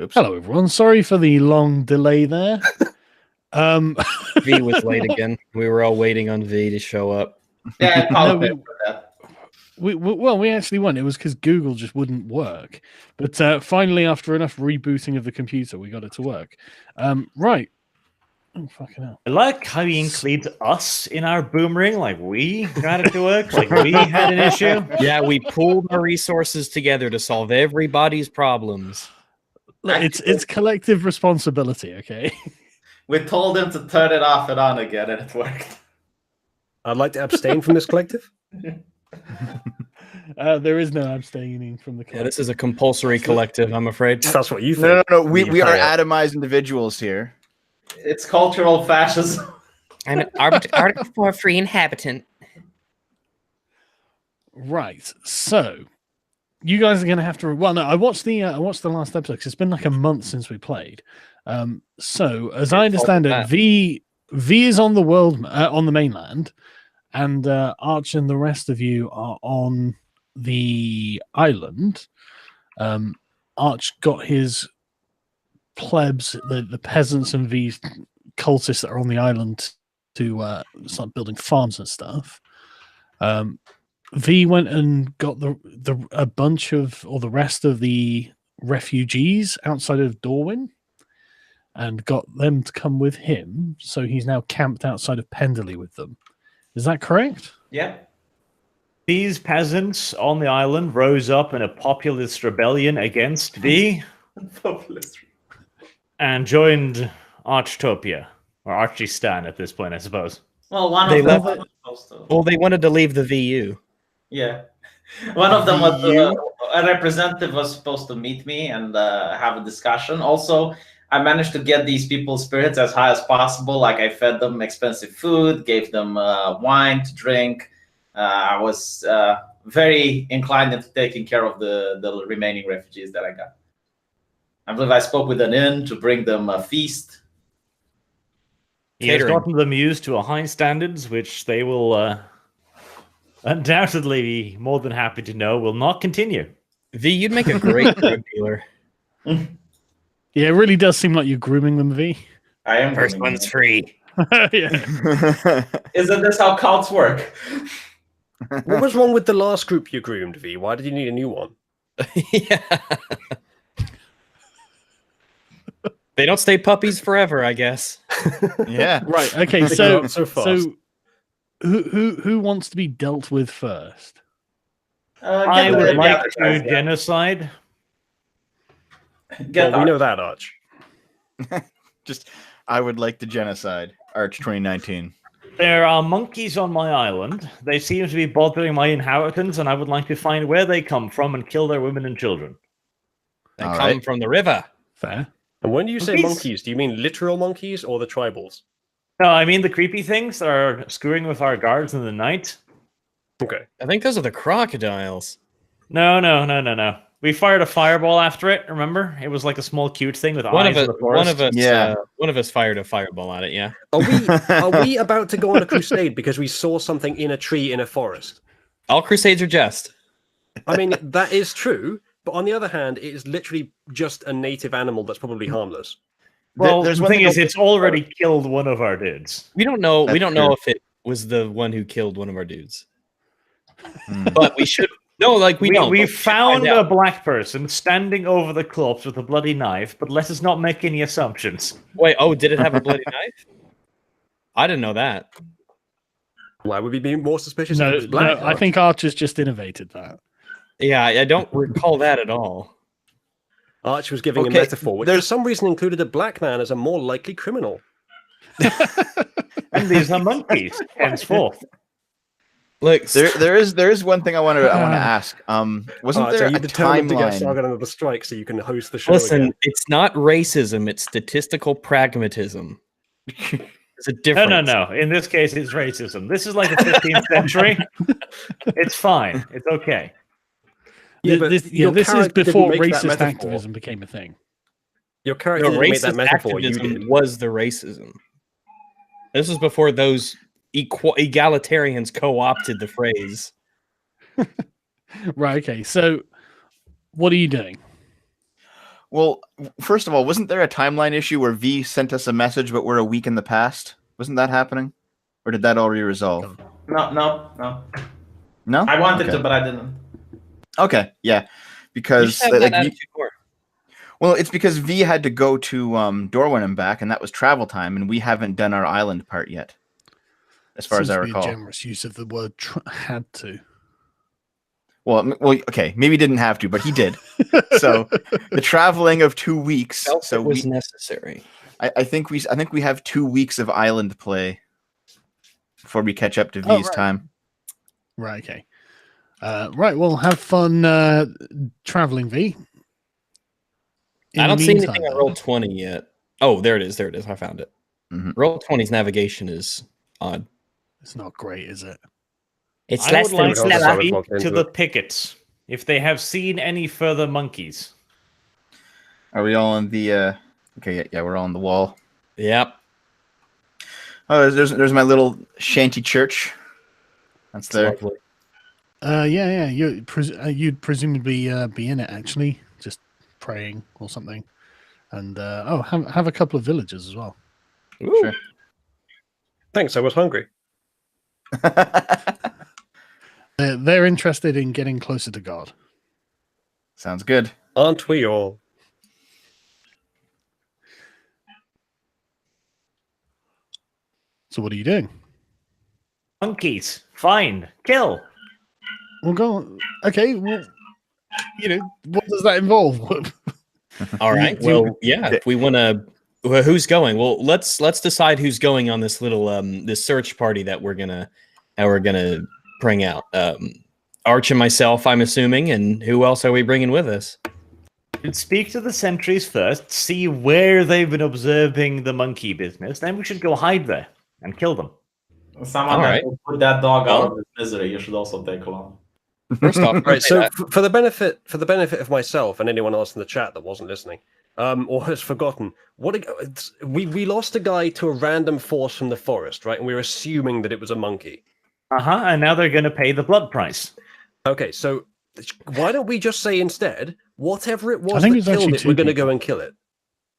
Oops. Hello, everyone. Sorry for the long delay there. V was late again. We were all waiting on V to show up. Yeah, I apologize No, for that. we actually won. It was because Google just wouldn't work. But finally, after enough rebooting of the computer, we got it to work. Right. Oh, fucking hell. I like how he includes us in our boomerang, like we got it to work, like we had an issue. Yeah, we pooled our resources together to solve everybody's problems. Look, it's collective responsibility, okay? We told him to turn it off and on again, and it worked. I'd like to abstain from this collective. There is no abstaining from the collective. Yeah, this is a compulsory collective, I'm afraid. That's what you think. No. We are atomized individuals here. It's cultural fascism. I'm an Article 4 free inhabitant. Right. So, you guys are going to have to. Well, no, I watched the last episode because it's been like a month since we played. So, as I understand it, V is on the world on the mainland, and Arch and the rest of you are on the island. Arch got his plebs, the peasants and these cultists that are on the island to start building farms and stuff. V went and got a bunch of, or the rest of the refugees outside of Dorwyn and got them to come with him. So he's now camped outside of Penderley with them. Is that correct? Yeah. These peasants on the island rose up in a populist rebellion against V and joined Archtopia, or Archistan at this point, I suppose. Well, one They of them left was supposed to. Well, they wanted to leave the VU. Yeah. One of them was a representative was supposed to meet me and have a discussion. Also, I managed to get these people's spirits as high as possible. Like I fed them expensive food, gave them wine to drink. I was very inclined into taking care of the remaining refugees that I got. I believe I spoke with an inn to bring them a feast. He has gotten them used to a high standards, which they will undoubtedly be more than happy to know will not continue. V, you'd make a great drug dealer. Yeah, it really does seem like you're grooming them, V. I am. First one's free. Yeah. Isn't this how cults work? What was wrong with the last group you groomed, V? Why did you need a new one? Yeah. They don't stay puppies forever, I guess. Yeah. Right. Okay. They So, grow up so fast. who wants to be dealt with first? I would like to genocide. Get Well, we know that, Arch. I would like to genocide. Arch 2019. There are monkeys on my island. They seem to be bothering my inhabitants, and I would like to find where they come from and kill their women and children. They come from the river. Fair. And when you say Monkeys? monkeys, do you mean literal monkeys or the tribals? No, I mean the creepy things that are screwing with our guards in the night. Okay. I think those are the crocodiles. No. We fired a fireball after it, remember? It was like a small cute thing with eyes in the forest. One of us fired a fireball at it, yeah. Are we about to go on a crusade because we saw something in a tree in a forest? All crusades are just. I mean, that is true, but on the other hand, it is literally just a native animal that's probably harmless. Well, There's the one thing thing is, it's already killed one of our dudes. We don't know. That's We don't know true. if it was the one who killed one of our dudes. But we should. No, like we don't. We but should found find a out. black person standing over the corpse with a bloody knife, but let us not make any assumptions. Wait. Oh, did it have a bloody knife? I didn't know that. Why would we be more suspicious if No, it was black? I think Archer's just innovated that. Yeah, I don't recall that at all. Arch was giving a Okay, metaphor, which for some reason included a black man as a more likely criminal. And these are monkeys, henceforth. Look, There is one thing I want to ask. Wasn't Arch, there are you a determined to get timeline? Sargon under the strike so you can host the show listen, again? it's not racism; it's statistical pragmatism. There's a difference. No. In this case, it's racism. This is like the 15th century. It's fine. It's okay. Yeah, but this your is character didn't before make that racist metaphor. activism became a thing. Your character No, didn't make that racist metaphor. You activism did. was the racism. This was before those egalitarians co-opted the phrase. Right. Okay. So, what are you doing? Well, first of all, wasn't there a timeline issue where V sent us a message, but we're a week in the past? Wasn't that happening? Or did that already resolve? No. No? I wanted Okay. to, but I didn't. Okay, yeah. You Because should have that attitude more. well, it's because V had to go to Dorwin and back, and that was travel time, and we haven't done our island part yet, as far as I Seems to be a recall. generous use of the word had to. Well, okay, maybe didn't have to, but he did. So the traveling of 2 weeks. Felt So it was necessary. I think we have 2 weeks of island play before we catch up to V's right. time. Right. Okay. Right. Well, have fun traveling, V. I don't see anything on roll 20 yet. Oh, there it is. I found it. Mhm. Roll 20's navigation is odd. It's not great, is it? It's I would like to speak to the pickets if they have seen any further monkeys. Are we all on the? Okay, yeah, we're all on the wall. Yep. Oh, there's my little shanty church. That's It's there. lovely. Yeah. You'd presumably be in it actually, just praying or something, and have a couple of villagers as well. Ooh. Sure. Thanks, I was hungry. They're interested in getting closer to God. Sounds good. Aren't we all? So what are you doing? Monkeys, fine, kill. We'll go. Okay. Well, what does that involve? All right. Well, yeah. If we want to, who's going? Well, let's decide who's going on this little this search party that we're gonna bring out. Arch and myself, I'm assuming, and who else are we bringing with us? Should speak to the sentries first, see where they've been observing the monkey business. Then we should go hide there and kill them. Someone All that right. will put that dog out of his misery. You should also take along. First off, Right. So for the benefit of myself and anyone else in the chat that wasn't listening, or has forgotten, we lost a guy to a random force from the forest, right? And we were assuming that it was a monkey. And now they're going to pay the blood price. Okay, so why don't we just say instead, whatever it was I think that it's killed actually it, 2 we're going to people. go and kill it.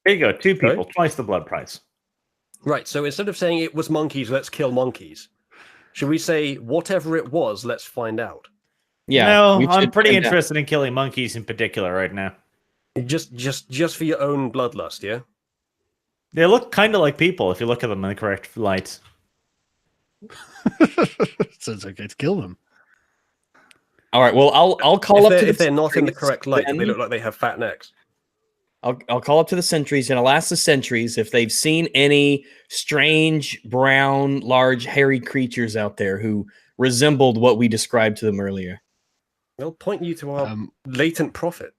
There you go, 2 people, Sorry? twice the blood price. Right. So instead of saying it was monkeys, let's kill monkeys. Should we say whatever it was? Let's find out. yeah. No, we I'm should pretty find out. interested in killing monkeys in particular right now. Just for your own bloodlust, yeah. They look kind of like people if you look at them in the correct light. So it's okay to kill them. All right. Well, I'll call up to If the they're not in the sentries, correct light, then they look like they have fat necks. I'll call up to the sentries and I'll ask the sentries if they've seen any strange, brown, large, hairy creatures out there who resembled what we described to them earlier. They'll point you to our latent prophet.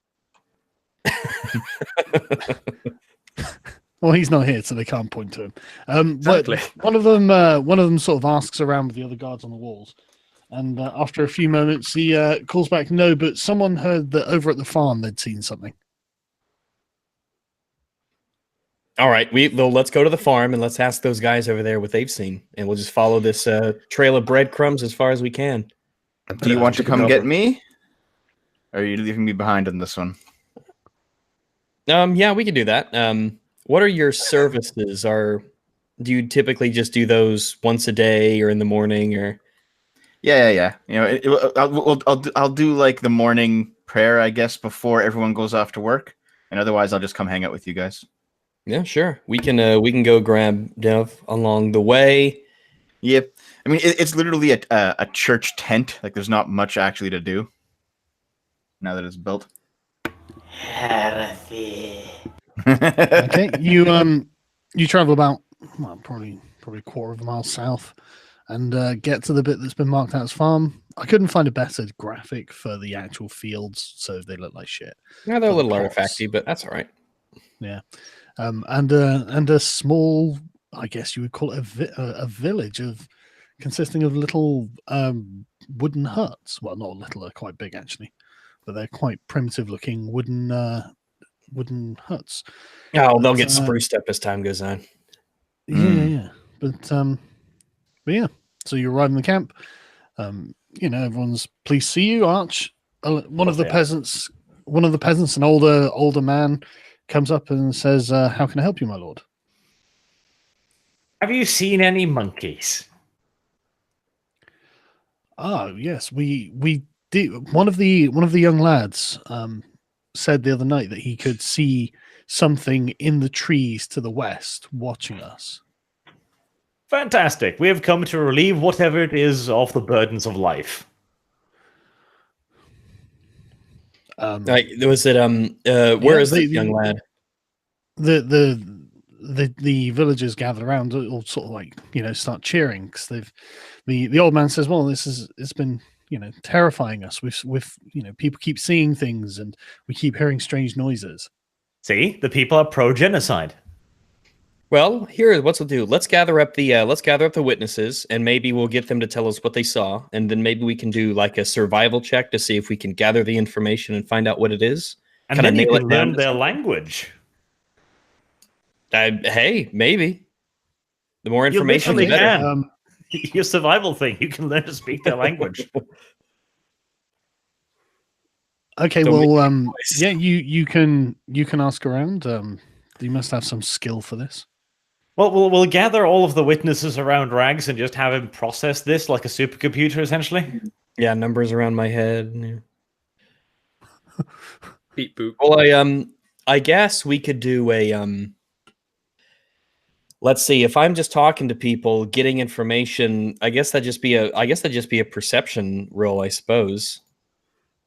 Well, he's not here, so they can't point to him. Exactly. But one of them sort of asks around with the other guards on the walls, and after a few moments, he calls back, "No, but someone heard that over at the farm they'd seen something." All right, let's go to the farm and let's ask those guys over there what they've seen, and we'll just follow this trail of breadcrumbs as far as we can. Do you want to come get me? Or are you leaving me behind on this one? Yeah, we can do that. What are your services? Do you typically just do those once a day or in the morning, or? Yeah. I'll do like the morning prayer, I guess, before everyone goes off to work, and otherwise I'll just come hang out with you guys. Yeah, sure. We can go grab Dev along the way. Yep. I mean, it's literally a church tent. Like, there's not much actually to do now that it's built. Heresy. Okay, you travel about probably a quarter of a mile south, and get to the bit that's been marked out as farm. I couldn't find a better graphic for the actual fields, so they look like shit. Yeah, they're a little Plots. artifacty, but that's all right. Yeah, and a small, I guess you would call it a village consisting of little wooden huts. Well, not little; they're quite big actually, but they're quite primitive-looking wooden huts. Oh, they'll get spruced up as time goes on. Yeah. But yeah. So you arrive in the camp. Everyone's pleased to see you, Arch. One of the peasants the peasants, an older man, comes up and says, "How can I help you, my lord?" Have you seen any monkeys? Ah, yes, we did. One of the young lads said the other night that he could see something in the trees to the west watching us. Fantastic. We have come to relieve whatever it is of the burdens of life. Was it where is this young lad? The villagers gather around, all sort of like start cheering because the old man says, "Well, it's been terrifying us. We've people keep seeing things and we keep hearing strange noises." See, the people are pro-genocide. Well, here, what we'll do. Let's gather up the witnesses, and maybe we'll get them to tell us what they saw, and then maybe we can do like a survival check to see if we can gather the information and find out what it is. And then you can learn their language. Hey, maybe. The more information, the better. Your survival thing, you can learn to speak their language. Okay, well, yeah, you can ask around. You must have some skill for this. Well, we'll gather all of the witnesses around Rags and just have him process this like a supercomputer, essentially. Yeah, numbers around my head. Yeah. Beep boop. Well, I guess we could do a let's see. If I'm just talking to people, getting information, I guess that'd just be a perception roll, I suppose,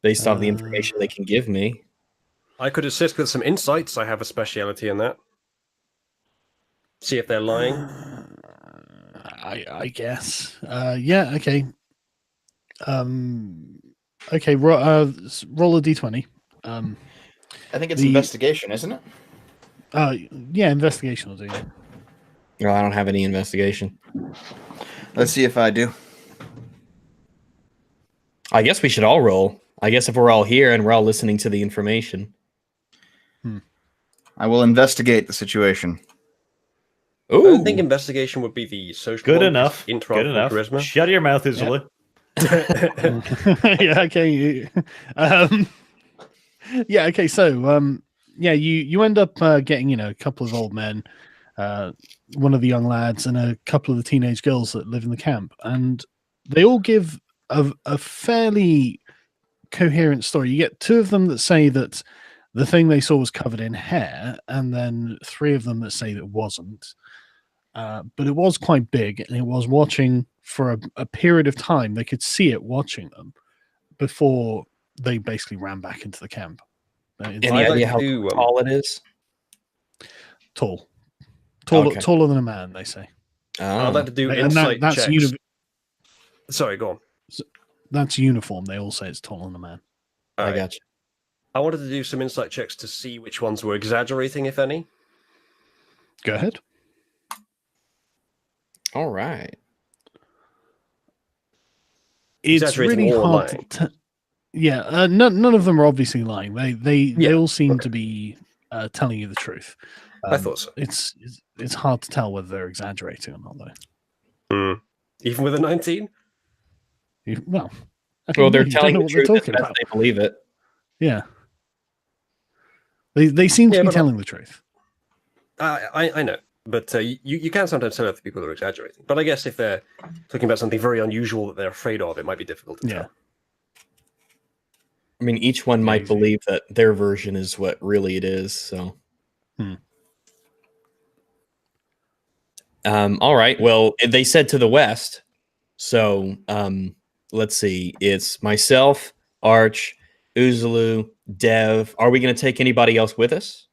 based off the information they can give me. I could assist with some insights. I have a speciality in that. See if they're lying. I guess. Yeah. Okay. Okay. Roll a d20. I think it's investigation, isn't it? Yeah, investigation will do. Well, I don't have any investigation. Let's see if I do. I guess we should all roll. I guess if we're all here and we're all listening to the information. I will investigate the situation. Ooh. I think investigation would be the social. Good one. enough. Intro Good enough. charisma. Shut your mouth, Isla. Yeah. Okay. Yeah. Okay. So, yeah, you end up getting a couple of old men, one of the young lads, and a couple of the teenage girls that live in the camp, and they all give a fairly coherent story. You get two of them that say that the thing they saw was covered in hair, and then three of them that say that it wasn't. But it was quite big, and it was watching for a period of time. They could see it watching them before they basically ran back into the camp. Any idea how tall it is? Tall. Okay. Taller than a man, they say. I'd like to do And insight that's checks. Sorry, go on. That's uniform. They all say it's taller than a man. All I right. got you. I wanted to do some insight checks to see which ones were exaggerating, if any. Go ahead. All right. It's really hard to yeah, none of them are obviously lying. They all seem to be telling you the truth. I thought so. It's hard to tell whether they're exaggerating or not, though. Even with a 19? Well, They're telling the truth as best they believe it. Yeah. They seem to be telling the truth. I know. But you can sometimes tell other people are exaggerating. But I guess if they're talking about something very unusual that they're afraid of, it might be difficult to tell. I mean, each one might believe that their version is what really it is. So, all right. Well, they said to the west. So, let's see. It's myself, Arch, Uzulu, Dev. Are we going to take anybody else with us?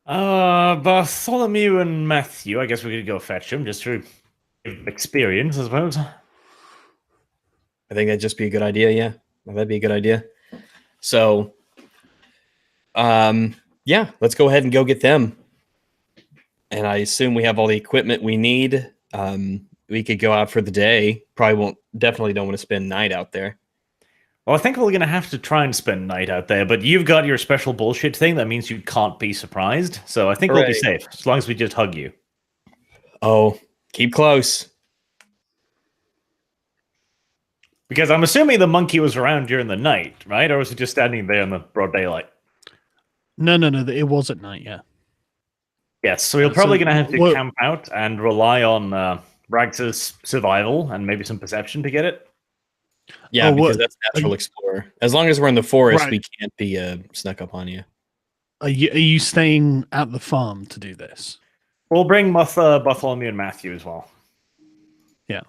Bartholomew and Matthew. I guess we could go fetch them just through experience, I suppose. I think that'd just be a good idea. Yeah, that'd be a good idea. So, yeah, let's go ahead and go get them. And I assume we have all the equipment we need. We could go out for the day. Definitely don't want to spend night out there. Well, I think we're going to have to try and spend night out there, but you've got your special bullshit thing. That means you can't be surprised. So I think we'll be safe, as long as we just hug you. Oh, keep close. Because I'm assuming the monkey was around during the night, right? Or was it just standing there in the broad daylight? No. It was at night. Yeah. Yes, so we're probably going to have to camp out and rely on Rags' survival and maybe some perception to get it. Yeah, because that's natural explorer. As long as we're in the forest, we can't be snuck up on you. Are you staying at the farm to do this? We'll bring Bartholomew and Matthew as well. Yeah,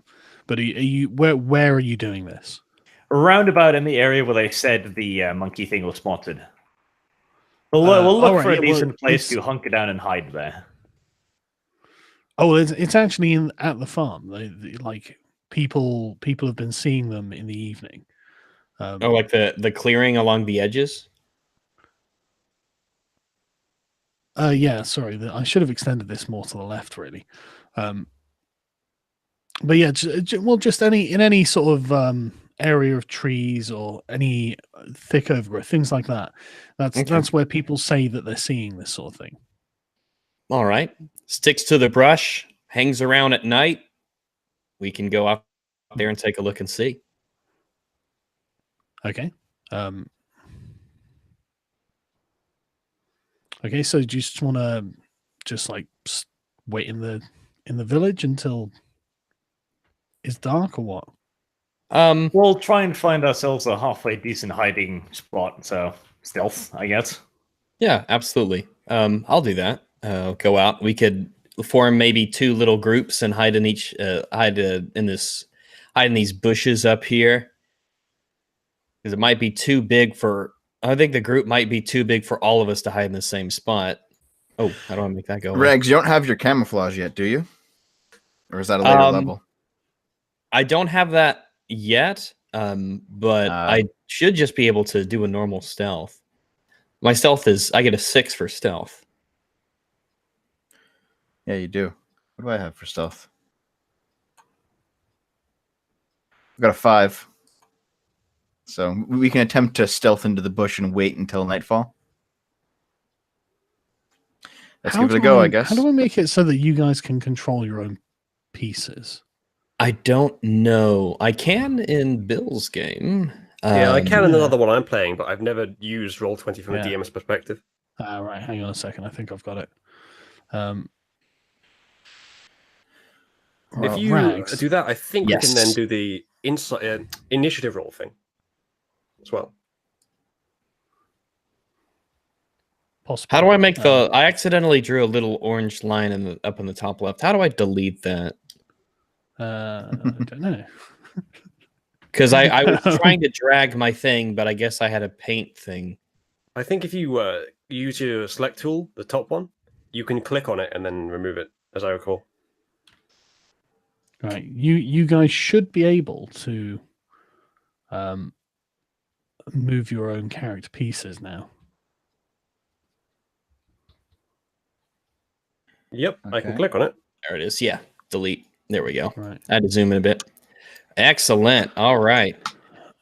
but are you where are you doing this? Roundabout in the area where they said the monkey thing was spotted. We'll look for a decent place to hunker down and hide there. Oh, it's actually at the farm. Like people have been seeing them in the evening. Like the clearing along the edges. Yeah, sorry. I should have extended this more to the left, really. But yeah, just any sort of area of trees or any thick overgrowth, things like that. That's where people say that they're seeing this sort of thing. All right. Sticks to the brush, hangs around at night. We can go out there and take a look and see. Okay. Okay, so do you just want to wait in the village until it's dark or what? We'll try and find ourselves a halfway decent hiding spot, so stealth, I guess. Yeah, absolutely. I'll do that. Go out. We could form maybe 2 little groups and hide in these bushes up here. Because it might be too big for. I think the group might be too big for all of us to hide in the same spot. Oh, how do I make that go? Regs, you don't have your camouflage yet, do you? Or is that a later level? I don't have that yet, but I should just be able to do a normal stealth. My stealth is, I get a 6 for stealth. Yeah, you do. What do I have for stealth? I've got a 5. So we can attempt to stealth into the bush and wait until nightfall. Let's give it a go, I guess. How do I make it so that you guys can control your own pieces? I don't know. I can in Bill's game. Yeah, I can in another one I'm playing, but I've never used Roll20 from a DM's perspective. Right, hang on a second. I think I've got it. If you do that, I think you can then do the initiative roll thing as well. Possibly. How do I make the? I accidentally drew a little orange line up in the top left. How do I delete that? I don't know. Because I was trying to drag my thing, but I guess I had a paint thing. I think if you use your select tool, the top one, you can click on it and then remove it, as I recall. Right, you guys should be able to move your own character pieces now. Yep, okay. I can click on it. There it is. Yeah, delete. There we go. Right. I had to zoom in a bit. Excellent. All right.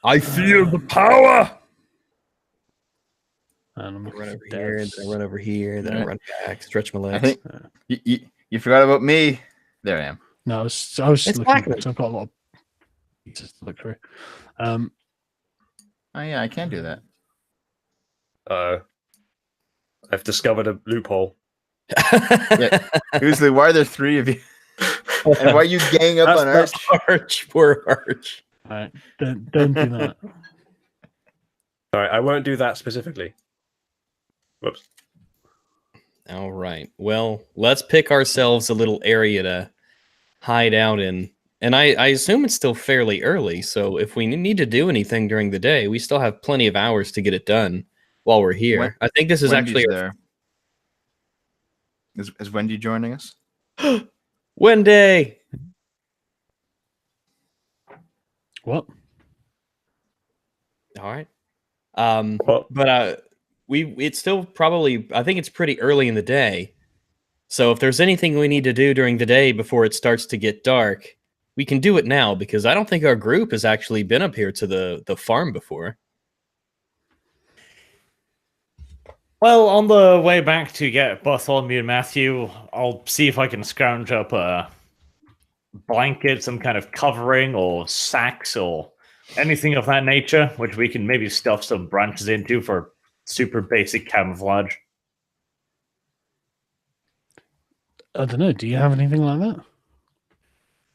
I feel the power. And I'm run over here, then I run over here, then I run back, stretch my legs. I think you forgot about me. There I am. No, I was just looking. I've got a lot of pieces to look through. Oh yeah, I can do that. I've discovered a loophole. Yeah. Usually, why are there 3 of you? And why are you gang up on Arch? Arch, poor Arch. All right, don't do that. All right, I won't do that specifically. Whoops. All right. Well, let's pick ourselves a little area to hide out in. And I assume it's still fairly early, so if we need to do anything during the day, we still have plenty of hours to get it done while we're here. I think this is Wendy's actually there. Is Wendy joining us? Wendy. What? All right. But it's still probably, I think it's pretty early in the day. So if there's anything we need to do during the day before it starts to get dark, we can do it now, because I don't think our group has actually been up here to the farm before. Well, on the way back to get Bartholomew and Matthew, I'll see if I can scrounge up a blanket, some kind of covering, or sacks, or Anything of that nature, which we can maybe stuff some branches into for super basic camouflage. I don't know. Do you have anything like that?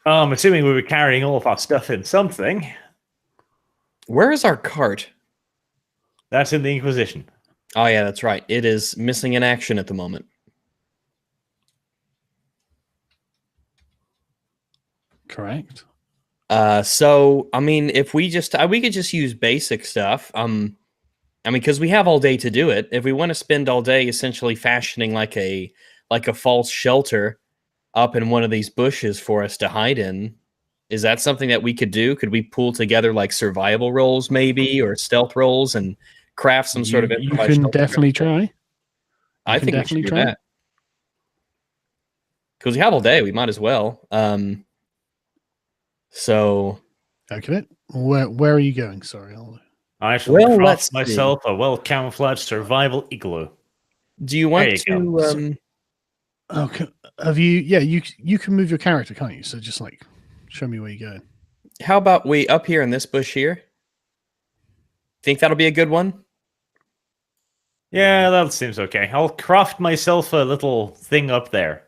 I'm assuming we were carrying all of our stuff in something. Where is our cart? That's in the Inquisition. Oh yeah, that's right. It is missing in action at the moment. Correct. So I mean, if we just we could just use basic stuff. I mean, because we have all day to do it. If we want to spend all day essentially fashioning like a false shelter up in one of these bushes for us to hide in, is that something that we could do? Could we pull together like survival rolls maybe or stealth rolls and craft some sort of You can definitely try. I think we should do that. Because we have all day, we might as well. So okay. Where are you going? Sorry, I shall craft myself a well-camouflaged survival igloo. Do you want to okay. Have you? Yeah, you can move your character, can't you? So just like show me where you're going. How about we up here in this bush here? Think that'll be a good one? Yeah, that seems okay. I'll craft myself a little thing up there.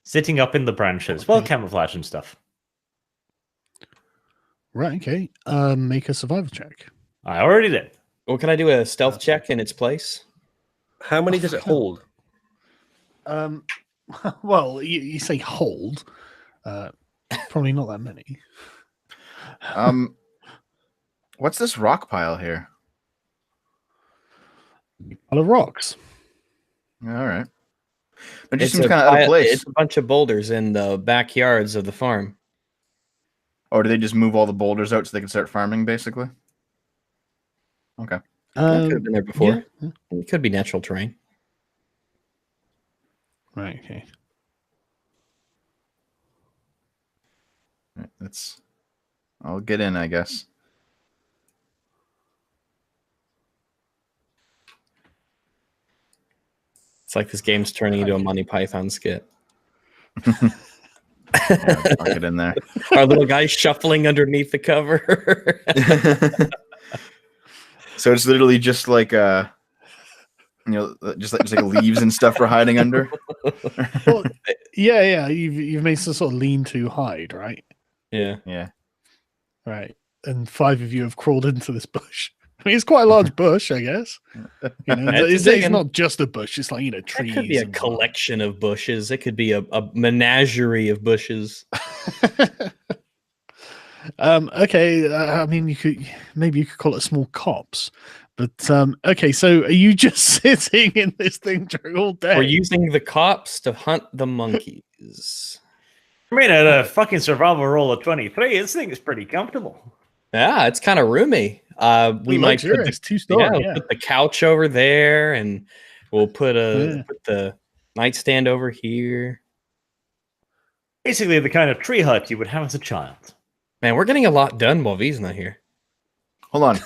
Sitting up in the branches. Well, camouflage and stuff. Right, okay. Make a survival check. I already did. Well, can I do a stealth check in its place? How many does it hold? Well, you say hold. Probably not that many. What's this rock pile here? Pile of rocks. All right. It just seems kind of out of place. It's a bunch of boulders in the backyards of the farm. Or do they just move all the boulders out so they can start farming, basically? Okay. That could have been there before. Yeah. It could be natural terrain. Right, okay. I'll get in, I guess. It's like this game's turning into a Monty Python skit. Yeah, I'll get in there. Our little guy shuffling underneath the cover. So it's literally just like just like leaves and stuff we're hiding under. Well, yeah. You've made some sort of lean-to hide, right? Yeah. Right. And 5 of you have crawled into this bush. I mean, it's quite a large bush, I guess. It's not just a bush. It's like, trees. It could be a collection of bushes. It could be a menagerie of bushes. Okay. I mean, you could call it a small copse. But okay, so are you just sitting in this thing during all day? We're using the cops to hunt the monkeys. I mean, at a fucking survival roll of 23, this thing is pretty comfortable. Yeah, it's kind of roomy. We might put the 2-story. We'll put the couch over there, and we'll put the nightstand over here. Basically, the kind of tree hut you would have as a child. Man, we're getting a lot done while V's not here. Hold on.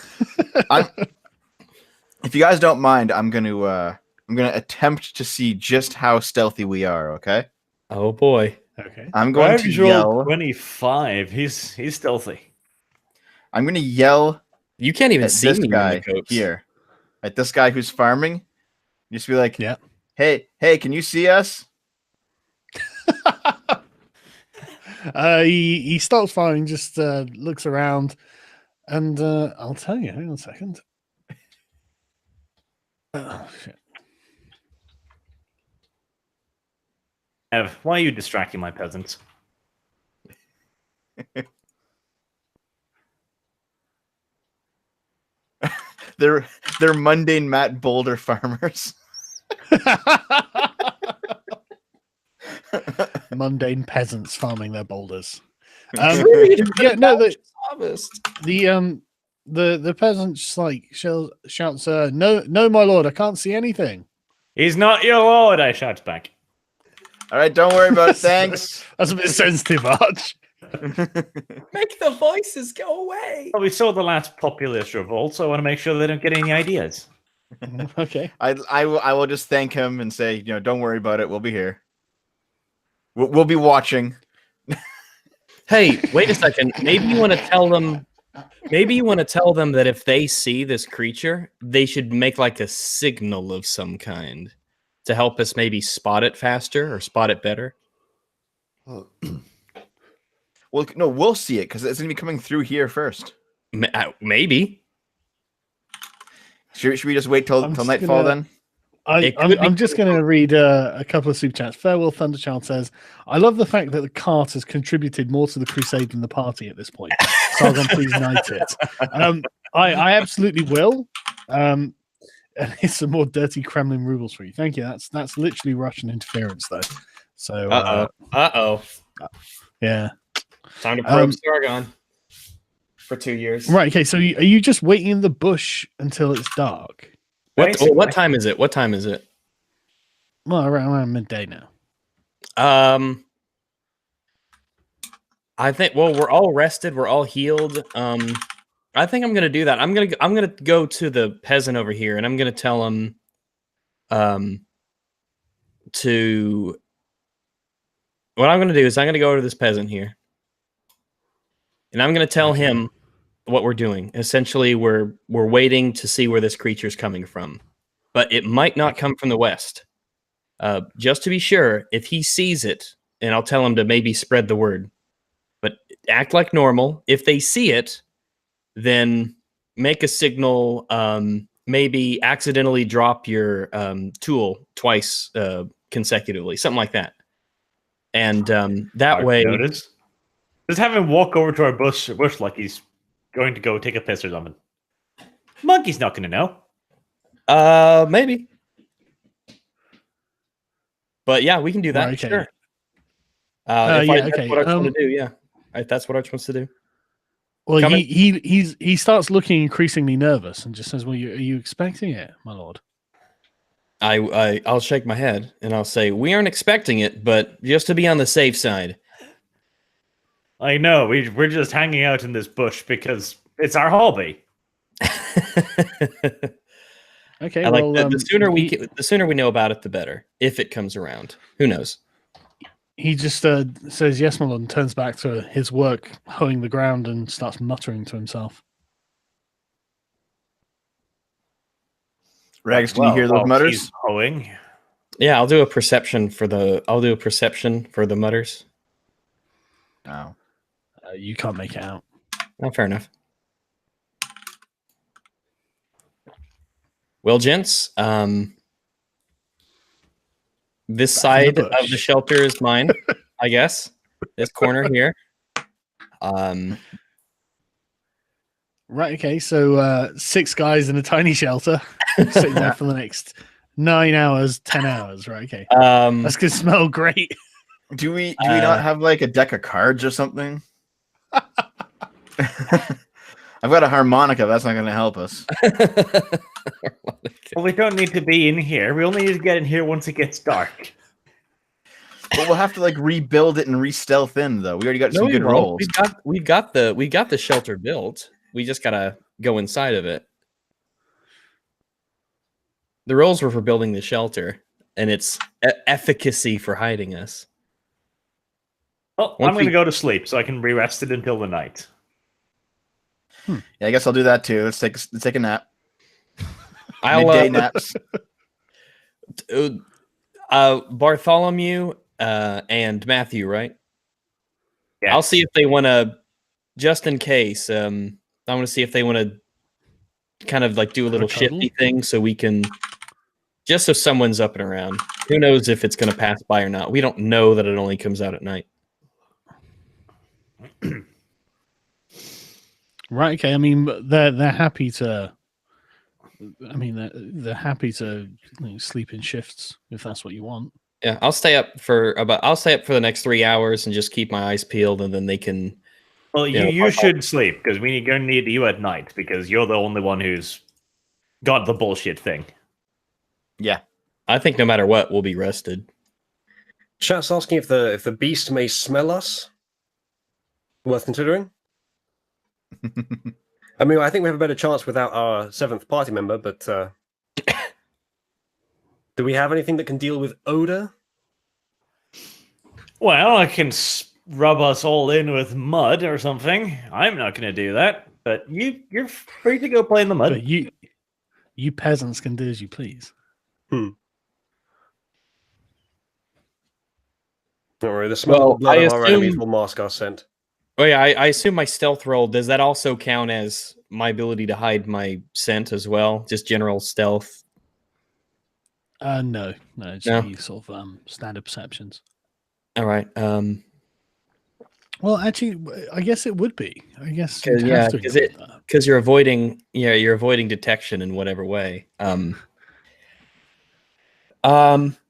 If you guys don't mind, I'm gonna attempt to see just how stealthy we are. Okay. Oh boy. Okay. I'm going to yell. 25. He's stealthy. I'm going to yell. You can't even at see this me guy here. At this guy who's farming. Just be like, yeah. Hey, can you see us? He stops firing, just looks around, and I'll tell you. Hang on a second. Oh, shit. Ev, why are you distracting my peasants? They're mundane Matt Boulder farmers. Mundane peasants farming their boulders. The peasants like shouts, no, my lord, I can't see anything. He's not your lord, I shout back. All right, don't worry about it. Thanks. That's a bit sensitive, Arch. Make the voices go away. Well, we saw the last populist revolt, so I want to make sure they don't get any ideas. Okay. I will just thank him and say, don't worry about it. We'll be here. We'll be watching. Hey, wait a second. Maybe you want to tell them Maybe you want to tell them that if they see this creature, they should make like a signal of some kind to help us maybe spot it faster or spot it better. Well, no, we'll see it because it's going to be coming through here first. Maybe. Should we just wait till nightfall then? I'm just going to read a couple of super chats. Farewell Thunderchild says, I love the fact that the cart has contributed more to the crusade than the party at this point. Sargon, please knight it. I absolutely will. And here's some more dirty Kremlin rubles for you. Thank you. That's literally Russian interference, though. So, yeah. Time to probe Sargon for 2 years. Right. Okay. So, are you just waiting in the bush until it's dark? What time is it? What time is it? Well, around midday now. I think. Well, we're all rested. We're all healed. I think I'm gonna do that. I'm gonna go to the peasant over here, and I'm gonna tell him, to. What I'm gonna do is I'm gonna go to this peasant here, and I'm gonna tell him what we're doing. Essentially, we're waiting to see where this creature's coming from, but it might not come from the west. Just to be sure, if he sees it, and I'll tell him to maybe spread the word, but act like normal. If they see it, then make a signal. Maybe accidentally drop your tool twice consecutively, something like that, and that way. Notice. Just have him walk over to our bush like he's going to go take a piss or something. Monkey's not going to know. Maybe. But yeah, we can do that. Right, okay. Sure. Okay. What Arch wants to do, yeah. That's what Arch wants to do. Well, he starts looking increasingly nervous and just says, "Well, are you expecting it, my lord?" I'll shake my head and I'll say, "We aren't expecting it, but just to be on the safe side." I know we're just hanging out in this bush because it's our hobby. Okay, the sooner we know about it, the better. If it comes around, who knows? He just says, "Yes, my lord," and turns back to his work, hoeing the ground, and starts muttering to himself. Rags, can you hear those mutters? He's hoeing. Yeah, I'll do a perception for the mutters. No. You can't make it out. Oh, fair enough. Well, gents, this side of the shelter is mine, I guess. This corner here. Right, okay, so 6 guys in a tiny shelter sitting there for the next 9 hours, 10 hours, right? Okay. That's gonna smell great. Do we not have like a deck of cards or something? I've got a harmonica. That's not going to help us. Well, we don't need to be in here. We only need to get in here once it gets dark. But we'll have to like rebuild it and re-stealth in, though. We already got some good rolls. We've got the shelter built. We just gotta go inside of it. The rolls were for building the shelter, and its efficacy for hiding us. Well, I'm going to go to sleep so I can be rested until the night. Yeah, I guess I'll do that too. Let's take a nap. Midday naps. Bartholomew and Matthew, right? Yes. I'll see if they want to, just in case. I want to see if they want to kind of like do a little shifty thing so we can, just so someone's up and around. Who knows if it's going to pass by or not? We don't know that it only comes out at night. Right. Okay. I mean, they're happy to. I mean, they're happy to sleep in shifts if that's what you want. Yeah, I'll stay up for the next 3 hours and just keep my eyes peeled, and then they can. Well, you should sleep because we're going to need you at night because you're the only one who's got the bullshit thing. Yeah, I think no matter what, we'll be rested. Chat's asking if the beast may smell us. Worth considering. I mean, I think we have a better chance without our 7th party member, but do we have anything that can deal with odor? Well, I can rub us all in with mud or something. I'm not going to do that. But you're free to go play in the mud. But you peasants can do as you please. Don't worry, the smell of the blood of our enemies will mask our scent. Oh yeah, I assume my stealth roll, does that also count as my ability to hide my scent as well? Just general stealth? No, just be sort of standard perceptions. All right. Well, actually, I guess it would be. I guess because you're avoiding detection in whatever way.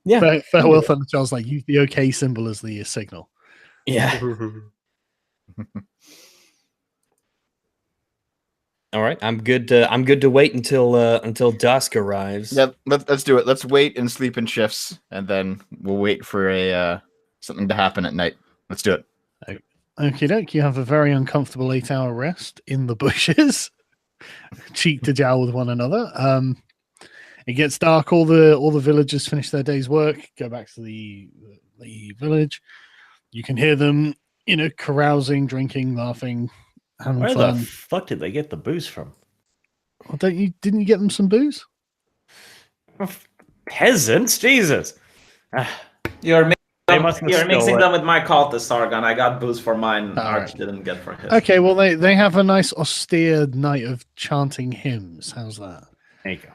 Yeah. Farewell Thunderchild's like use the OK symbol as the signal. Yeah. All right, I'm good to wait until dusk arrives. Yep, let's do it. Let's wait and sleep in shifts, and then we'll wait for a something to happen at night. Let's do it. Okie doke, you have a very uncomfortable 8-hour rest in the bushes, cheek to jowl with one another. It gets dark. All the villagers finish their day's work, go back to the village. You can hear them, carousing, drinking, laughing, having Where fun. the fuck did they get the booze from? Well, didn't you get them some booze? Peasants, Jesus! You're mixing them with my cultist, Sargon. I got booze for mine. Arch didn't get for his. Okay, well they have a nice austere night of chanting hymns. How's that? There you go.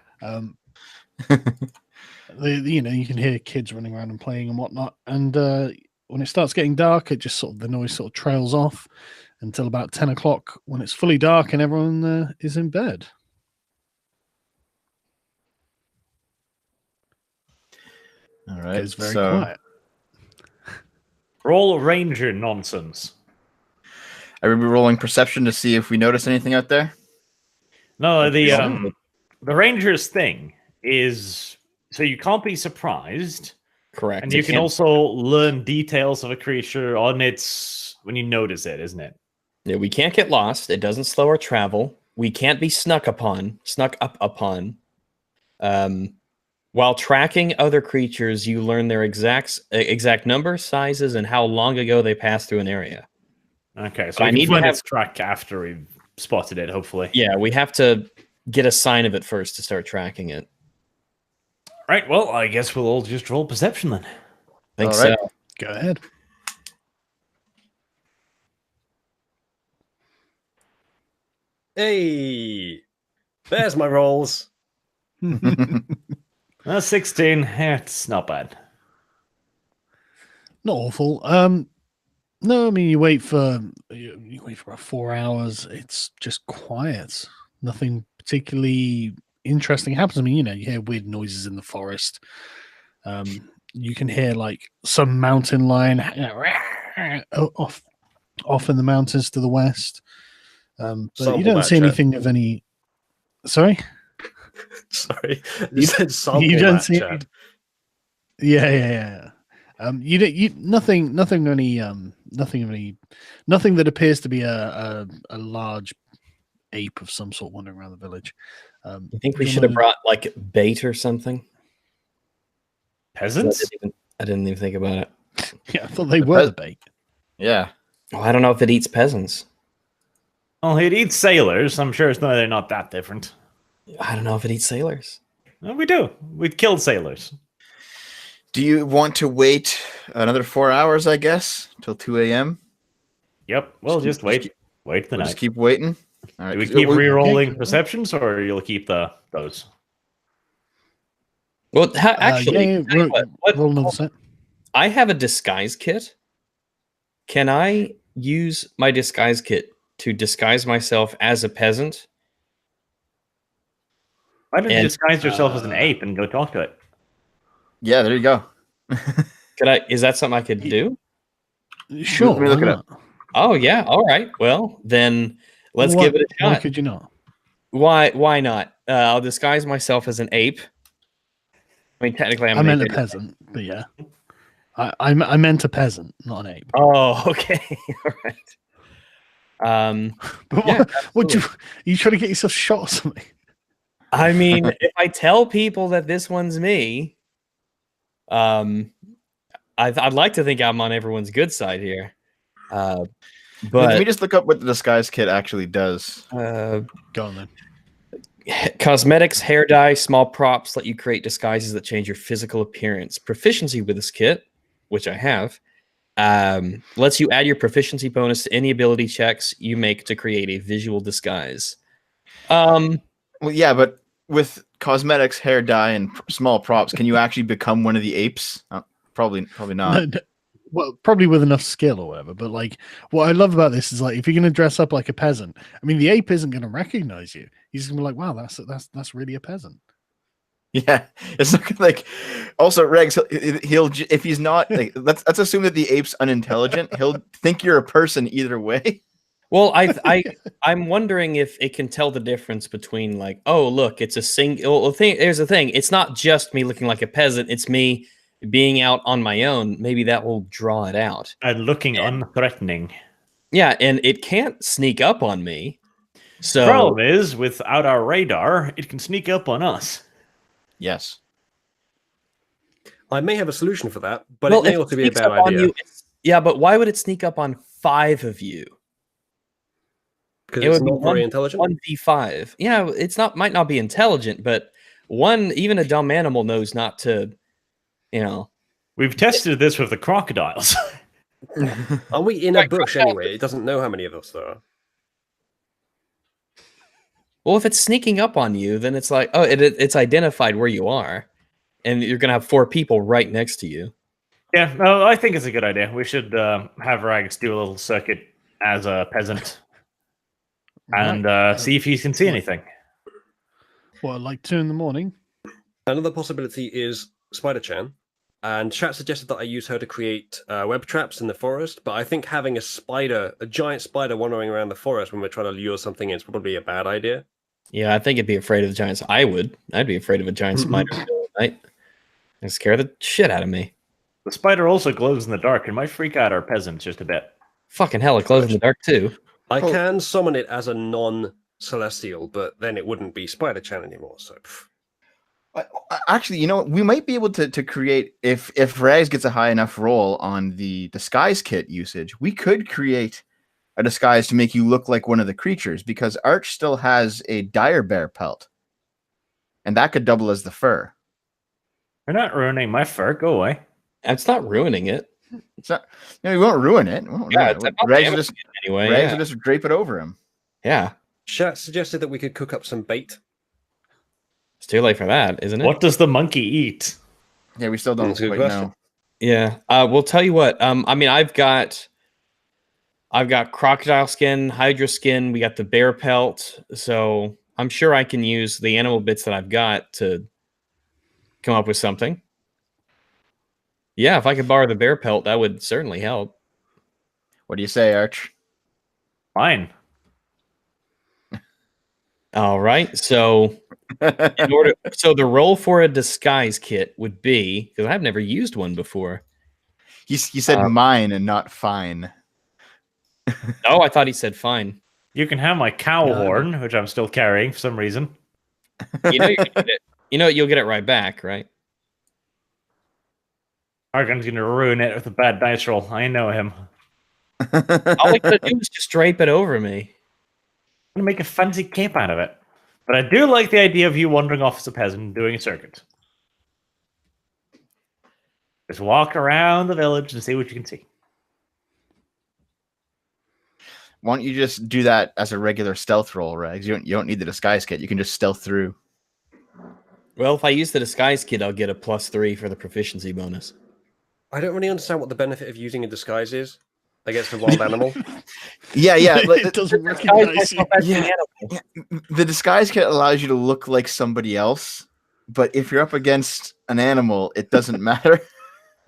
You can hear kids running around and playing and whatnot. And when it starts getting dark, it just the noise sort of trails off until about 10 o'clock when it's fully dark and everyone is in bed. All right, it's very quiet. Roll ranger nonsense. Are we rolling perception to see if we notice anything out there? No, the ranger's thing is so you can't be surprised. Correct. And you can also learn details of a creature on its when you notice it, isn't it? Yeah, we can't get lost. It doesn't slow our travel. We can't be snuck up upon. While tracking other creatures, you learn their exact number, sizes, and how long ago they passed through an area. Okay, so I need to have track after we've spotted it, hopefully. Yeah, we have to get a sign of it first to start tracking it. Right, well, I guess we'll all just roll perception then. Thanks. All right. Go ahead. Hey, there's my rolls. 16. It's not bad. Not awful. No, I mean you wait for about 4 hours. It's just quiet. Nothing particularly interesting happens. I mean, you hear weird noises in the forest. You can hear like some mountain lion off in the mountains to the west. But you don't see anything of any. Sorry. Sorry, you said sample. You don't that, see. Chad. Yeah. Nothing that appears to be a large ape of some sort wandering around the village. You think we should have brought like bait or something? Peasants? I didn't even think about it. Yeah, I thought they were the bait. Yeah. Well, I don't know if it eats peasants. Well, it eats sailors. I'm sure they're not that different. I don't know if it eats sailors. Well, we do. We've killed sailors. Do you want to wait another 4 hours, I guess, till 2 a.m.? Yep. Well, just wait. Wait the night. Just keep waiting. All right. Do we keep re-rolling perceptions, or you'll keep those? Well, actually, roll another set. I have a disguise kit. Can I use my disguise kit to disguise myself as a peasant? Why don't you disguise yourself as an ape and go talk to it? Yeah, there you go. Is that something I could do? Sure. Let me look it up. Oh yeah. All right. Well, then let's give it a shot. Why could you not? Why not? I'll disguise myself as an ape. I mean, technically, I meant a peasant, but yeah, I meant a peasant, not an ape. Oh, okay. All right. But what you trying to get yourself shot or something? I mean, if I tell people that this one's me, I'd like to think I'm on everyone's good side here. But let me just look up what the disguise kit actually does. Go on then. Cosmetics, hair dye, small props let you create disguises that change your physical appearance. Proficiency with this kit, which I have, lets you add your proficiency bonus to any ability checks you make to create a visual disguise. Well, yeah, but with cosmetics, hair dye, and small props, can you actually become one of the apes? Probably not. Well, probably with enough skill or whatever. But like, what I love about this is like, if you're going to dress up like a peasant, I mean, the ape isn't going to recognize you. He's going to be like, "Wow, that's really a peasant." Yeah, it's not like. Also, Regs, he'll if he's not, like, let's assume that the ape's unintelligent. He'll think you're a person either way. Well, I'm wondering if it can tell the difference between like, oh, look, it's a single thing. Here's the thing: it's not just me looking like a peasant; it's me being out on my own. Maybe that will draw it out. And looking unthreatening. Yeah, and it can't sneak up on me. So Problem is, without our radar, it can sneak up on us. Yes. I may have a solution for that, but well, it may if also be a sneaks bad up on idea. you, yeah, but why would it sneak up on 5 of you? Because It it's would be not very intelligent. 1v5. Yeah, might not be intelligent, but even a dumb animal knows not to, We've tested this with the crocodiles. Are we in a bush anyway? It doesn't know how many of us there are. Well, if it's sneaking up on you, then it's like, oh, it's identified where you are, and you're gonna have 4 people right next to you. Yeah, no, I think it's a good idea. We should have Rags do a little circuit as a peasant and see if he can see anything. Well, like 2 a.m. Another possibility is Spider-Chan. And Chat suggested that I use her to create web traps in the forest, but I think having a giant spider wandering around the forest when we're trying to lure something in is probably a bad idea. Yeah, I think it'd be afraid of the giants. I'd be afraid of a giant spider at night. It'd scare the shit out of me. The spider also glows in the dark and might freak out our peasants just a bit. Fucking hell, it glows in the dark too. I can summon it as a non-celestial, but then it wouldn't be Spider-Chan anymore. So, actually, we might be able to create if Rags gets a high enough roll on the disguise kit usage, we could create a disguise to make you look like one of the creatures, because Arch still has a dire bear pelt, and that could double as the fur. You're not ruining my fur. Go away. It's not ruining it. It's not. You won't ruin it. Rags will just anyway. Rags will just drape it over him. Yeah. Chat suggested that we could cook up some bait. It's too late for that, isn't it? What does the monkey eat? Yeah, we still don't That's a good quite question. know. Yeah. We'll tell you what. I mean, I've got crocodile skin, hydra skin. We got the bear pelt. So I'm sure I can use the animal bits that I've got to come up with something. Yeah, if I could borrow the bear pelt, that would certainly help. What do you say, Arch? Fine. All right. So the roll for a disguise kit would be, because I've never used one before. He said mine and not fine. Oh, I thought he said fine. You can have my cow horn, which I'm still carrying for some reason. You're gonna get it. You'll get it right back, right? Sargon's gonna ruin it with a bad dice roll. I know him. All I gotta do is just drape it over me. I'm gonna make a fancy cape out of it. But I do like the idea of you wandering off as a peasant and doing a circuit. Just walk around the village and see what you can see. Why don't you just do that as a regular stealth roll, Rags? You don't need the disguise kit. You can just stealth through. Well, if I use the disguise kit, I'll get a +3 for the proficiency bonus. I don't really understand what the benefit of using a disguise is against a wild animal. Yeah. It doesn't recognize you. Yeah. The disguise kit allows you to look like somebody else, but if you're up against an animal, it doesn't matter.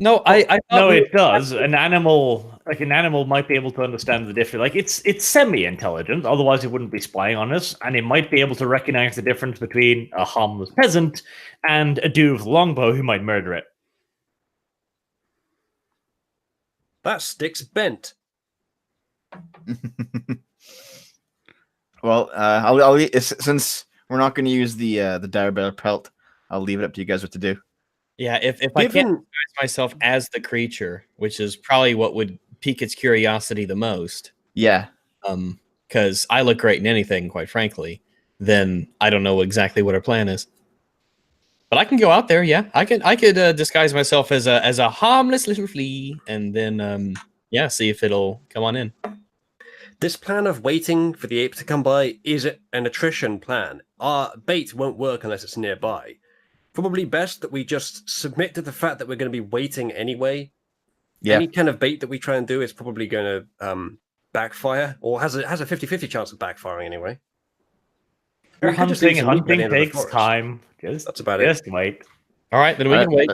No, I No, it does. An animal might be able to understand the difference. Like it's semi-intelligent, otherwise it wouldn't be spying on us, and it might be able to recognize the difference between a harmless peasant and a dude with a longbow who might murder it. That stick's bent. Well, I'll since we're not going to use the dire bear pelt, I'll leave it up to you guys what to do. Yeah, if I can't disguise myself as the creature, which is probably what would pique its curiosity the most. Yeah. Because I look great in anything, quite frankly. Then I don't know exactly what our plan is. But I can go out there, yeah. I could disguise myself as a harmless little flea, and then see if it'll come on in. This plan of waiting for the ape to come by is an attrition plan. Our bait won't work unless it's nearby. Probably best that we just submit to the fact that we're going to be waiting anyway. Yeah. Any kind of bait that we try and do is probably going to backfire, or has a 50-50 chance of backfiring anyway. Hunting takes time. That's about it. Just wait. All right, then we can wait.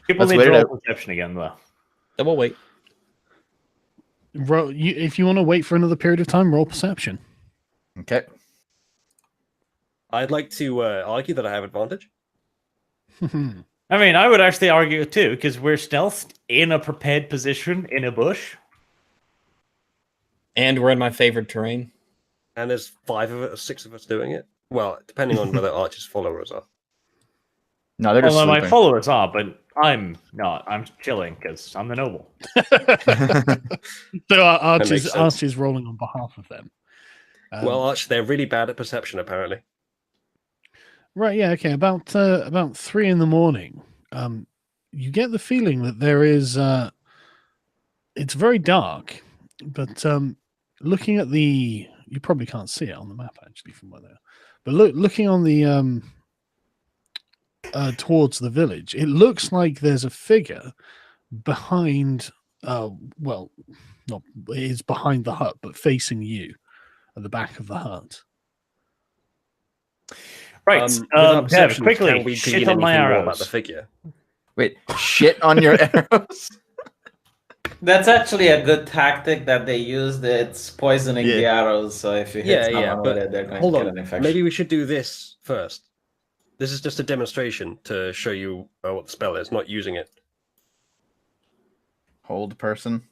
People need to roll perception again, though. Then we'll wait. If you want to wait for another period of time, roll perception. Okay. I'd like to argue that I have advantage. I mean, I would actually argue too, because we're stealthed in a prepared position in a bush. And we're in my favorite terrain. And there's 6 of us doing it. Well, depending on whether Archer's followers are. No, they're just my sleeping. followers are, but I'm not. I'm chilling because I'm the noble. So Archer's rolling on behalf of them. Well, Arch, they're really bad at perception, apparently. Right, yeah, okay. About 3 a.m, you get the feeling that there is it's very dark, but looking at you probably can't see it on the map actually from where they are. But looking on the towards the village, it looks like there's a figure behind it is behind the hut, but facing you at the back of the hut. Right. Dev, quickly, shit on my arrows. About the figure. Wait, shit on your arrows? That's actually a good tactic that they use. It's poisoning the arrows. So if you hit someone with it, they're going to get an infection. Maybe we should do this first. This is just a demonstration to show you what the spell is, not using it. Hold person.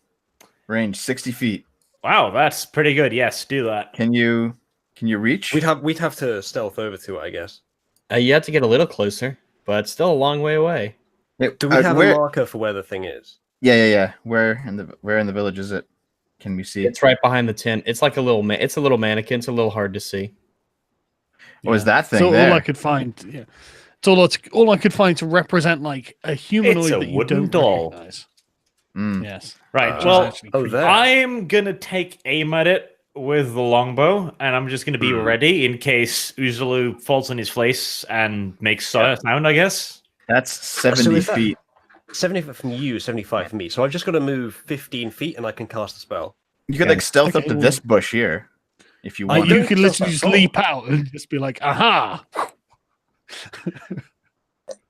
Range 60 feet. Wow, that's pretty good. Yes, do that. Can you reach? We'd have to stealth over to it, I guess. You have to get a little closer, but still a long way away. Do we have a marker for where the thing is? Yeah. Where in the village is it? Can we see? It's right behind the tent. It's like a little mannequin. It's a little hard to see. What was that thing? So there? all I could find, it's all I could find to represent like a humanoid that you don't recognize. Yes. Right. I'm gonna take aim at it with the longbow, and I'm just gonna be ready in case Uzulu falls on his face and makes sound, I guess. That's 70 feet. 70 feet from you, 75 from me. So I've just got to move 15 feet, and I can cast a spell. You could stealth up to this bush here, if you want. You could literally just leap out and just be like, "Aha!"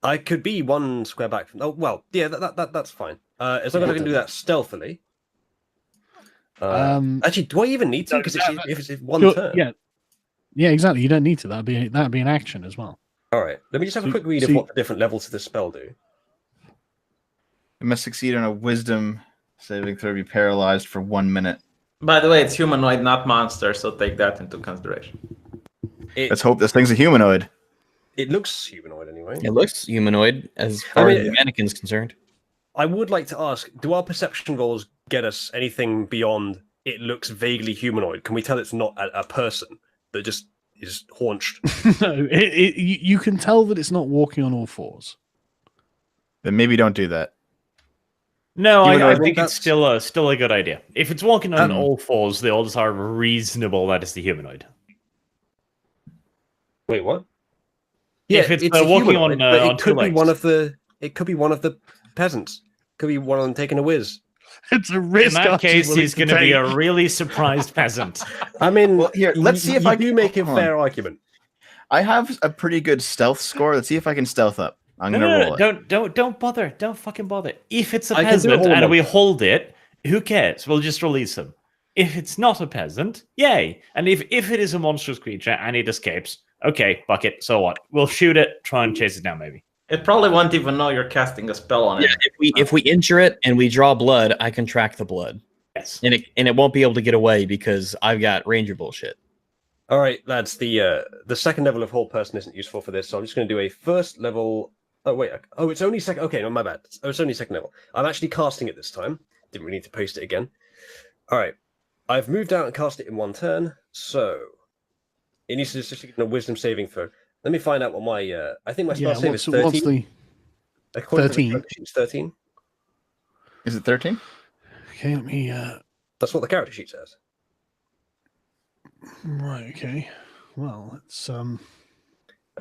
I could be 1 square back from. Oh well, yeah, that's fine. As long as I can do that stealthily. Actually, do I even need to? Because if it's one turn. Yeah, exactly. You don't need to. That'd be an action as well. All right. Let me just have a quick read of what the different levels of the spell do. It must succeed on a wisdom saving throw, be paralyzed for 1 minute. By the way, it's humanoid, not monster, so take that into consideration. Let's hope this thing's a humanoid. It looks humanoid anyway. It looks humanoid as far as the mannequin's concerned. I would like to ask, do our perception rolls get us anything beyond it looks vaguely humanoid? Can we tell it's not a person that just is haunched? No, you can tell that it's not walking on all fours. Then maybe don't do that. No, I think it's still a good idea. If it's walking on all fours, the odds are reasonable that it's the humanoid. Wait, what? Yeah, if it's walking on it two could be legs. It could be one of the peasants. Could be one of them taking a whiz. It's a risk. In that case, he's going to be a really surprised peasant. I mean, here, let's see if I do make a fair argument. I have a pretty good stealth score. Let's see if I can stealth up. I'm gonna roll it. Don't bother. Don't fucking bother. If it's a peasant and we hold it, who cares? We'll just release him. If it's not a peasant, yay. And if it is a monstrous creature and it escapes, okay, fuck it. So what? We'll shoot it, try and chase it down, maybe. It probably won't even know you're casting a spell on it. If we injure it and we draw blood, I can track the blood. Yes. And it won't be able to get away because I've got ranger bullshit. All right, lads. The second level of hold person isn't useful for this, so I'm just going to do a first level. Oh wait. Oh, it's only second. Okay, no, my bad. Oh, it's only second level. I'm actually casting it this time. Didn't really need to paste it again. All right. I've moved out and cast it in 1 turn, so it needs to just get a wisdom saving throw. Let me find out what my I think my spell save is 13. What's the According 13? to the character sheet, it's 13. Is it 13? Okay, let me. That's what the character sheet says. Right. Okay. Well, it's And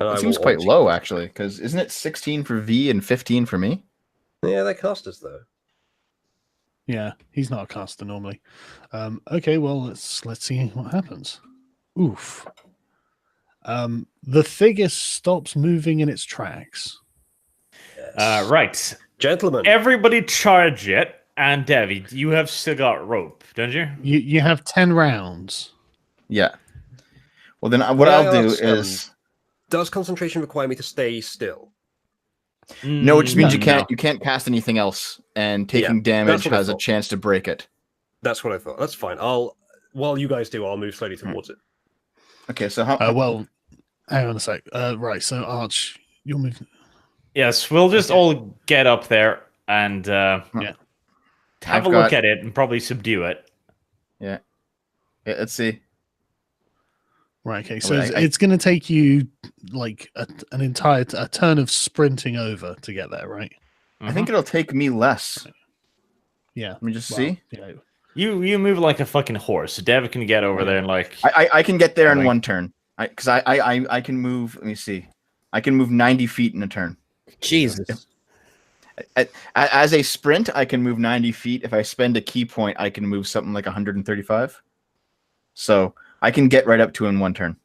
It seems quite low, actually, because isn't it 16 for V and 15 for me? Yeah, they're casters though. Yeah, he's not a caster normally. Okay, well let's see what happens. Oof. The figure stops moving in its tracks. Yes. Right. Gentlemen. Everybody charge it. And Devi, you have still got rope, don't you? You have 10 rounds. Yeah. Well, then what I'll do is... Does concentration require me to stay still? No, it just means No. you can't cast anything else, and taking damage has a chance to break it. That's what I thought. That's fine. While you guys do, I'll move slowly towards it. Okay, so how... Well, hang on a sec. Right, so Arch, you'll move... Yes, we'll just all get up there and have a look at it and probably subdue it. Yeah, let's see. Right, okay, so it's going to take you like an entire a turn of sprinting over to get there, right? I think it'll take me less. Yeah. Let me just see. Yeah. You move like a fucking horse. Dev can get over there and like... I can get there in 1 turn. Because I can move... Let me see. I can move 90 feet in a turn. Jesus. As a sprint, I can move 90 feet. If I spend a key point, I can move something like 135. So I can get right up to in 1 turn.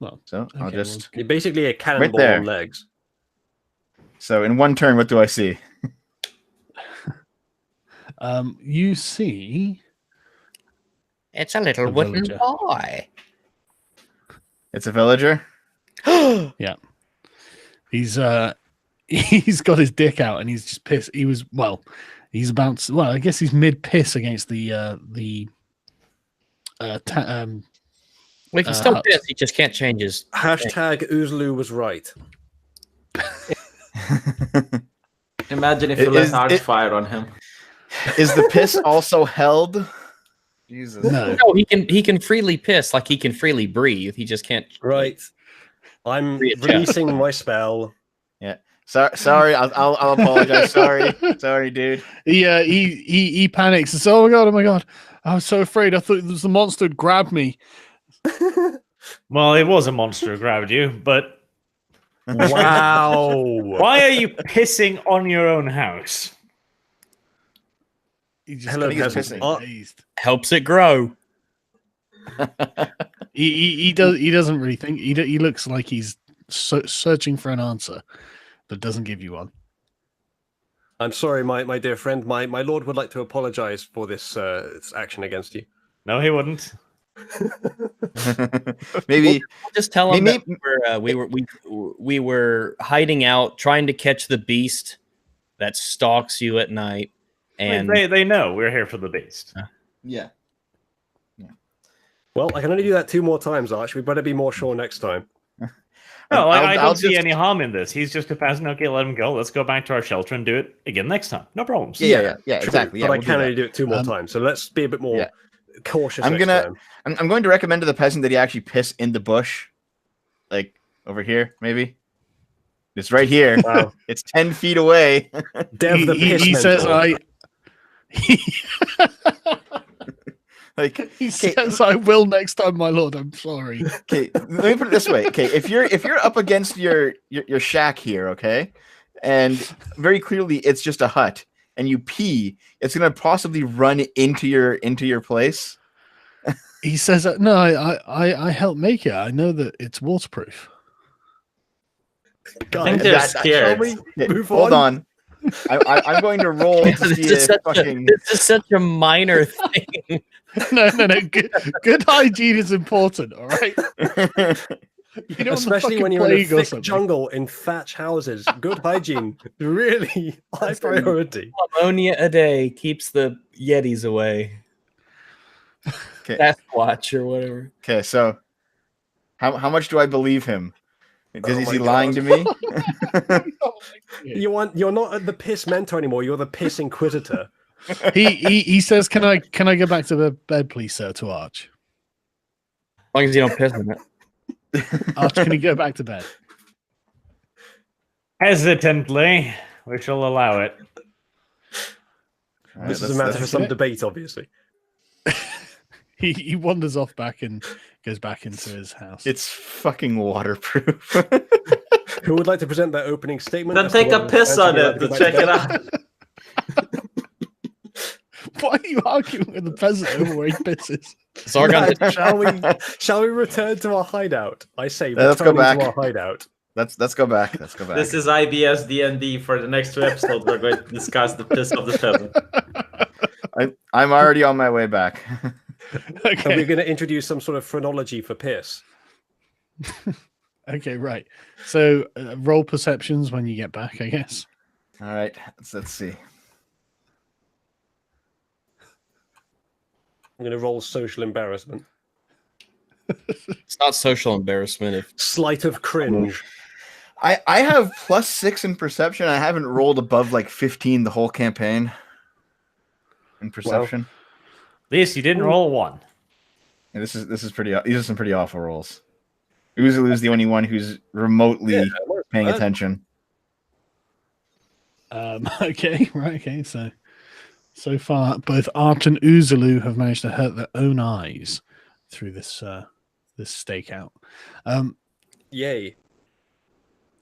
Well, so I'll just... You're basically a cannonball on legs. So in 1 turn, what do I see? You see... It's a little wooden boy. It's a villager? Yeah. He's got his dick out and he's just pissed. He's about to, well, I guess he's mid piss against the Well, he can still piss, he just can't change his Hashtag Oozlu was right. Imagine if you let Arch fire on him. Is the piss also held? Jesus. No, he can freely piss, like he can freely breathe. He just can't. Right. I'm releasing my spell. Yeah. Sorry. I'll apologize. Sorry, dude. He panics and says, "Oh my god! I was so afraid. I thought it was the monster had grabbed me." Well, it was a monster who grabbed you, but wow. Why are you pissing on your own house? He just helps it grow. he doesn't really think. He looks like he's searching for an answer, but doesn't give you one. I'm sorry, my dear friend. My lord would like to apologize for this action against you. No, he wouldn't. Maybe we'll just tell him that we were hiding out, trying to catch the beast that stalks you at night. And they know we're here for the beast. Yeah. Well, I can only do that 2 more times, Arch. We better be more sure next time. No, I don't see any harm in this. He's just a peasant. Okay, let him go. Let's go back to our shelter and do it again next time. No problems. Yeah, exactly. But I can only do it 2 more times, so let's be a bit more cautious. I'm going to recommend to the peasant that he actually piss in the bush, like over here, maybe. It's right here. Wow. It's 10 feet away. Dev the piss he says, he says, "I will next time, my lord. I'm sorry." Okay, let me put it this way. Okay, if you're up against your shack here, okay, and very clearly it's just a hut, and you pee, it's gonna possibly run into your place. He says, "No, I helped make it. I know that it's waterproof." I think they're scared. Hold on. I'm going to roll to see this is such a minor thing. No. Good hygiene is important, all right? Especially when you're in a thick jungle in thatch houses. Good hygiene, really high priority. Ammonia a day keeps the Yetis away. Okay. Sasquatch or whatever. Okay, so how much do I believe him? Because is he lying to me? You're not the piss mentor anymore. You're the piss inquisitor. He says, "Can I go back to the bed, please, sir?" To Arch. As long as you don't piss on it. Arch, can you go back to bed? Hesitantly, we shall allow it. All This right, is a matter for some okay. debate, obviously. He wanders off back and goes back into his house. It's fucking waterproof. Who would like to present their opening statement? Then as to take a whether piss Anthony on would it like to go back check bed? it out. Why are you arguing with the peasant over where he pisses? Sargon, Shall we return to our hideout? I say, Let's go returning to back. our hideout. Let's go back. Let's go back. This is IBS D&D. For the next 2 episodes, we're going to discuss the piss of the peasant. I'm already on my way back. Okay. Are we going to introduce some sort of phrenology for piss? Okay, right. So roll perceptions when you get back, I guess. All right, let's see. I'm going to roll social embarrassment. it's not social embarrassment if Sleight of cringe. I have +6 in perception. I haven't rolled above like 15 the whole campaign in perception. At least you didn't roll 1. Yeah, this is pretty. These are some pretty awful rolls. Uzulu's the only one who's remotely paying attention. Okay, right. Okay, so far, both Arch and Uzulu have managed to hurt their own eyes through this stakeout. Yay.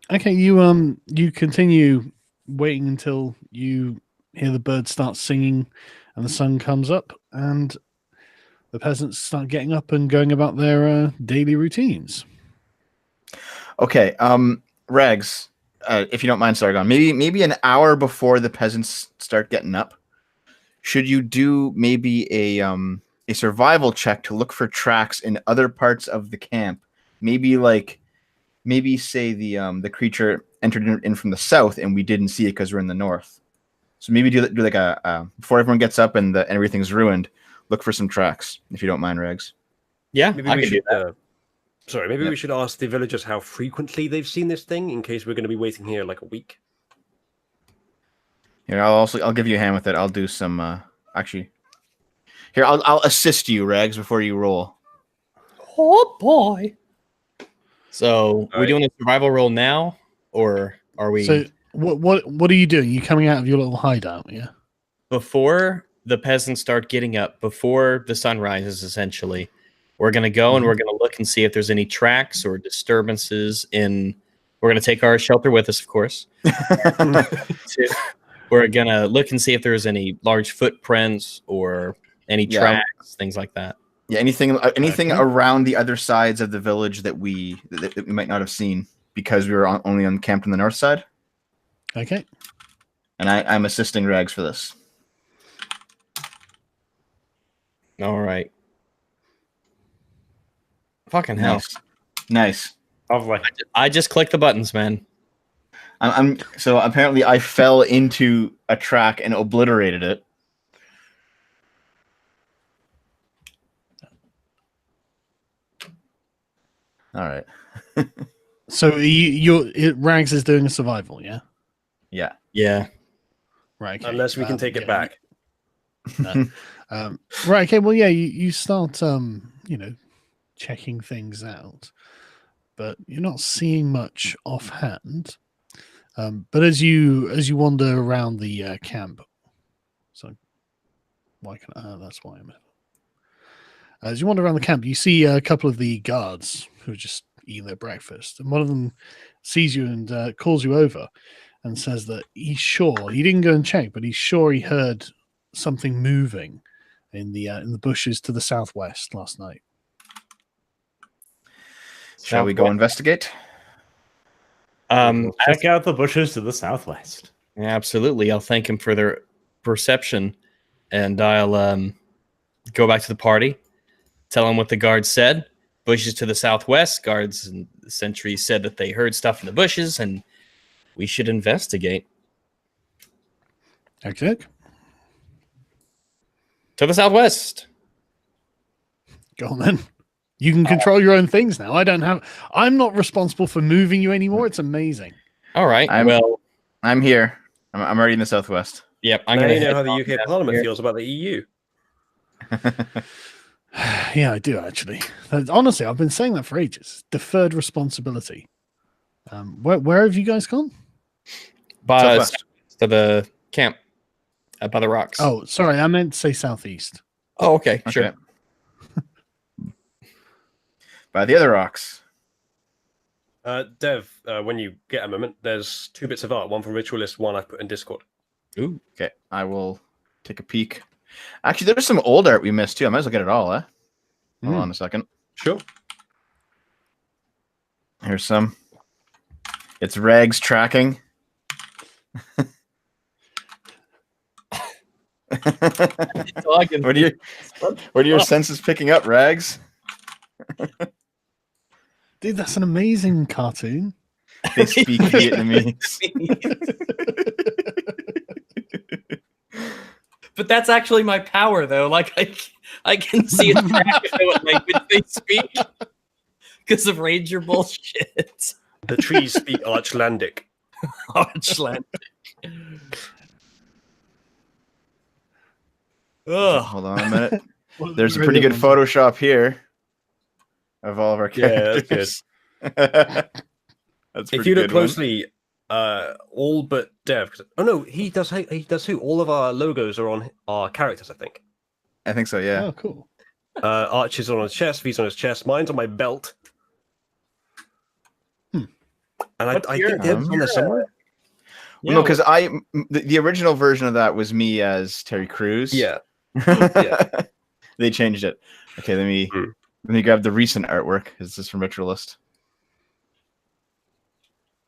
Okay, you continue waiting until you hear the birds start singing and the sun comes up and the peasants start getting up and going about their daily routines. Okay, Regs, if you don't mind, Sargon, maybe an hour before the peasants start getting up, should you do maybe a survival check to look for tracks in other parts of the camp? Maybe say the creature entered in from the south and we didn't see it because we're in the north. So maybe do like a before everyone gets up and everything's ruined, look for some tracks, if you don't mind, Regs. yeah, Maybe I we can do should. that. Maybe we should ask the villagers how frequently they've seen this thing, in case we're going to be waiting here like a week. Here, I'll give you a hand with it. I'll do some actually. Here, I'll assist you, Regs, before you roll. Oh boy. So All we doing a survival roll now, or are we? So what are you doing? You coming out of your little hideout? Yeah. Before the peasants start getting up, before the sun rises, essentially, we're going to go and we're going to look and see if there's any tracks or disturbances in. We're going to take our shelter with us, of course. We're going to look and see if there's any large footprints or any tracks, things like that. Yeah, anything around the other sides of the village that we might not have seen because we were only camped on the north side. Okay. And I'm assisting Regs for this. All right. Fucking hell. Nice. Lovely. I just clicked the buttons, man. I'm so apparently I fell into a track and obliterated it. All right. So Rags is doing a survival, yeah? Yeah. Yeah. Right. Okay. Unless we can take it back. No. Right. Okay. Well, yeah, you start, checking things out, but you're not seeing much offhand. But as you wander around the camp, so why can that's why I'm. As you wander around the camp, you see a couple of the guards who are just eating their breakfast, and one of them sees you and calls you over and says that he's sure he didn't go and check, but he's sure he heard something moving in the bushes to the southwest last night. Shall we go investigate? Check out the bushes to the southwest. Yeah, absolutely. I'll thank him for their perception, and I'll go back to the party, tell him what the guards said. Bushes to the southwest. Guards and the sentries said that they heard stuff in the bushes, and we should investigate. Okay. To the southwest. Go on then. You can control your own things now. I'm not responsible for moving you anymore. It's amazing. All right. I'm here. I'm already in the southwest. Yep. Now you know how the UK Parliament feels about the EU. Yeah, I do actually. Honestly, I've been saying that for ages. Deferred responsibility. Where have you guys gone? Southwest. To the camp by the rocks. Oh, sorry, I meant to say southeast. Oh, okay, sure. By the other rocks. Dev, when you get a moment, there's 2 bits of art. One from Ritualist, one I've put in Discord. Ooh. Okay, I will take a peek. Actually, there's some old art we missed too. I might as well get it all, eh? Hold on a second. Sure. Here's some. It's Rags tracking. What are your senses picking up, Rags? Dude, that's an amazing cartoon. They speak Vietnamese. But that's actually my power, though. Like I can see it track what language they speak because of Ranger bullshit. The trees speak Archlandic. Archlandic. Ugh. Hold on a minute. There's a pretty good Photoshop here of all of our characters. Yeah, that's good. That's if you look closely, all but Dev. Oh no, he does. He does who? All of our logos are on our characters, I think. I think so. Yeah. Oh, cool. Arch is on his chest. V's on his chest. Mine's on my belt. And I think Dev's on there somewhere. Well, no, because the original version of that was me as Terry Crews. Yeah. They changed it. Okay, let me grab the recent artwork. Is this from Ritualist?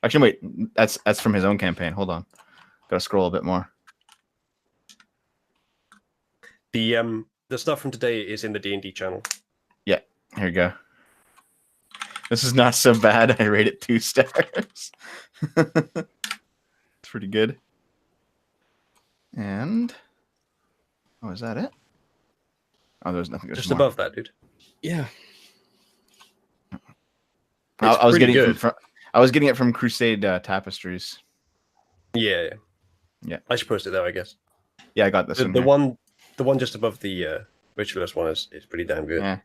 Actually, wait, that's from his own campaign. Hold on, gotta scroll a bit more. The stuff from today is in the D&D channel. Yeah, here you go. This is not so bad. I rate it 2 stars. It's pretty good. And is that it? Oh, there's nothing. Just above that, dude. Yeah. I was getting it from I was getting it from Crusade Tapestries. Yeah. Yeah. I should post it there, I guess. Yeah, I got this. The one just above the Ritualist one is pretty damn good. Yeah.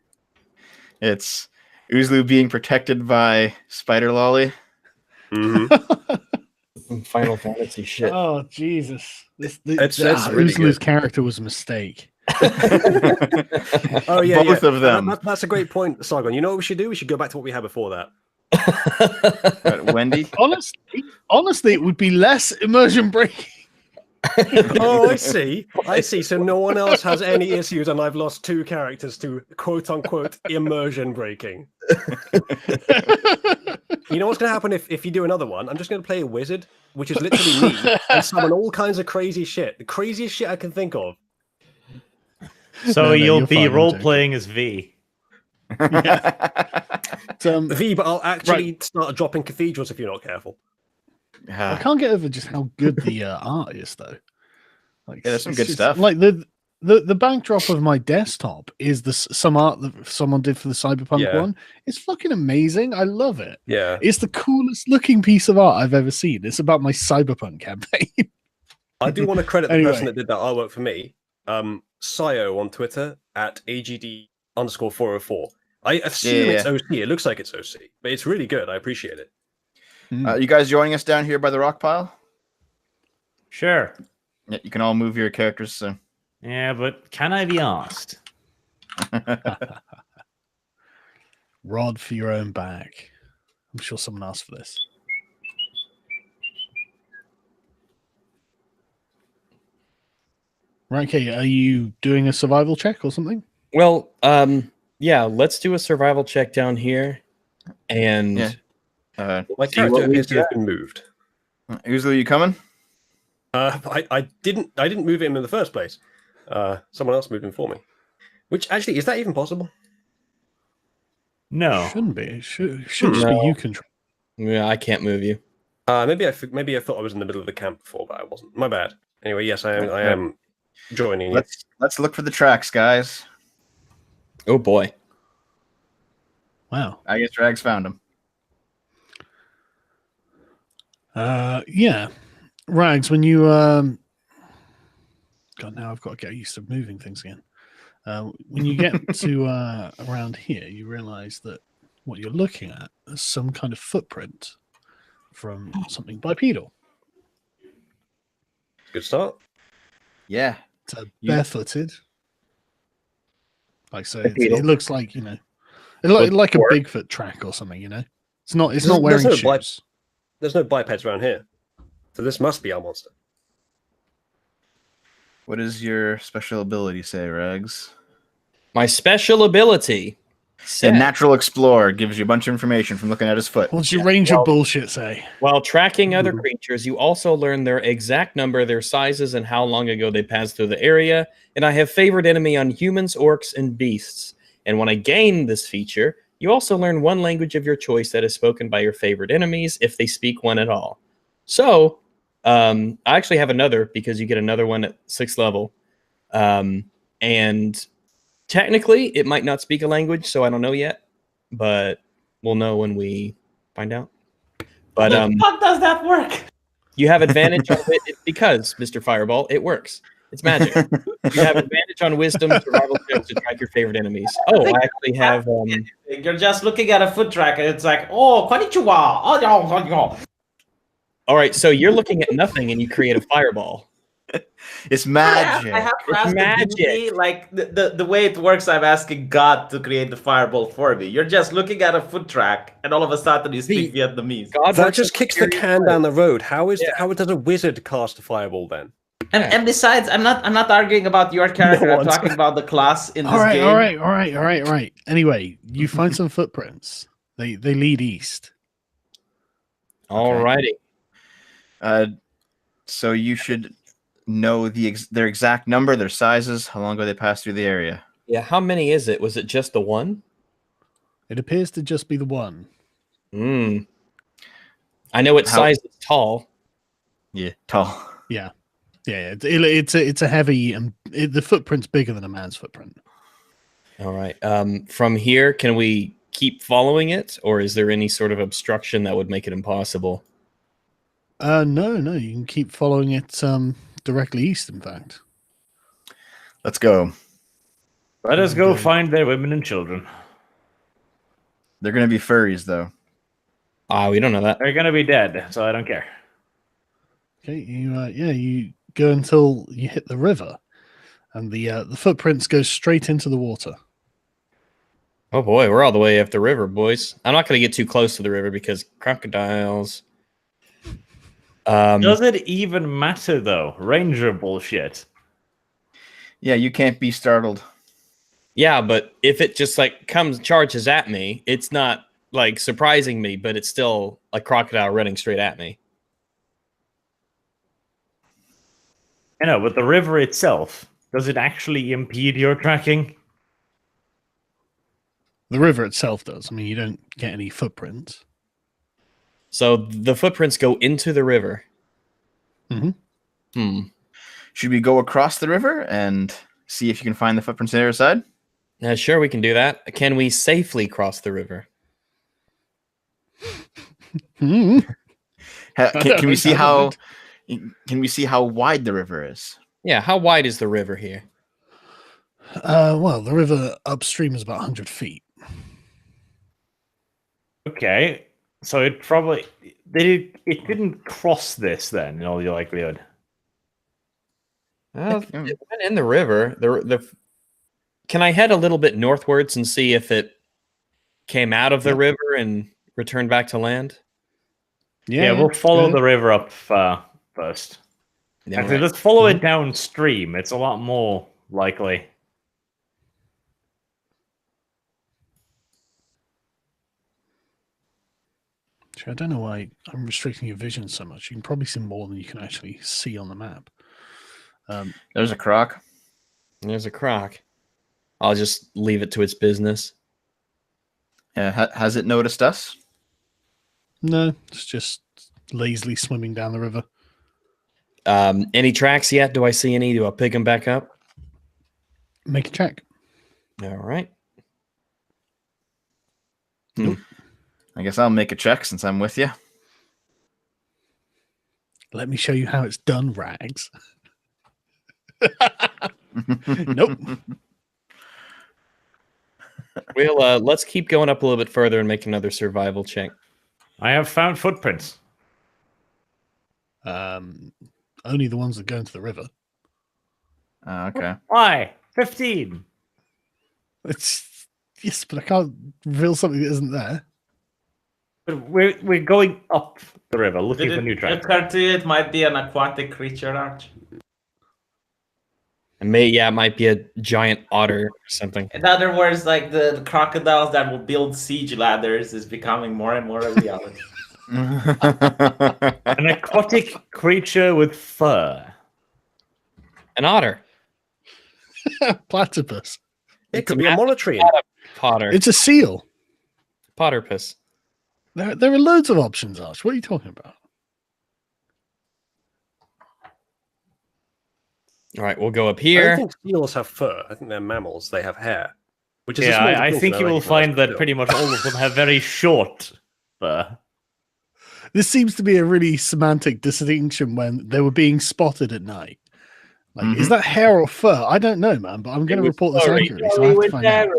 It's Uzlu being protected by Spider Lolly. Mm-hmm. Final Fantasy shit. Oh Jesus! That's really Uzlu's good. character was a mistake. Oh yeah, both of them. That's a great point, Sargon. You know what we should do? We should go back to what we had before that. Wendy. Honestly, it would be less immersion breaking. Oh, I see. So no one else has any issues, and I've lost 2 characters to quote unquote immersion breaking. You know what's going to happen if you do another one? I'm just going to play a wizard, which is literally me, and summon all kinds of crazy shit. The craziest shit I can think of. So you'll be role playing as V. V, but I'll actually start dropping cathedrals if you're not careful. I can't get over just how good the art is, though. Like, there's some good stuff. Like the backdrop of my desktop is some art that someone did for the Cyberpunk one. It's fucking amazing. I love it. Yeah, it's the coolest looking piece of art I've ever seen. It's about my Cyberpunk campaign. I do want to credit the person that did that artwork for me. Sio on Twitter at AGD_404. I assume it's OC. It looks like it's OC, but it's really good. I appreciate it. You guys joining us down here by the rock pile? Sure. Yeah, you can all move your characters soon. Yeah, but can I be asked? Rod for your own back. I'm sure someone asked for this. Right, okay. Are you doing a survival check or something? Well, yeah, let's do a survival check down here. And my character appears to have been moved. Uzlu, you coming? I didn't move him in the first place. Someone else moved him for me. Which actually, is that even possible? No, shouldn't be. It should just be you control. Yeah, I can't move you. Maybe I thought I was in the middle of the camp before, but I wasn't. My bad. Anyway, yes, I am joining. Let's look for the tracks, guys. Oh boy! Wow. I guess Rags found them. Yeah, Rags. When you God, now I've got to get used to moving things again. When you get to around here, you realize that what you're looking at is some kind of footprint from something bipedal. Good start. Yeah. It's barefooted. Like so, it Bipedal. looks like like a Bigfoot track or something. It's not. It's not wearing shoes. There's no bipeds around here, so this must be our monster. What does your special ability say, Rags? My special ability. A natural explorer gives you a bunch of information from looking at his foot. What's your range of bullshit say? While tracking other creatures, you also learn their exact number, their sizes, and how long ago they passed through the area. And I have favored enemy on humans, orcs, and beasts. And when I gain this feature, you also learn one language of your choice that is spoken by your favorite enemies, if they speak one at all. So, I actually have another, because you get another one at 6th level. And technically, it might not speak a language, so I don't know yet. But we'll know when we find out. But How the fuck does that work? you have advantage on it because, Mr. Fireball, it works. It's magic. You have advantage on wisdom survival checks to track your favorite enemies. Oh, I actually have... You're just looking at a foot track and it's like, oh, konnichiwa. Oh. All right, so you're looking at nothing and you create a fireball. It's magic. I have to It's ask magic. the deity, like the way it works, I'm asking God to create the fireball for me. You're just looking at a foot track and all of a sudden you speak Vietnamese. God That works just in kicks the mysterious can ways. down the road. How does a wizard cast a fireball then? And besides, I'm not arguing about your character. I'm talking about the class in this game. All right. Anyway, you find some footprints. They lead east. All righty. So you should know their exact number, their sizes, how long ago they passed through the area. Yeah, how many is it? Was it just the one? It appears to just be the one. I know its size is tall. Yeah, tall. Yeah. It's a heavy, and the footprint's bigger than a man's footprint. All right. From here, can we keep following it, or is there any sort of obstruction that would make it impossible? No, you can keep following it directly east, in fact. Let's go. Let us go find their women and children. They're going to be furries, though. We don't know that. They're gonna be dead, so I don't care. Okay, you go until you hit the river, and the footprints go straight into the water. Oh boy, we're all the way up the river, boys. I'm not going to get too close to the river because crocodiles. Does it even matter though? Ranger bullshit. Yeah, you can't be startled. Yeah, but if it just charges at me, it's not like surprising me, but it's still a crocodile running straight at me. I know, but the river itself, does it actually impede your tracking? The river itself does. I mean, you don't get any footprints. So the footprints go into the river. Mm-hmm. Should we go across the river and see if you can find the footprints on the other side? Sure, we can do that. Can we safely cross the river? Mm-hmm. Can we see how? Can we see how wide the river is? Yeah, how wide is the river here? Well, the river upstream is about 100 feet. Okay, so it probably it didn't cross this then, in all your likelihood. Well, it went in the river. Can I head a little bit northwards and see if it came out of the river and returned back to land? Yeah, we'll follow the river up first. Yeah, Actually, let's follow it downstream. It's a lot more likely. I don't know why I'm restricting your vision so much. You can probably see more than you can actually see on the map. There's a croc. There's a croc. I'll just leave it to its business. Has it noticed us? No, it's just lazily swimming down the river. Any tracks yet? Do I see any? Do I pick them back up? Make a check. All right. Nope. I guess I'll make a check since I'm with you. Let me show you how it's done, Rags. Nope. We'll let's keep going up a little bit further and make another survival check. I have found footprints. Only the ones that go into the river. Okay. Why? 15. It's yes, but I can't reveal something that isn't there. But we're going up the river looking Did for new it tracks. occur to you it might be an aquatic creature, Arch? And it might be a giant otter or something. In other words, like the crocodiles that will build siege ladders is becoming more and more a reality. An aquatic creature with fur. An otter. Platypus. It could be a monitoring. Potter. It's a seal. Potterpus. There are loads of options, Arch. What are you talking about? All right, we'll go up I here. don't think seals have fur. I think they're mammals. They have hair. Which is a Yeah, small I distinction think you will recognise, find but that still. pretty much all of them have very short fur. This seems to be a really semantic distinction when they were being spotted at night. Like, is that hair or fur? I don't know, man, but I'm going to report this accurately, so I have to find out.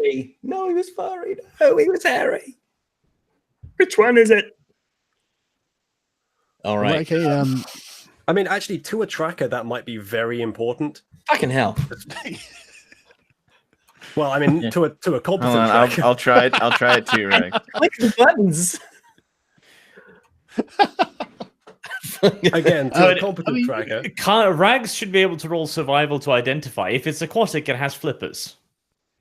No, he was furry. No, he was hairy. Which one is it? All right. Okay, I mean, actually, to a tracker, that might be very important. Fucking hell. Well, I mean, to a Hold competent on, tracker. I'll try it. I'll try it too, Reg. Click the buttons. Again, to a competent tracker. Rags should be able to roll survival to identify. If it's aquatic, it has flippers.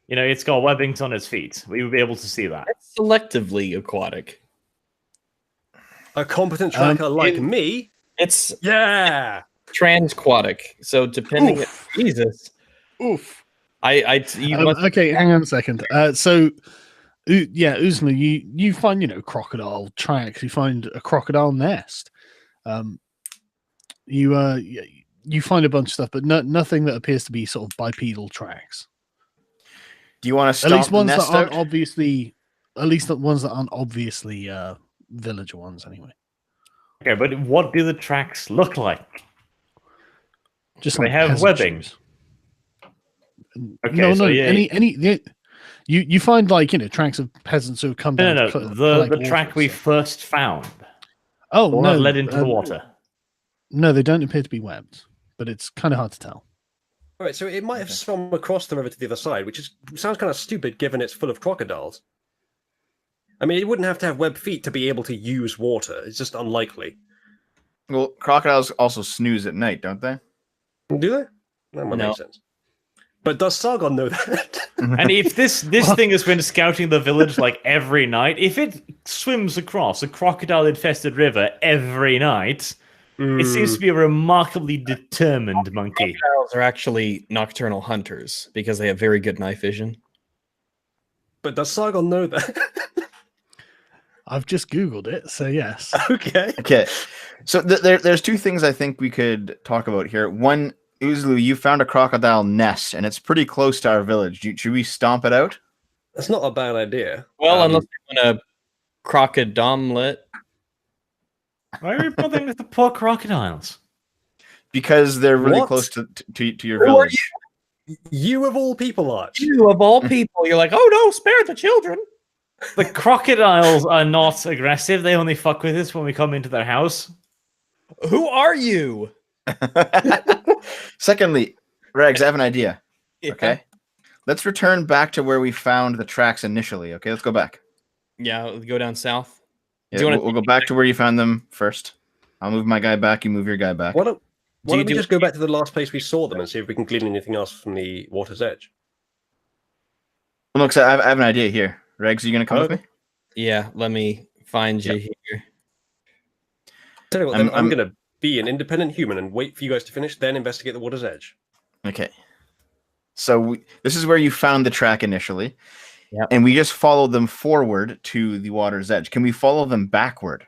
You know, it's got webbings on its feet. We would be able to see that. It's selectively aquatic. A competent tracker like me. It's Yeah. transquatic. So depending Oof. Jesus. oof. Okay, hang on a second. Uzma, you find crocodile tracks. You find a crocodile nest. You find a bunch of stuff, but nothing that appears to be sort of bipedal tracks. Do you want to At stomp least the ones that nest aren't out? obviously, at least the ones that aren't obviously villager ones, anyway. Okay, but what do the tracks look like? Just They like have peasant webbing. shoes. Okay, No, so yeah. You find tracks of peasants who have come down. No, to the collect track water, we so- first found. Oh The one no, that led into the water. No, they don't appear to be webbed, but it's kind of hard to tell. All right, so it might have swum across the river to the other side, which sounds kind of stupid given it's full of crocodiles. I mean, it wouldn't have to have webbed feet to be able to use water. It's just unlikely. Well, crocodiles also snooze at night, don't they? Do they? That might No. make sense. But does Sargon know that? And if this thing has been scouting the village like every night, if it swims across a crocodile-infested river every night, it seems to be a remarkably determined monkey. Crocodiles are actually nocturnal hunters because they have very good night vision. But does Sargon know that? I've just Googled it, so yes. Okay. Okay, so there's two things I think we could talk about here. One, Uzlu, you found a crocodile nest, and it's pretty close to our village. Should we stomp it out? That's not a bad idea. Well, unless they want a crocodile. Why are you bothering with the poor crocodiles? Because they're really What? close to your Who are village. You of all people, Arch. You of all people, you're like, oh no, spare the children. The crocodiles are not aggressive. They only fuck with us when we come into their house. Who are you? Secondly, Regs, I have an idea. Yeah. Okay, let's return back to where we found the tracks initially. Okay, let's go back. Yeah, we'll go down south. Yeah, Do you wanna- we'll go back to where you found them first. I'll move my guy back. You move your guy back. Why don't you we do- just go back to the last place we saw them and see if we can glean anything else from the water's edge? Well, look, so I have an idea here. Regs, are you going to come with me? Yeah, let me find you here. Tell you what, then I'm I'm- going to be an independent human and wait for you guys to finish, then investigate the water's edge. Okay. So this is where you found the track initially. Yep. And we just followed them forward to the water's edge. Can we follow them backward?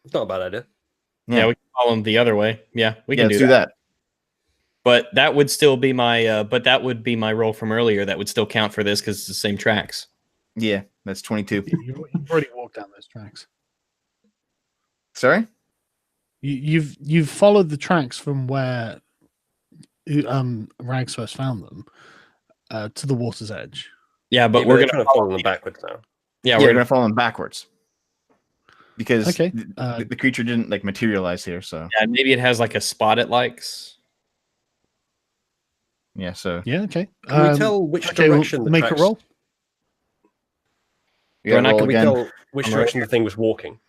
It's not a bad idea. Yeah, we can follow them the other way. Yeah, we can let's do that. But that would still be my roll from earlier. That would still count for this because it's the same tracks. Yeah, that's 22. You've already walked down those tracks. Sorry? You've followed the tracks from where Rags first found them to the water's edge. Yeah, but we're we're trying to follow them backwards now. Yeah, we're we're gonna follow them backwards because Okay. the creature didn't like materialize here. So yeah, maybe it has like a spot it likes. yeah, so Yeah, okay. Can we tell which direction the make tracks... a roll? we gotta roll Can we again. tell which direction the thing was walking?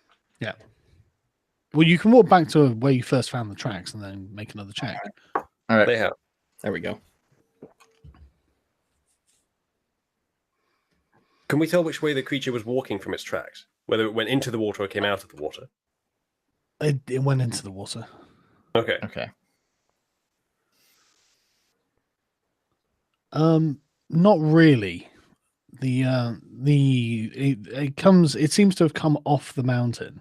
Yeah. Well, you can walk back to where you first found the tracks and then make another check. All right, They have. There we go. Can we tell which way the creature was walking from its tracks? Whether it went into the water or came out of the water? It went into the water. Okay. okay. Not really. It seems to have come off the mountain.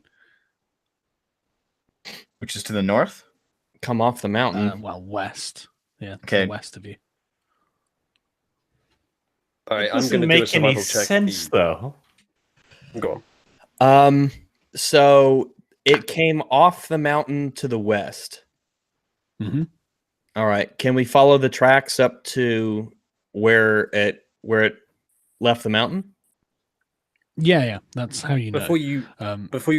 Which is to the north. Come off the mountain. Well, west. Yeah, Okay. west of you. All right, It I'm doesn't going to do a make any survival check. sense, though. Go on. So it came off the mountain to the west. Mm-hmm. All right. Can we follow the tracks up to where it left the mountain? Yeah. That's how you know. Before you go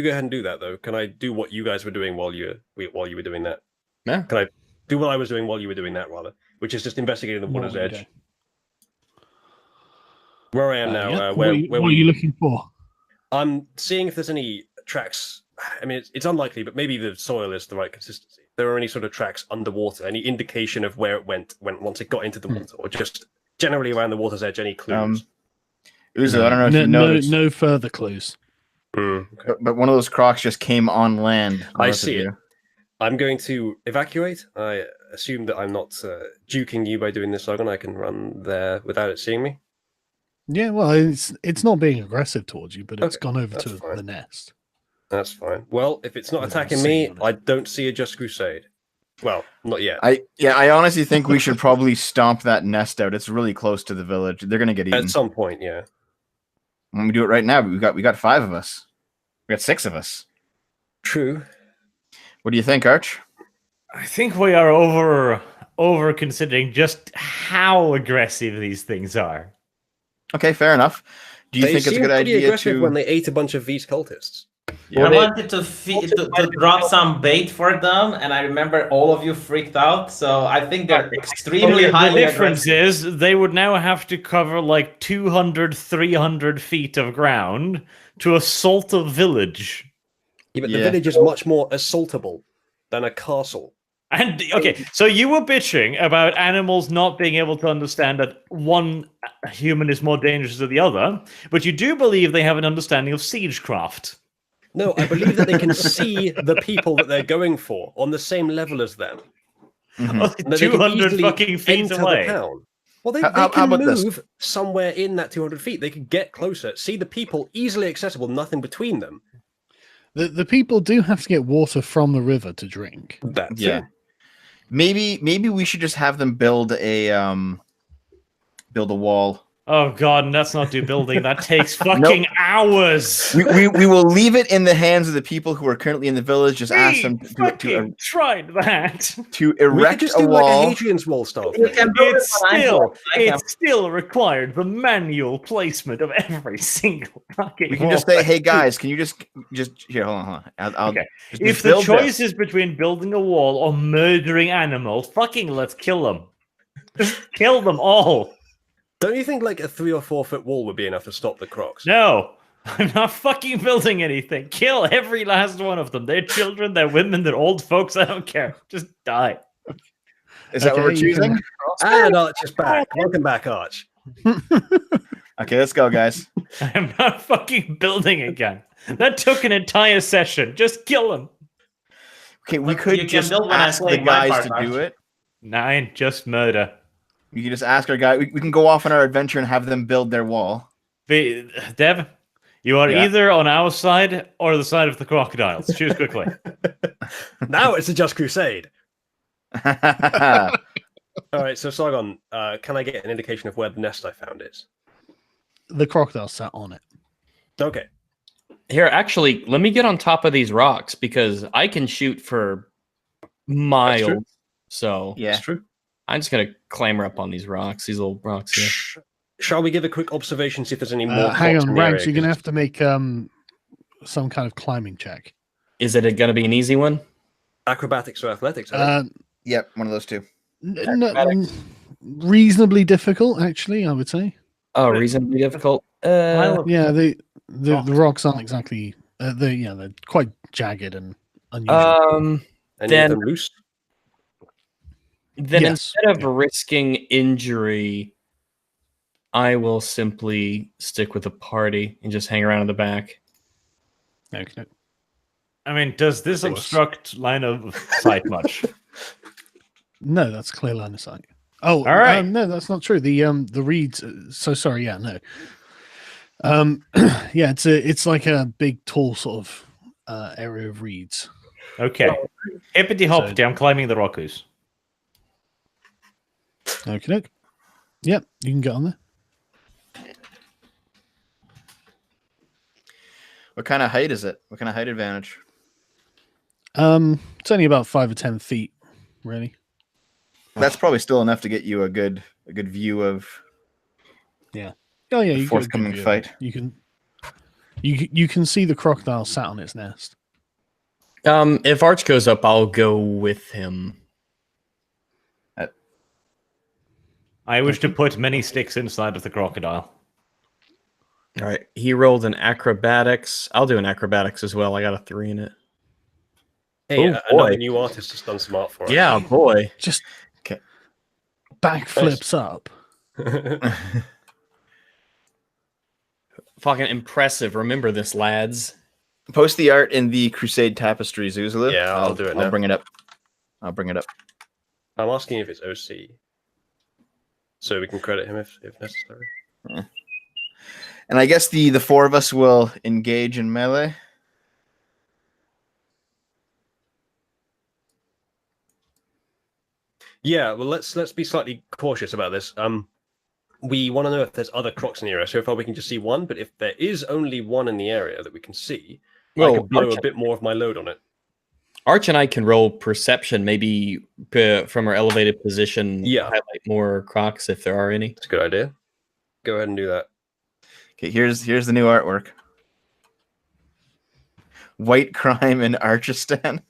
ahead and do that, though, can I do what you guys were doing while you were doing that? Yeah. Can I do what I was doing while you were doing that, rather? Which is just investigating the water's What would you edge. do? Where I am now, Yeah. where What are you looking for? I'm seeing if there's any tracks. I mean, it's unlikely, but maybe the soil is the right consistency. There are any sort of tracks underwater, any indication of where it went once it got into the water, or just generally around the water's edge, any clues? Uzo, I don't know if you noticed. No further clues. Okay. But one of those crocs just came on land. I north see of it. you. I'm going to evacuate. I assume that I'm not juking you by doing this, Sargon. I can run there without it seeing me. Yeah, well, it's not being aggressive towards you, but it's Okay, gone over that's to fine. the nest. That's fine. Well, if it's not Without attacking seeing me, on it. I don't see a Just Crusade. Well, not yet. I honestly think we should probably stomp that nest out. It's really close to the village. They're gonna get eaten. At some point, yeah. When we do it right now, we got 5 of us. We got 6 of us. True. What do you think, Arch? I think we are over considering just how aggressive these things are. Okay, fair enough. Do you They think it's a seemed good pretty idea aggressive to? when they ate a bunch of V's cultists. Yeah. I wanted to drop some bait for them, and I remember all of you freaked out. So I think they're extremely The highly difference aggressive. is they would now have to cover like 200, 300 feet of ground to assault a village. Yeah, but Yeah. the village is much more assaultable than a castle. And okay, so you were bitching about animals not being able to understand that one human is more dangerous than the other, but you do believe they have an understanding of siegecraft. No, I believe that they can see the people that they're going for on the same level as them. Mhm. And that they can 200 easily fucking feet enter the away. town. Well, they How can about this? move somewhere in that 200 feet. They can get closer, see the people easily accessible, nothing between them. The people do have to get water from the river to drink. That's Yeah. it. Maybe we should just have them build a wall. Oh god, and let's not do building. That takes fucking hours. We will leave it in the hands of the people who are currently in the village. Just ask them fucking tried that. to We could erect just a do like wall. a Hadrian's Wall style. You thing. can build it when I go. It's still required the manual placement of every single fucking We can just wall. say, "Hey guys, can you just here? Hold on. I'll Okay. just If the build choice this." is between building a wall or murdering animals, fucking let's kill them. Just kill them all. Don't you think like a 3 or 4 foot wall would be enough to stop the crocs? No, I'm not fucking building anything. Kill every last one of them. They're children, they're women, they're old folks. I don't care. Just die. Is that what we're Okay, you can- choosing? And Arch is back. Welcome back, Arch. Okay, let's go, guys. I'm not fucking building again. That took an entire session. Just kill them. Okay, we But could you can just build when I ask play the my guys part, to do Arch. it. 9, just murder. We can just ask our guy. We can go off on our adventure and have them build their wall. Dev, you are Yeah. either on our side or the side of the crocodiles. Choose quickly. Now it's a Just Crusade. Okay, All right, so Sargon, can I get an indication of where the nest I found is? The crocodile sat on it. Okay. Here, actually, let me get on top of these rocks because I can shoot for miles. So yeah. It's true. I'm just gonna clamber up on these rocks, these little rocks here. Shall we give a quick observation, see if there's any more? Hang crocs on, in the Rags, area? you're going to have to make some kind of climbing check. Is it gonna be an easy one? Acrobatics or athletics? I think. Yep, one of those two. Reasonably difficult, actually, I would say. Oh, reasonably difficult. Yeah, the rocks aren't exactly. They're quite jagged and unusual. Any of them loose? Then Yes. instead of risking injury, I will simply stick with the party and just hang around in the back. Okay. I mean, does this Of course. obstruct line of sight much? No, that's clear line of sight. Oh, All right. no, that's not true. The reeds. So sorry. Yeah, no. Yeah, it's like a big, tall sort of area of reeds. Okay. Hippity hoppity, I'm climbing the rockus. Okay. Yep, you can get on there. What kind of height is it? What kind of height advantage? It's only about 5 or 10 feet, really. That's probably still enough to get you a good view of Oh yeah, the you get a good forthcoming view of fight. it. You can see the crocodile sat on its nest. If Arch goes up, I'll go with him. I wish to put many sticks inside of the crocodile. All right. He rolled an acrobatics. I'll do an acrobatics as well. I got a 3 in it. Hey, Oh, another boy. new artist has done some art for us. Yeah, boy. Just Okay. backflips up. Fucking impressive. Remember this, lads. Post the art in the Crusade Tapestries, Uzulu. Yeah, I'll do it now. I'll bring it up. I'll bring it up. I'm asking if it's OC, so we can credit him if necessary. Yeah. And I guess the four of us will engage in melee. Yeah, well, let's be slightly cautious about this. We want to know if there's other crocs in the area. So far, we can just see one, but if there is only one in the area that we can see, I could blow a bit more of my load on it. Arch and I can roll perception, maybe from our elevated position. Yeah. Highlight more crocs if there are any. That's a good idea. Go ahead and do that. Okay, here's the new artwork. White crime in Archistan.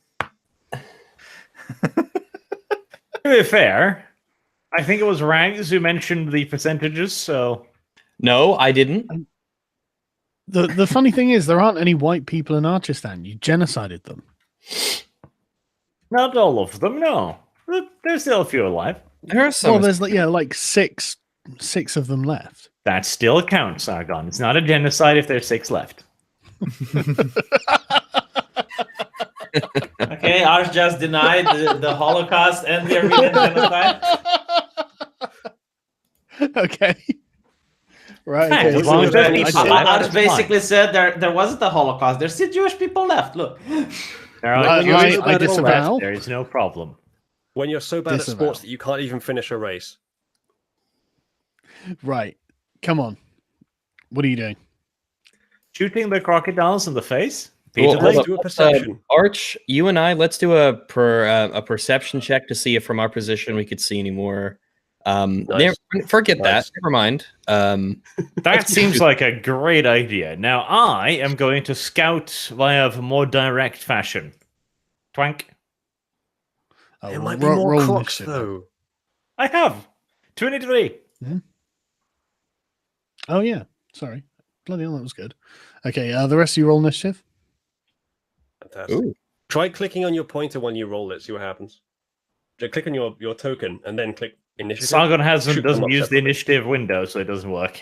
To be fair, I think it was Rags who mentioned the percentages, so... No, I didn't. The funny thing is, there aren't any white people in Archistan. You genocided them. Not all of them, no. There's still a few alive. There are some. Well, there's like six of them left. That still counts, Sargon. It's not a genocide if there's 6 left. Okay, Arch just denied the Holocaust and the Armenian genocide. Okay. Right. Hey, Okay. as long as there's I people see. left. Arch that's basically said there wasn't a Holocaust. There's still Jewish people left. Look. There are I Jewish people disavow. left. There is no problem. When you're so bad Disavow. at sports that you can't even finish a race. Right. Come on. What are you doing? Shooting the crocodiles in the face? Well, Repeatedly? Let's do a perception. Arch, you and I, let's do a perception check to see if from our position we could see any more. Forget that. Nice. Never mind. That seems like a great idea. Now, I am going to scout via a more direct fashion. Twank. There might be more crocs, though. I have 23. Oh, yeah. Sorry. Bloody hell, that was good. Okay, the rest of you roll initiative. Fantastic. Ooh. Try clicking on your pointer when you roll it, see what happens. Just click on your token and then click initiative. Sargon Shoot them doesn't up use the separately. initiative window, so it doesn't work.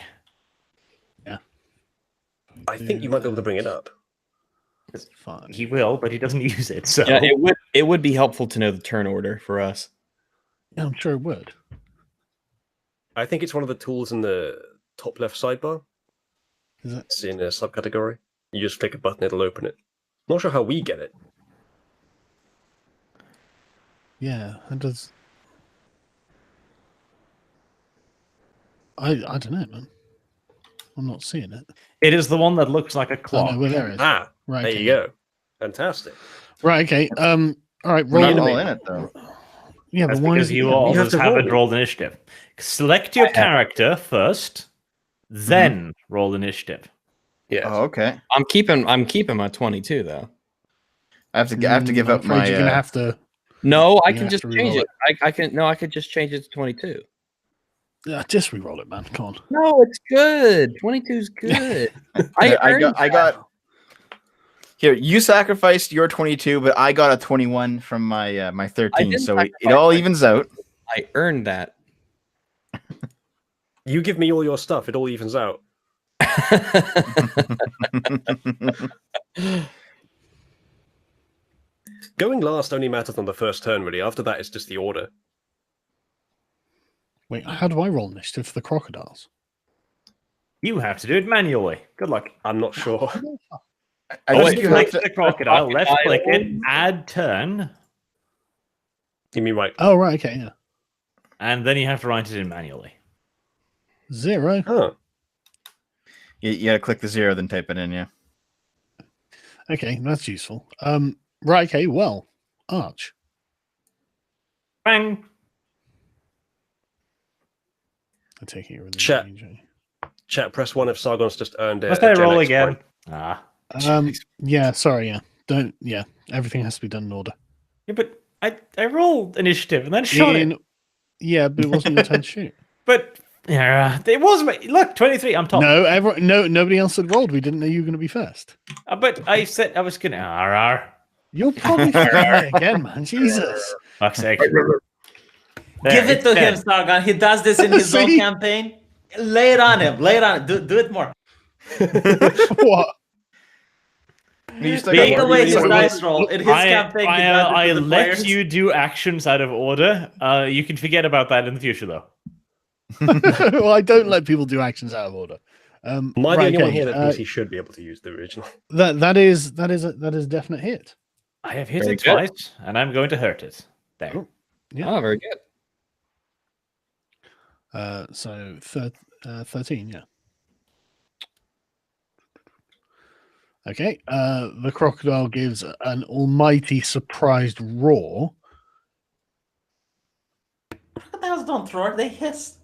I think you might be able to bring it up. Fine. He will, but he doesn't use it. So Yeah, it would be helpful to know the turn order for us. Yeah, I'm sure it would. I think it's one of the tools in the top left sidebar. Is it? It's in a subcategory. You just click a button, it'll open it. Not sure how we get it. Yeah, it does. I don't know, man. I'm not seeing it. it is the one that looks like a Oh, clock. no, well, there it is. Ah, Right. there okay. you go. Fantastic. Right, okay. All right, We're roll. not all in it though. Yeah, That's but why because is it- you yeah, all you have to haven't roll. rolled initiative. Select your character first, then roll initiative. Yes. Oh, okay. I'm keeping my 22 though. I have to give I'm up afraid my. you're gonna have to. No, I You can have just to change reroll it. I could just change it to 22. Just re-roll it, man. Come on. No, it's good. 22 is good. I got. Here, you sacrificed your 22, but I got a 21 from my my 13, didn't so it sacrifice all my- evens out. I earned that. You give me all your stuff, it all evens out. Going last only matters on the first turn, really. After that, it's just the order. Wait, how do I roll initiative for the crocodiles? You have to do it manually. Good luck. I'm not sure. I Oh, think you have select to. the crocodile, left click it, add turn, You mean right? Oh, right. Okay. Yeah. and then you have to write it in manually. 0. Huh. You got to click the 0, then type it in. Yeah. Okay, that's useful. Right. Okay. Well, Arch. Bang! I take it you're within Chat. range, eh? Chat, press 1 if Sargon's just earned it. Let's say roll again. Ah. Yeah. Sorry. Yeah. Don't. Yeah. Everything has to be done in order. Yeah, but I rolled initiative and then shot it. Yeah, but it wasn't your turn to shoot. But yeah, it was. Look, 23. I'm top. No, nobody else had rolled. We didn't know you were going to be first. But I said I was gonna. You'll probably forget again, man. Jesus. Fuck's sake. Give it to him, Sargon. He does this in his own See? campaign. Lay it on him. Lay it on him. Do it more. What? You still Take got away his more- dice roll. In his campaign, he does it I with the let players. you do actions out of order. You can forget about that in the future, though. Well, I don't let people do actions out of order. Am I the right, only one okay, here that thinks he should be able to use the original? that is a definite hit. I have hit Very it good. twice, and I'm going to hurt it. There. Oh. Yeah. Oh, very good. So 13, yeah. Okay. The crocodile gives an almighty surprised roar. Crocodiles don't roar, they hiss.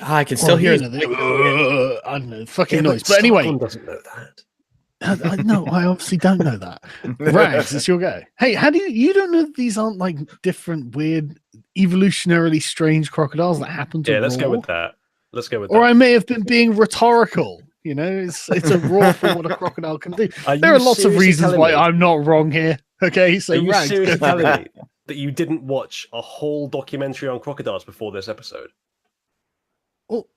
I can still hear you know, I don't know, fucking noise. But anyway, Sargon doesn't know that. no, I obviously don't know that. Rags, it's your go. Hey, how do you don't know that these aren't like different, weird, evolutionarily strange crocodiles that happen to Yeah, let's go roar? with that. Let's go with Or that. I may have been being rhetorical. You know, it's a roar for what a crocodile can do. Are There you are lots of seriously reasons telling why me- I'm not wrong here. Okay, so Are you Rags, seriously go for telling it. me that you didn't watch a whole documentary on crocodiles before this episode? Well,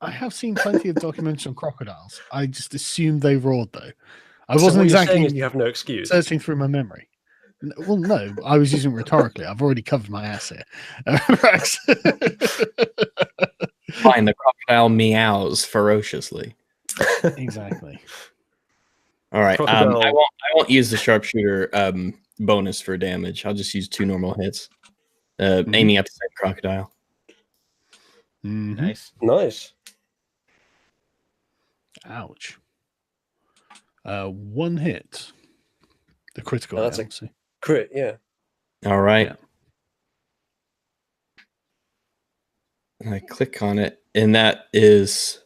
I have seen plenty of documentaries on crocodiles. I just assumed they roared though. I So wasn't what you're saying exactly is you have no excuse. searching through my memory. Well, no, I was using it rhetorically. I've already covered my ass here. Rags. Fine, the crocodile meows ferociously. Exactly. All right. Crocodile. I won't use the sharpshooter bonus for damage. I'll just use 2 normal hits. Aiming at the same crocodile. Mhm. Nice. Nice. Ouch. 1 hit. The critical. Oh, that's hit, obviously. Crit, yeah. All right. Yeah. I click on it, and that is.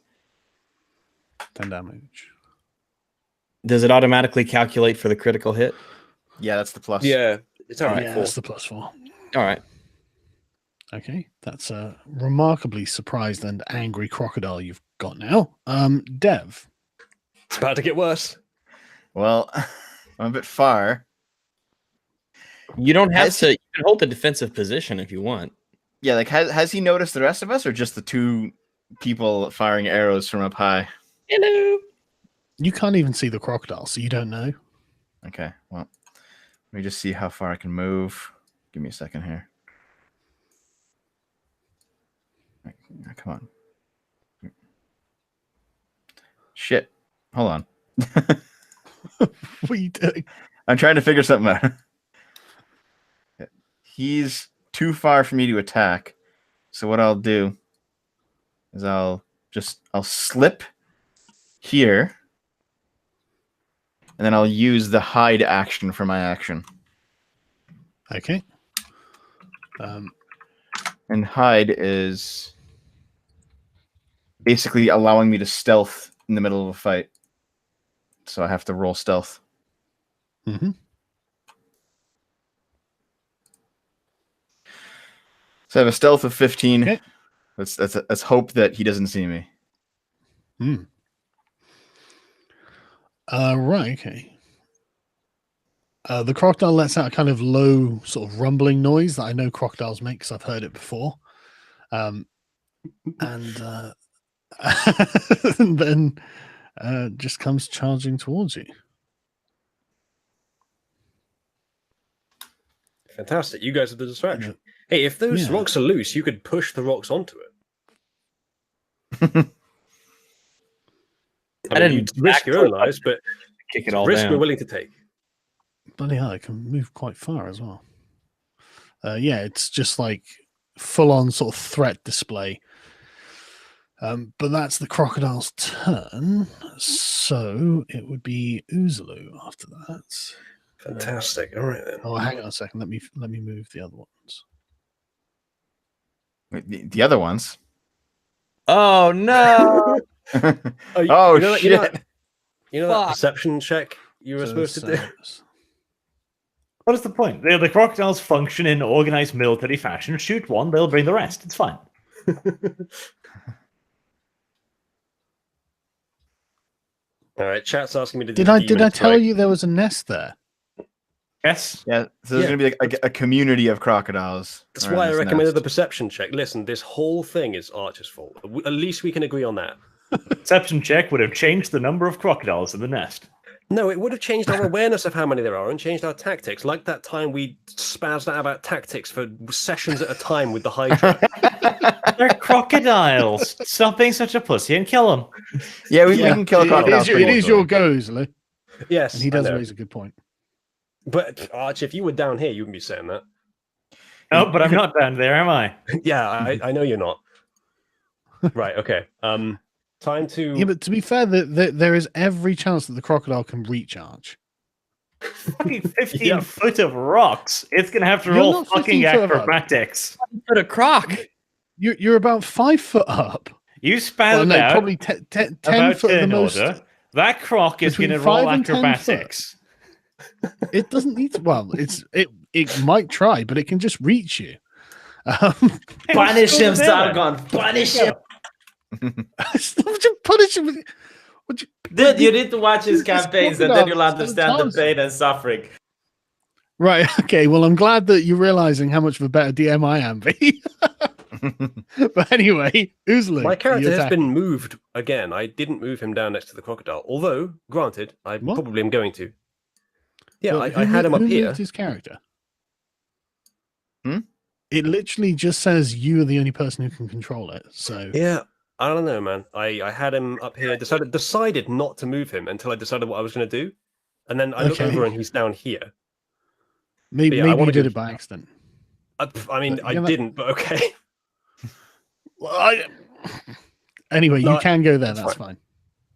10 damage. Does it automatically calculate for the critical hit? Yeah, that's the plus. Yeah, it's All only Yeah, 4. that's the +4. All right. Okay, that's a remarkably surprised and angry crocodile you've got now. Dev. It's about to get worse. Well, I'm a bit far. You don't have to. You can hold the defensive position if you want. Yeah, like has he noticed the rest of us, or just the 2 people firing arrows from up high? Hello. You can't even see the crocodile, so you don't know. Okay, well, let me just see how far I can move. Give me a second here. Right, come on. Shit. Hold on. What are you doing? I'm trying to figure something out. He's too far for me to attack. So what I'll do is I'll slip here. And then I'll use the hide action for my action. Okay. And hide is basically allowing me to stealth in the middle of a fight. So I have to roll stealth. Mm-hmm. So I have a stealth of 15. Okay. Let's hope that he doesn't see me. Right, okay. The crocodile lets out a kind of low sort of rumbling noise that I know crocodiles make because I've heard it before. And then just comes charging towards you. Fantastic. You guys are the distraction. Hey, if those rocks are loose, you could push the rocks onto it. I mean, you'd risk your own lives, but kick it all risk down. we're willing to take. Bloody hell, I can move quite far as well. Yeah, it's just like full-on sort of threat display. But that's the crocodile's turn, so it would be Uzulu after that. Fantastic. All right then. Oh, hang on a second. Let me move the other ones. Wait, the other ones? Oh no! Oh, shit! You know that perception check you were supposed to do? What is the point? The crocodiles function in organized military fashion. Shoot one, they'll bring the rest. It's fine. All right, chat's asking me to. Did I tell you there was a nest there? Yes. Yeah, so there's going to be like a community of crocodiles. That's why I recommended the perception check. Listen, this whole thing is Archer's fault. At least we can agree on that. Perception check would have changed the number of crocodiles in the nest. No, it would have changed our awareness of how many there are and changed our tactics. Like that time we spazzed out about tactics for sessions at a time with the Hydra. They're crocodiles. Stop being such a pussy and kill them. Yeah, we can kill a crocodile. It is your go, Uzulu. Yes, and he does raise a good point. But Arch, if you were down here, you wouldn't be saying that. Oh, but I'm not down there, am I? Yeah, I know you're not. Right. Okay. Time to. Yeah, but to be fair, there is every chance that the crocodile can reach Arch. Fucking 15 foot of rocks. It's gonna have to roll fucking acrobatics. Put a croc. You're about 5 foot up. You spazzed out. Probably 10 about foot at the most. most. That croc is going to roll acrobatics. It doesn't need to. Well, it might try, but it can just reach you. Punish him, Sargon. Punish him. Punish him. Dude, you need to watch his campaigns, and then you'll understand the pain and suffering. Right. Okay. Well, I'm glad that you're realizing how much of a better DM I am, V. But anyway, Uzulu. My character has been moved again. I didn't move him down next to the crocodile. Although, granted, I probably am going to. Yeah, well, I had him up here. His character. It literally just says you are the only person who can control it. So yeah, I don't know, man. I had him up here. Decided not to move him until I decided what I was going to do, and then I look over and he's down here. Maybe you did it by accident. I mean, I didn't, but okay. Well, anyway, you can go there. That's fine.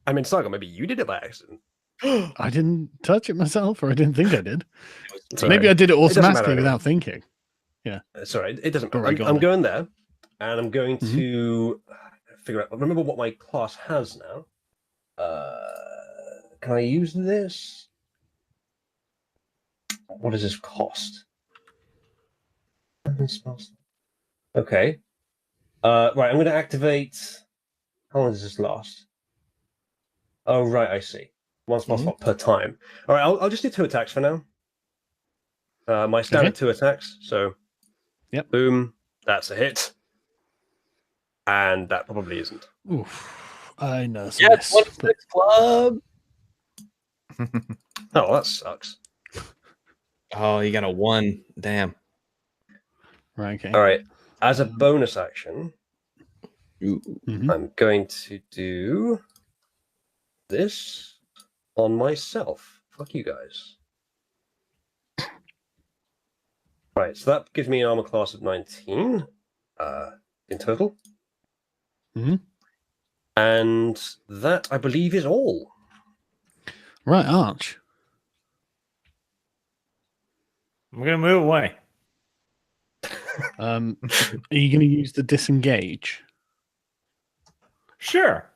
I mean, Sargon, maybe you did it by accident. I didn't touch it myself, or I didn't think I did. Maybe I did it automatically without thinking. Yeah, sorry, it doesn't matter. I'm going there, and I'm going to figure out. Remember what my class has now. Can I use this? What does this cost? Okay. Right, I'm going to activate. How long does this last? Oh, right, I see. One spell slot per time. All right, I'll just do 2 attacks for now. My standard 2 attacks. So, boom, that's a hit, and that probably isn't. Oof, I know. Yes, 1-6 club. Oh, that sucks. Oh, you got a 1. Damn. Right. Okay. All right. As a bonus action, I'm going to do this on myself. Fuck you guys. Right, so that gives me an armor class of 19 in total. And that, I believe, is all. Right, Arch. I'm going to move away. Are you going to use the disengage? Sure.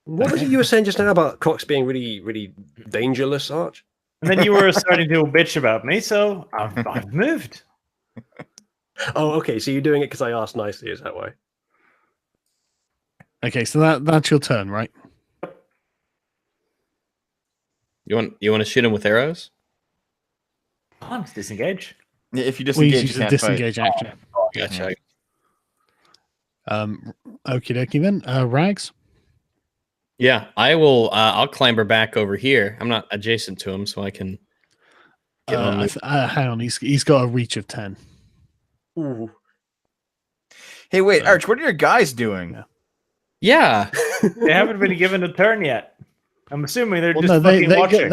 What was it you were saying just now about Crocs being really, really dangerous, Arch? And then you were starting to bitch about me, so I've moved. Oh, okay. So you're doing it because I asked nicely, is that why? Okay, so that's your turn, right? You want to shoot him with arrows? Come on, disengage. Yeah, if you We disengage, use you the can't disengage action. Gotcha. Okie dokie then. Rags? Yeah, I will. I'll clamber back over here. I'm not adjacent to him, so I can get on. Hang on, he's got a reach of 10. Ooh. Hey, wait, Arch, what are your guys doing? Yeah, They haven't been given a turn yet. I'm assuming they're just they watching.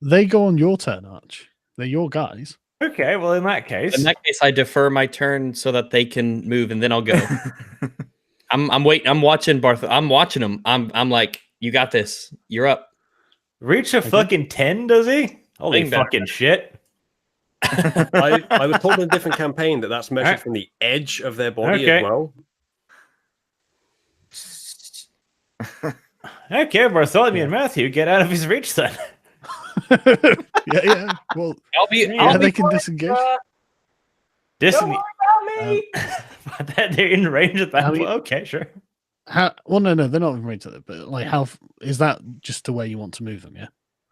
they go on your turn, Arch. They're your guys. Okay, well in that case, I defer my turn so that they can move, and then I'll go. I'm waiting. I'm watching Barth. I'm watching him. I'm like, you got this. You're up. reach a fucking 10, does he? Holy Think better. fucking shit! I was told in a different campaign that's measured Alright. from the edge of their body Okay. as well. Okay, Bartholomew and Matthew, get out of his reach then. Yeah. Well, they can disengage. Disengage. me. They're in range at that I mean- point. Okay, sure. Well, no, they're not in range of it. But like, how is that just the way you want to move them? Yeah.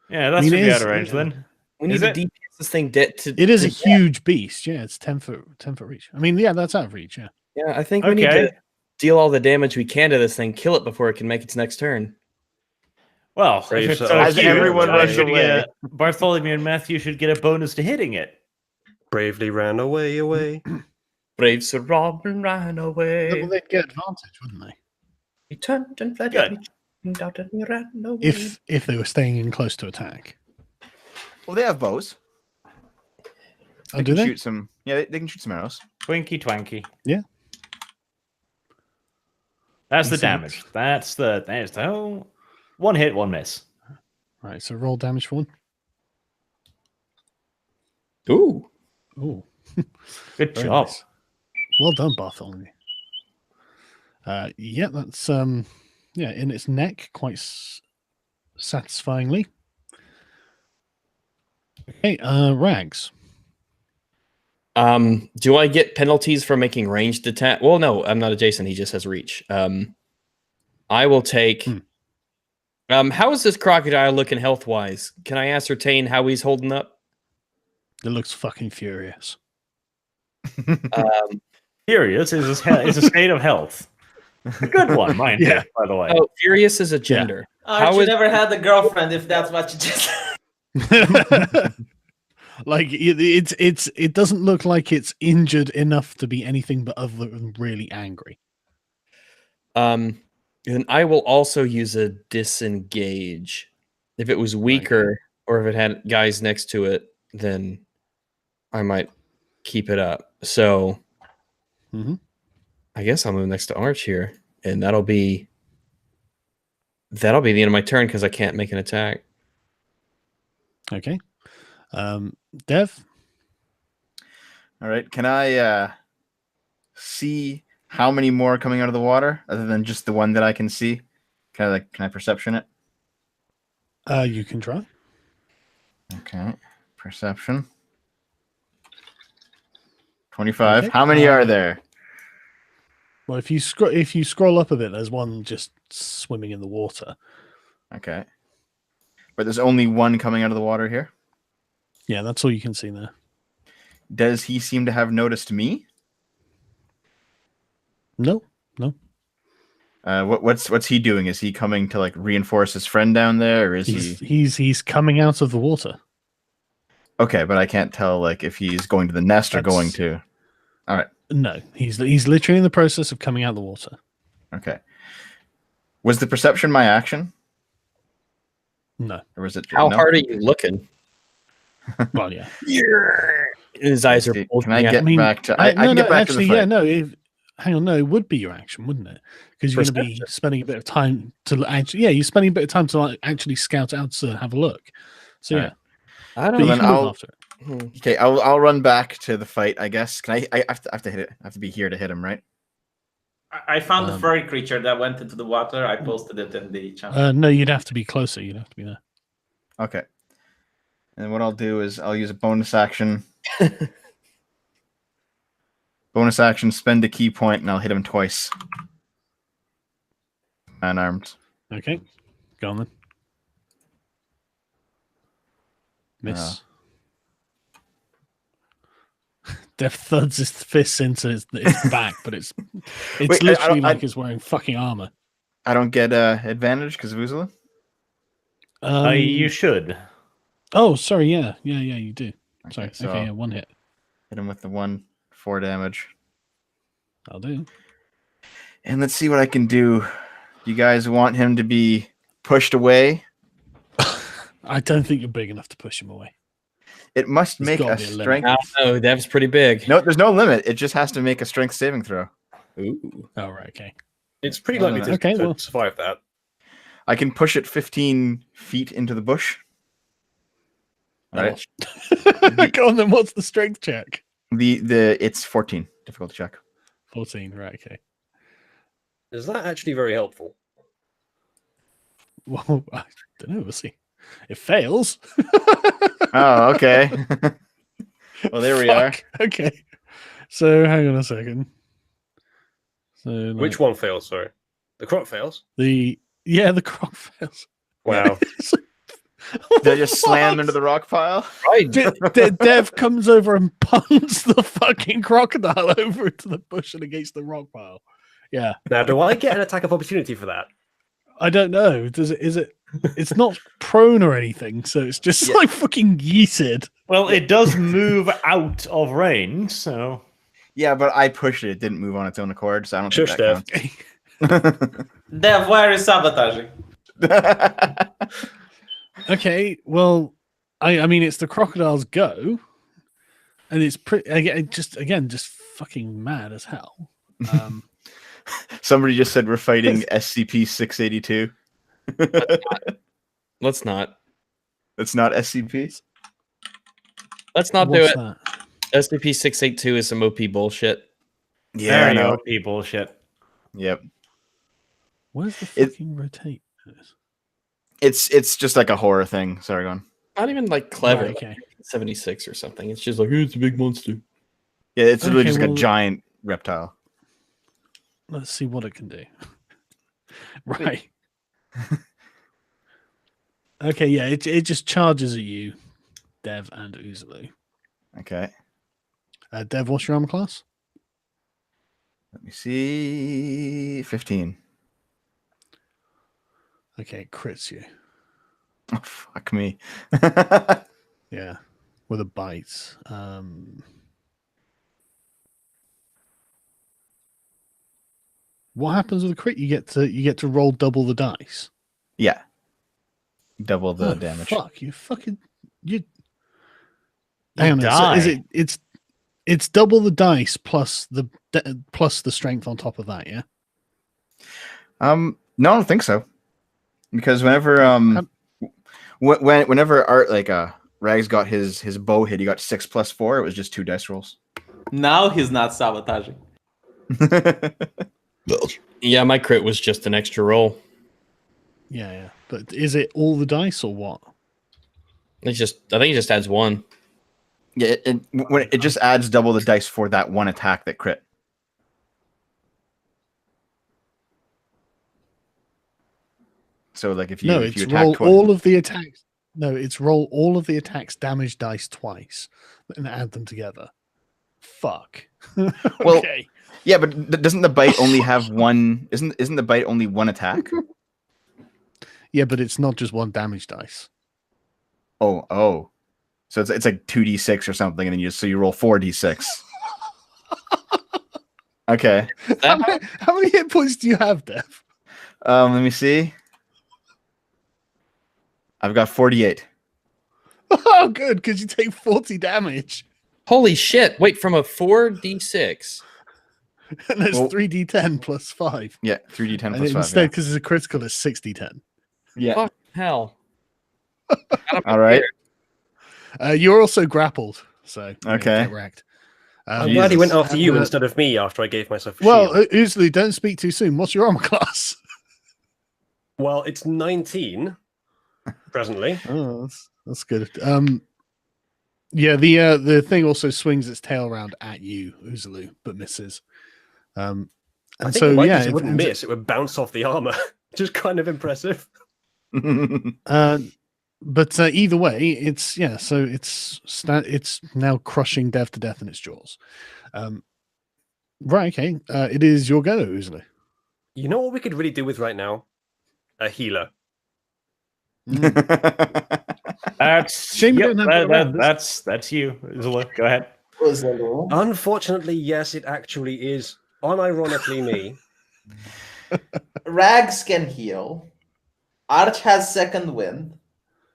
Yeah, that's I mean, should it be is- out of range then. We need Is to it? DPS this thing to It is a to- huge beast. Yeah, it's 10 foot reach. I mean, yeah, that's out of reach. Yeah. Yeah, I think we need Okay. to deal all the damage we can to this thing, kill it before it can make its next turn. Well, Brave if it's so- so As huge, everyone I runs should away. get Bartholomew and Matthew should get a bonus to hitting it. Bravely ran away. Brave Sir Robin ran away. Well, they'd get advantage, wouldn't they? He turned and fled. Good. He out and he ran away. If they were staying in close to attack. Well, they have bows. Oh, do can they? shoot some? Yeah, they can shoot some arrows. Twinky twanky. Yeah. That's the D6. damage. That's the one hit, one miss. Right. So roll damage for one. Ooh. Ooh. Good Very job. nice. Well done, Bartholomew. Yeah, that's in its neck quite satisfyingly. Okay, Rags. Do I get penalties for making ranged attack? Well, no, I'm not adjacent. He just has reach. I will take. How is this crocodile looking health wise? Can I ascertain how he's holding up? It looks fucking furious. Furious is a state of health. A good one, mind you, Yeah. by the way. Oh, furious is a gender. Arch, you never had a girlfriend if that's what you just. Like it doesn't look like it's injured enough to be anything but other than really angry. And I will also use a disengage. If it was weaker or if it had guys next to it, then I might keep it up. So I guess I'll move next to Arch here, and that'll be the end of my turn because I can't make an attack. Okay. Dev? All right. Can I see how many more are coming out of the water other than just the one that I can see? Can I perception it? You can try. Okay. Perception. 25. Okay. How many are there? Well, if you scroll up a bit, there's one just swimming in the water. Okay. But there's only one coming out of the water here. Yeah, that's all you can see there. Does he seem to have noticed me? No. What's he doing? Is he coming to like reinforce his friend down there, or is He's coming out of the water. Okay, but I can't tell like if he's going to the nest or going to. All right. No, he's literally in the process of coming out of the water. Okay. Was the perception my action, No. or was it? How no? hard are you looking? Well, yeah. His eyes are. Can I get I mean, back to? I no, can get back actually, to the fight. yeah, no. Hang on, no, it would be your action, wouldn't it? Because you're going to be spending a bit of time to actually, you're spending a bit of time to like, actually scout out to have a look. So All yeah, right. I but don't you then can move I'll- after it. Okay, I'll run back to the fight, I guess. Can I have to hit it. I have to be here to hit him, right? I found the furry creature that went into the water. I posted it in the channel. No, you'd have to be closer. You'd have to be there. Okay. And what I'll do is I'll use a bonus action. Bonus action, spend a key point, and I'll hit him twice. Unarmed. Okay, go on then. Miss. Dev thuds his fists into his back, but it's Wait, literally like he's wearing fucking armor. I don't get advantage because of Uzula? You should. Oh, sorry. Yeah, you do. Sorry. so Okay, yeah, one hit. hit him with the 4 damage. I'll do. And let's see what I can do. You guys want him to be pushed away? I don't think you're big enough to push him away. It must There's make gotta a be a limit. strength. I don't know. Dev's pretty big. No, there's no limit. It just has to make a strength saving throw. Ooh. Oh, right. Okay. It's pretty likely to, Okay, to well. survive that. I can push it 15 feet into the bush. All right. Go on then. What's the strength check? It's 14. Difficult to check. 14. Right. Okay. Is that actually very helpful? Well, I don't know. We'll see. It fails. Oh, okay. Well, there we are. Fuck. Okay. So hang on a second. So like, Which one fails? Sorry, the croc fails. the croc fails. Wow. Did I just slam into the rock pile? Right. Dev comes over and punts the fucking crocodile over into the bush and against the rock pile. Yeah. Now, do I get an attack of opportunity for that? I don't know. Does it? Is it? It's not prone or anything, so it's just like fucking yeeted. Well, it does move out of range, so Yeah, but I pushed it. It didn't move on its own accord, so I don't Shush, think that counts. Dev, why are you sabotaging? Okay. Well, I mean, it's the crocodile's go, and it's pretty just fucking mad as hell. Somebody just said we're fighting SCP-682. Let's not. It's not SCP? Let's not do What's it. that? SCP-682 is some OP bullshit. Yeah, I very know. OP bullshit. Yep. Where's the fucking rotate? It's just like a horror thing, Sargon. Not even like clever. Right, okay. Like 76 or something. It's just like, it's a big monster. Yeah, it's literally Okay, just like well- a giant reptile. Let's see what it can do. Right. Okay, yeah, it just charges at you, Dev and Uzulu. Okay. Dev, what's your armor class? Let me see. 15. Okay, it crits you. Oh, fuck me. Yeah, with a bite. What happens with a crit? You get to roll double the dice. Yeah. Double the Oh, damage. Fuck you! Fucking you. You Hang on. So die. is it's double the dice plus the strength on top of that? Yeah. No, I don't think so. Because whenever whenever Art Rags got his bow hit, he got 6 + 4. It was just 2 dice rolls. Now he's not sabotaging. Yeah, my crit was just an extra roll. Yeah. But is it all the dice or what? I think it just adds 1. Yeah, it just adds double the dice for that one attack that crit. So like if you attack roll twice, all of the attacks. No, it's roll all of the attacks damage dice twice and add them together. Fuck. Well, Okay. yeah, but doesn't the bite only have one? Isn't the bite only one attack? Yeah, but it's not just one damage dice. Oh. So it's like 2d6 or something, and then you roll 4d6. Okay. How many hit points do you have, Dev? Let me see. I've got 48. Oh, good, because you take 40 damage. Holy shit. Wait, from a 4d6. And there's Well- 3d10 plus 5. Yeah, 3d10 And plus 5. instead, because it's a critical, it's 60-10. Yeah. Fuck hell. All right. You're also grappled, so Okay. get wrecked. I'm glad he went after you and, instead of me after I gave myself a Well, shield. Usually, don't speak too soon. What's your armor class? Well, it's 19 presently. Oh, that's good. Yeah, the thing also swings its tail around at you, Uzulu, but misses. And I think so it might yeah, it wouldn't miss. It would bounce off the armor. Just kind of impressive. But either way, it's so it's now crushing Dev to death in its jaws. Right, okay. It is your go, Uzulu. You know what we could really do with right now? A healer. That's Shame you don't have that's you, Uzula. Go ahead. Unfortunately, yes, it actually is. Unironically, me. Rags can heal. Arch has second wind.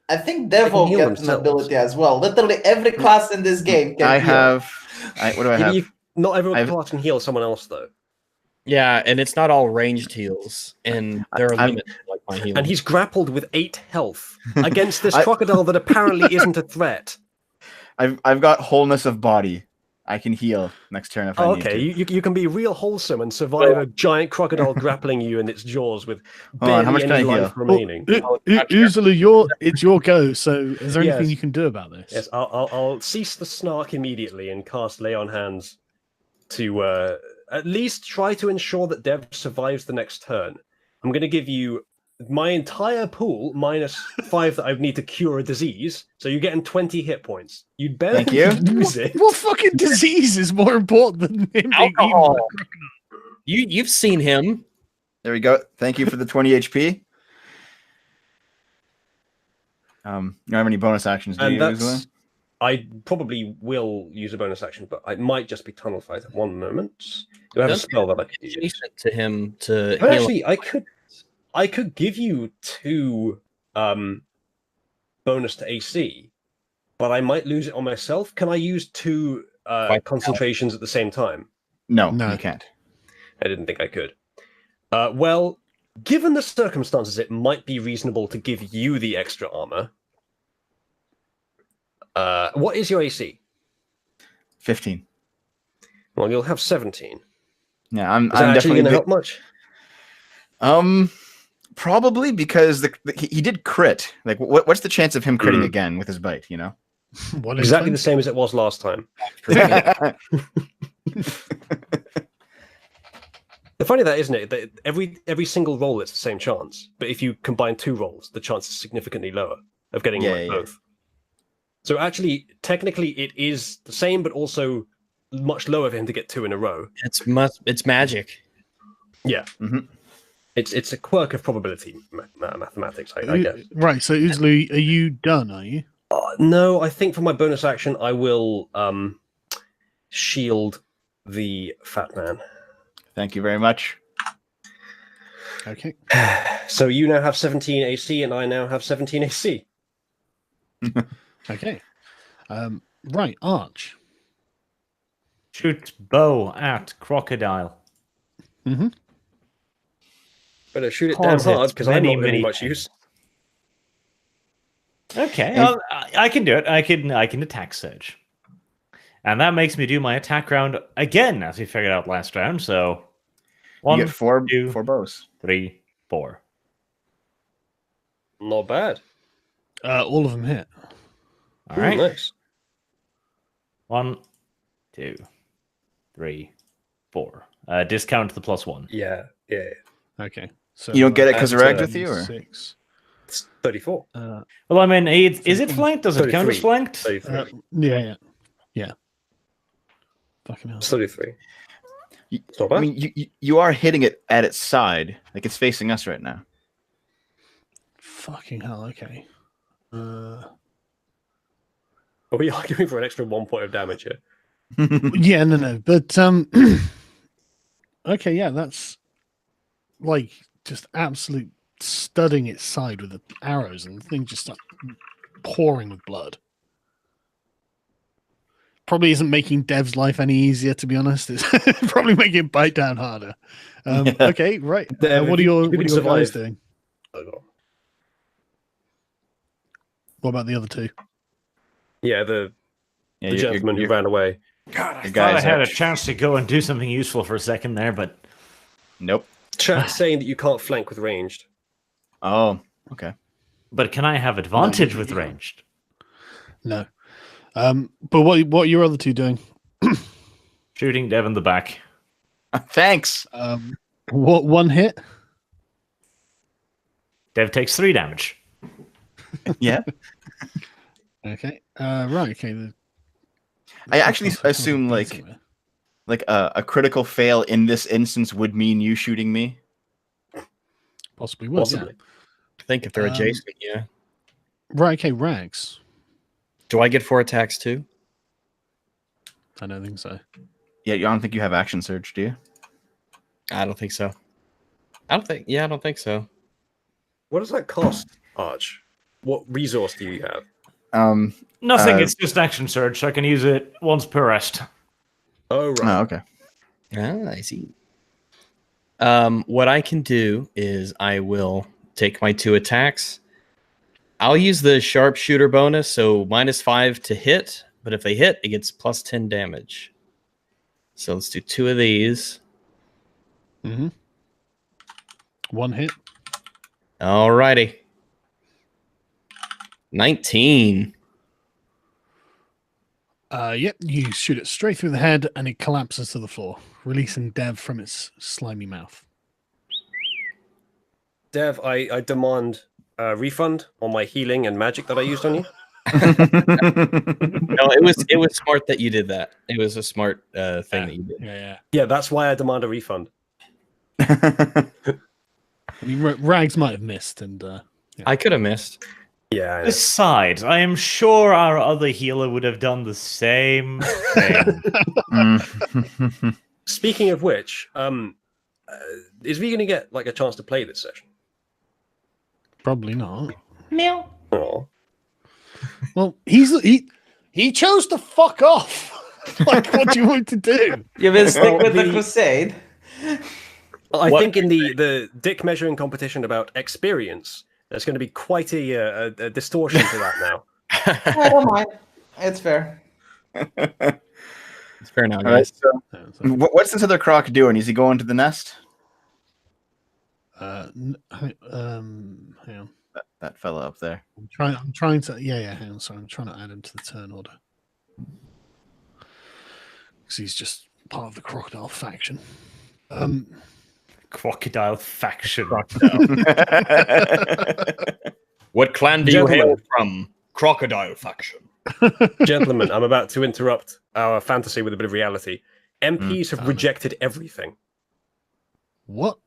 I think Devo heal gets an themselves. ability as well. Literally every class in this game can heal. What do I have? Not every class can heal someone else, though. Yeah, and it's not all ranged heals, and there are limits to, like, my healing. And he's grappled with 8 health against this crocodile that apparently isn't a threat. I've got wholeness of body. I can heal next turn if I need to. You can be real wholesome and survive a giant crocodile grappling you in its jaws with Hold on, how barely much can any I heal? life remaining. Uzulu, it's your go. So, is there anything you can do about this? Yes, I'll cease the snark immediately and cast Lay on Hands to at least try to ensure that Dev survives the next turn. I'm going to give you my entire pool minus 5 that I need to cure a disease, so you're getting 20 hit points. You'd better Thank you. use it. What fucking disease is more important than him being eaten by Alcohol. a crocodile? You've seen him. There we go. Thank you for the 20 HP. You don't have any bonus actions, do And you, that's... Uzula? I probably will use a bonus action, but I might just be Tunnel Fight at one moment. Do I have a spell that I could use? Adjacent to him to Oh, heal. actually, I could give you 2 bonus to AC, but I might lose it on myself. Can I use 2 concentrations at the same time? No, No. you can't. I didn't think I could. Well, given the circumstances, it might be reasonable to give you the extra armor. What is your AC? 15. Well, you'll have 17. Yeah, I'm Is that actually definitely going to help much? Probably because he did crit. Like, what's the chance of him critting Mm. again with his bite? You know, What Exactly the same as it was last time. yeah, The funny that, isn't it? That every single roll, it's the same chance. But if you combine 2 rolls, the chance is significantly lower of getting both. So actually, technically, it is the same, but also much lower for him to get 2 in a row. It's magic. Yeah. Mhm. It's a quirk of probability mathematics, I guess. Right, so Uzulu, are you done, are you? No, I think for my bonus action, I will shield the fat man. Thank you very much. Okay. So you now have 17 AC, and I now have 17 AC. Okay. Right, Arch. Shoot bow at crocodile. Mm-hmm. Better shoot it Pause damn hard, it. because I'm not really Many much things. use. Okay, And- I can do it. I can attack Surge, and that makes me do my attack round again, as we figured out last round. So, You 1, get four 2, bows. 3, 4. Not bad. All of them hit. All right. Nice. 1, 2, 3, 4. Discount the +1. Yeah. Okay. So You don't get it because That's, Ragged with you, or 6. It's 34. Well, I mean, is it flanked? Does it count as 33. flanked? 33. Yeah. Fucking hell. It's 33. You- It's not bad. I mean, you are hitting it at its side, like it's facing us right now. Fucking hell. Okay. Are we arguing for an extra 1 point of damage here? Yeah, no, but okay, yeah, that's like just absolute studding its side with the arrows, and the thing just like pouring with blood. Probably isn't making Dev's life any easier, to be honest. It's probably making it bite down harder. Okay, right. Dev, What are if you your can guys survive- doing? Oh, God. What about the other 2? Yeah, the Yeah, gentleman who ran away. God, I The thought I guys had are- a chance to go and do something useful for a second there, but Nope. Chat saying that you can't flank with ranged. Oh, okay. can I have advantage with ranged? No. But what are your other two doing? Shooting Dev in the back. Thanks. What one hit? Dev takes 3 damage. Yeah. Okay. Right. Okay. I actually assume like a critical fail in this instance would mean you shooting me. possibly would. Possibly. I think if they're adjacent, yeah. Yeah. Right. Okay. Rags. Do I get 4 attacks too? I don't think so. Yeah, I don't think you have action surge, do you? I don't think so. I don't think so. What does that cost, Arch? What resource do you have? Nothing, it's just action surge, so I can use it once per rest. Oh, right. Oh, okay. Ah, I see. What I can do is I will take my 2 attacks. I'll use the sharpshooter bonus, so -5 to hit, but if they hit, it gets +10 damage. So let's do 2 of these. Mm-hmm. One hit. Alrighty. 19. Yep. You shoot it straight through the head, and it collapses to the floor, releasing Dev from its slimy mouth. Dev, I demand a refund on my healing and magic that I used on you. No, it was smart that you did that. It was a smart thing that you did. Yeah. Yeah, that's why I demand a refund. I mean, Rags might have missed, and I could have missed. Yeah. I know. Besides, I am sure our other healer would have done the same thing. Speaking of which, is we going to get like a chance to play this session? probably not. Meow. Oh. Well, he chose to fuck off. Like, what do you want to do? You will stick Well, with the the- crusade. I What- think in the dick measuring competition about experience, there's going to be quite a distortion to that now. I don't mind. It's fair. It's fair now, All right. guys. So, Yeah, what's this other croc doing? Is he going to the nest? hang on. That fella up there. I'm trying to. Yeah. Hang on. Sorry, I'm trying to add him to the turn order because he's just part of the crocodile faction. Crocodile faction. What clan do Gentlemen. you hail from? Crocodile faction. Gentlemen, I'm about to interrupt our fantasy with a bit of reality. MPs have rejected everything. What?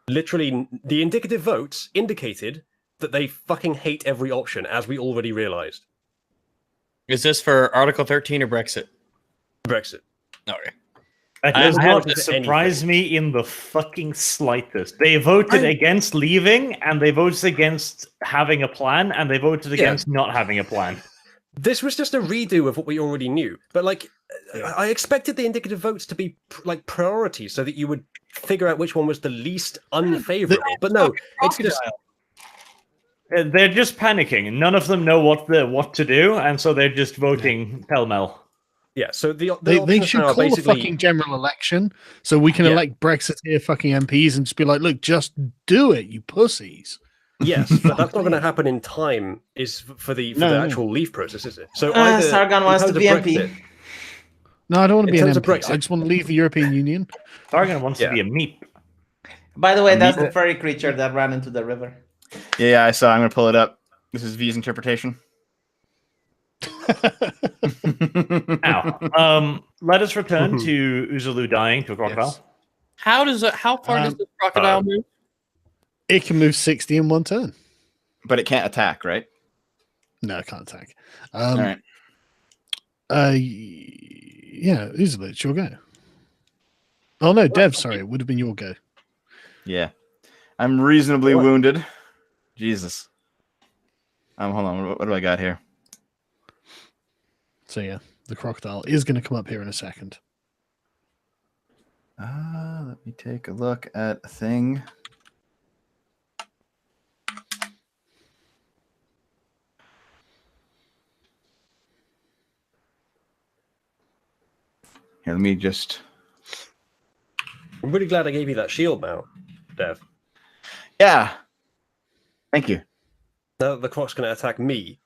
Literally, the indicative votes indicated that they fucking hate every option, as we already realized. Is this for Article 13 or Brexit? Brexit. Okay. That I does have not to surprise me in the fucking slightest. They voted against leaving, and they voted against having a plan, and they voted against not having a plan. This was just a redo of what we already knew. But, like, I expected the indicative votes to be, like, priorities so that you would figure out which one was the least unfavorable. But no, it's just... They're just panicking. None of them know what to do, and so they're just voting pell-mell. Yeah, so the They options should now are call a basically... fucking general election so we can Yeah. elect Brexiteer fucking MPs and just be like, look, just do it, you pussies. Yes, but that's not going to happen in time. Is for the No. actual leave process, is it? So either Sargon in wants to terms be of MP. Brexit- No, I don't want to In be an terms of MP. Brexit- I just want to leave the European Union. Sargon wants Yeah. to be a meep. By the way, that's the furry creature that ran into the river. Yeah, I saw. I'm gonna pull it up. This is V's interpretation. Now, let us return to Uzulu dying to a crocodile. Yes. How far does the crocodile move? It can move 60 in one turn. But it can't attack, right? No, it can't attack. All right. Yeah, easily, it's your go. Oh no, Dev, sorry, it would have been your go. Yeah. I'm reasonably wounded. Jesus. Hold on. What do I got here? So yeah, the crocodile is going to come up here in a second. Let me take a look at a thing. Here, let me just. I'm really glad I gave you that shield now, Dev. Yeah. Thank you. Now that the croc's going to attack me.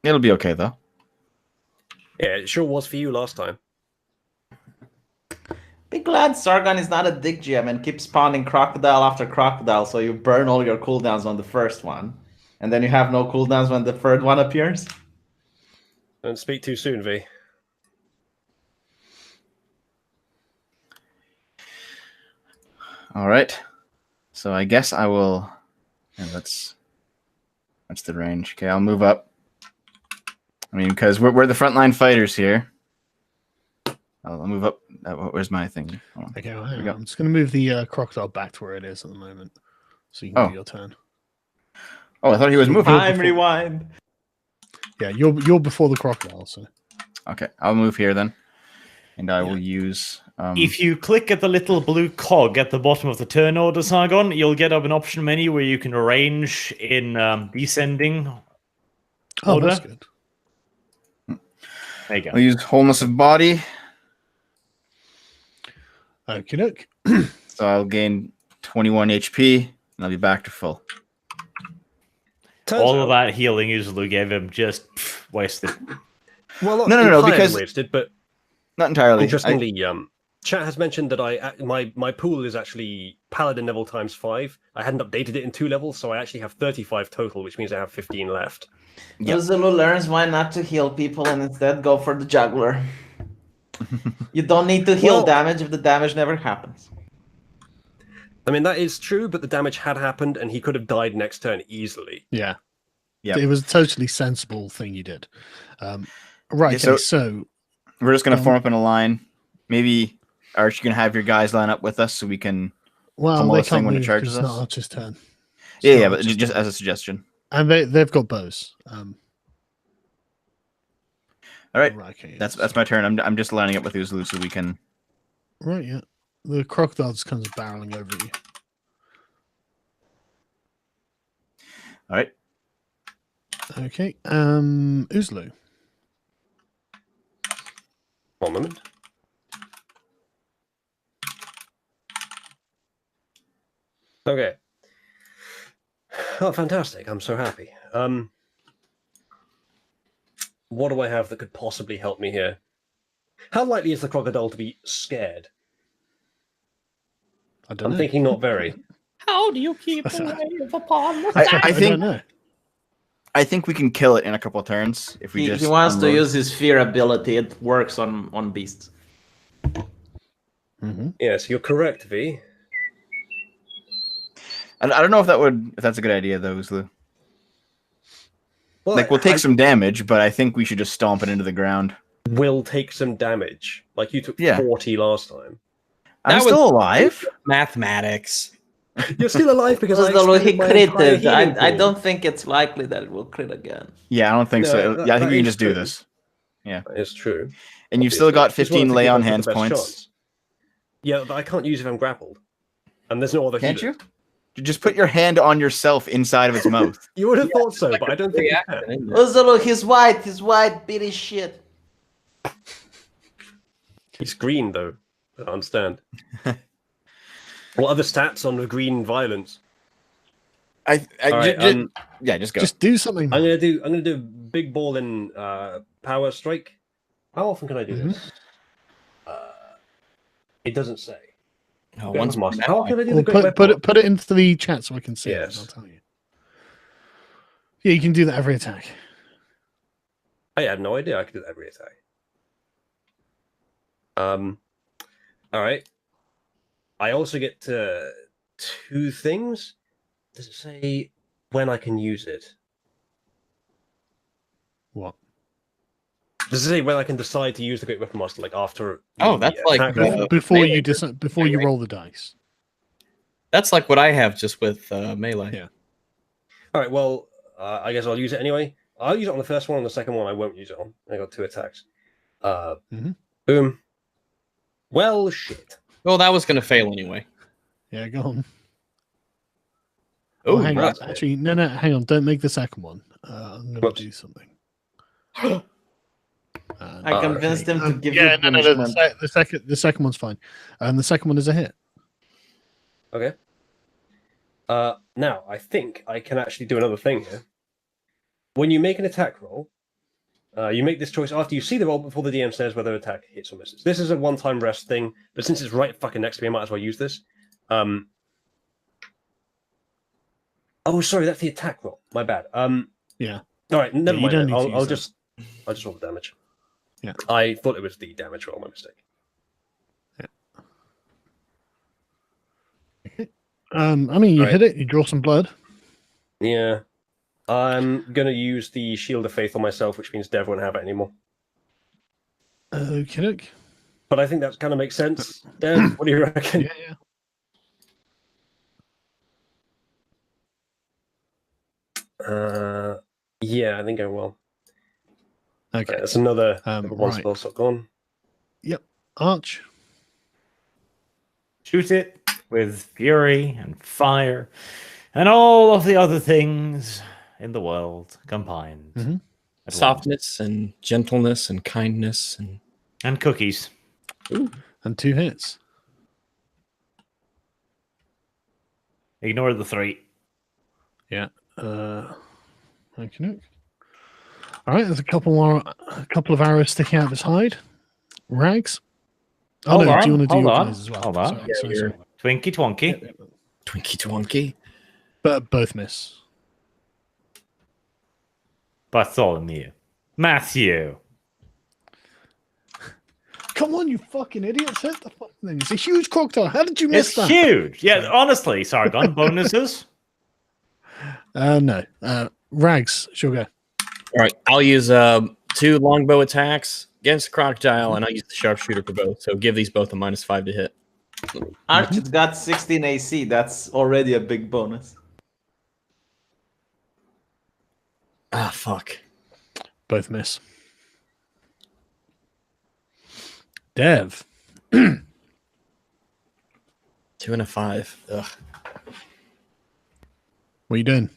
It'll be okay though. Yeah, it sure was for you last time. Be glad Sargon is not a dick gem and keeps spawning crocodile after crocodile, so you burn all your cooldowns on the first one, and then you have no cooldowns when the third one appears. Don't speak too soon, V. All right. So I guess I will. Yeah, that's the range. Okay, I'll move up. I mean, because we're the frontline fighters here. I'll move up. Where's my thing? Okay, well, hang on. I'm just going to move the crocodile back to where it is at the moment, so you can do your turn. Oh, I thought he was moving. Time rewind. Yeah, you're before the crocodile. So okay, I'll move here then, and I will use. If you click at the little blue cog at the bottom of the turn order, Sargon, you'll get up an option menu where you can arrange in descending order. That's good. There you go. I'll use wholeness of body. Okie doke. So I'll gain 21 HP, and I'll be back to full. All of that healing Uzulu gave him just wasted. Well, No, because wasted, but not entirely. Interestingly, chat has mentioned that my pool is actually Paladin level times 5. I hadn't updated it in 2 levels, so I actually have 35 total, which means I have 15 left. Yep. Uzulu learns why not to heal people and instead go for the juggler. You don't need to heal damage if the damage never happens. I mean, that is true, but the damage had happened, and he could have died next turn easily. Yeah. Yeah. It was a totally sensible thing you did. Right. Yeah, Okay, so we're just going to form up in a line. Maybe Arch, you can have your guys line up with us so we can pummel they this thing can't when it move charges because it's not us. Archer's turn. Yeah, but just as a suggestion. And they've got bows. All right, okay, that's my turn. I'm just lining up with Uzulu so we can. Right, yeah. The crocodile just comes barreling over you. All right. Okay. Uzulu. One moment. Okay. Oh, fantastic. I'm so happy. What do I have that could possibly help me here? How likely is the crocodile to be scared? I'm thinking not very. How do you keep away of a pond? I think we can kill it in a couple of turns if we He wants to use his fear ability. It works on beasts. Mm-hmm. Yes, you're correct, V. I don't know if that's a good idea though, Uzlu. Well, like we'll take some damage, but I think we should just stomp it into the ground. Will take some damage. Like you took 40 last time. I'm still alive. Mathematics. You're still alive because he critted. I don't think it's likely that it will crit again. Yeah, I don't think so. Yeah, I think we can just do this. Yeah, it's true. And you've still got 15 lay on hands points. Shots. Yeah, but I can't use if I'm grappled. And there's no other Can't you? Just put your hand on yourself inside of its mouth. You would have thought so, but I don't think you can. Uzulu, he's white, beat his shit. He's green, though. I don't understand. What other stats on the green violence? Just go. Just do something. I'm gonna do big ball in power strike. How often can I do this? It doesn't say. Oh, once more. How can I do the put it into the chat so I can see it. I'll tell you. Yeah, you can do that every attack. I had no idea I could do that every attack. All right. I also get to 2 things. Does it say when I can use it? What? Does it say when I can decide to use the Great Weapon Master? Like after? Oh, that's like before you roll the dice. That's like what I have just with melee. Yeah. All right. Well, I guess I'll use it anyway. I'll use it on the first one. On the second one, I won't use it on. I got 2 attacks. Boom. Well, shit. Well, that was going to fail anyway. Yeah, go on. Oh, hang on. Actually, no, hang on. Don't make the second one. I'm going to do something. I convinced him to give you no, punishment. the second one's fine. And the second one is a hit. Okay. Now, I think I can actually do another thing here. When you make an attack roll, you make this choice after you see the roll before the DM says whether attack hits or misses. This is a one-time rest thing, but since it's right fucking next to me, I might as well use this. Oh, sorry, that's the attack roll. My bad. Yeah. All right, never mind. I'll use just roll the damage. Yeah. I thought it was the damage roll. My mistake. I mean, you Right. hit it. You draw some blood. Yeah. I'm gonna use the Shield of Faith on myself, which means Dev won't have it anymore. Okay. But I think that kind of makes sense. Dev, what do you reckon? Yeah. Yeah, I think I will. Okay. Right, that's another one right. spell slot gone. Yep. Arch. Shoot it with fury and fire and all of the other things in the world combined. Mhm. at Softness and gentleness and kindness and once. And cookies. And 2 hits. Ignore the 3. Yeah. Okay. All right. There's a couple of arrows sticking out of his hide. Rags. Oh Hold no! on, Do you want to do hold your on, guys as well? hold on. Sorry. Twinky twonky. Twinky Twonky. But both miss. Bartholomew. Matthew. Come on, you fucking idiots! Hit the fucking thing. It's a huge crocodile. How did you miss It's that? huge. Yeah, honestly, Sargon, bonuses. No. Rags. Sure go. All right, I'll use 2 longbow attacks against Crocodile, and I'll use the sharpshooter for both. So give these both a -5 to hit. Arch got 16 AC. That's already a big bonus. Ah, fuck. Both miss. Dev. 2 and a 5. Ugh. What are you doing?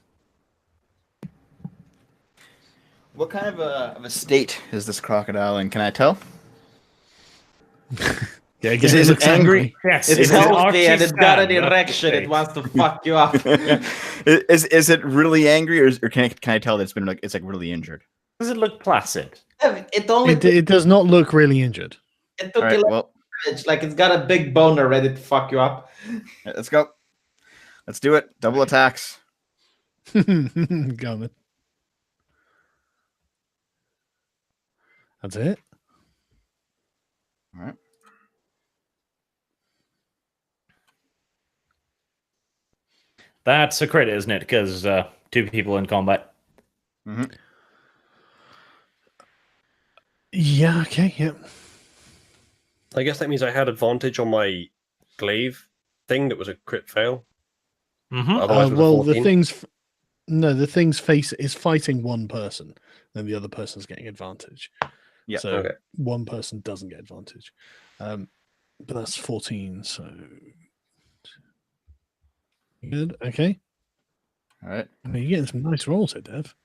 What kind of a state is this crocodile in? Can I tell? Yeah, Is it angry? Yes, It's it is an healthy and it's got an Archie erection. stand. It wants to fuck you up. Is it really angry, or can I tell that it's been it's really injured? Does it look placid? It only It does not look really injured. it All took right, 11 well, damage. Like it's got a big boner ready to fuck you up. let's go. Let's do it. Double attacks. Go on then. That's it. All right. That's a crit, isn't it? Because 2 people in combat. Mm-hmm. Yeah. Okay. Yep. I guess that means I had advantage on my glaive thing that was a crit fail. Mm-hmm. Otherwise, it was a Well, the 14. thing's face is fighting one person, and the other person's getting advantage. Yeah. So Okay. one person doesn't get advantage. But that's 14. So good. Okay. All right. I mean, you're getting some nice rolls here, Dev.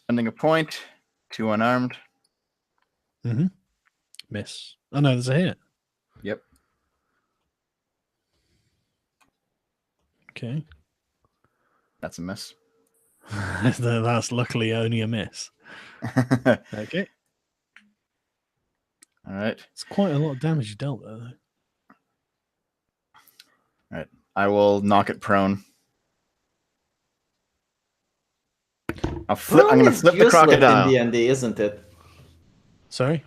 Spending a point. 2 unarmed. Miss. Oh no, there's a hit. Yep. Okay. That's a miss. That's luckily only a miss. All Okay. right. It's quite a lot of damage you dealt there, though. All right. I will knock it prone. I'm going to flip the crocodile. in D&D, isn't it? Sorry.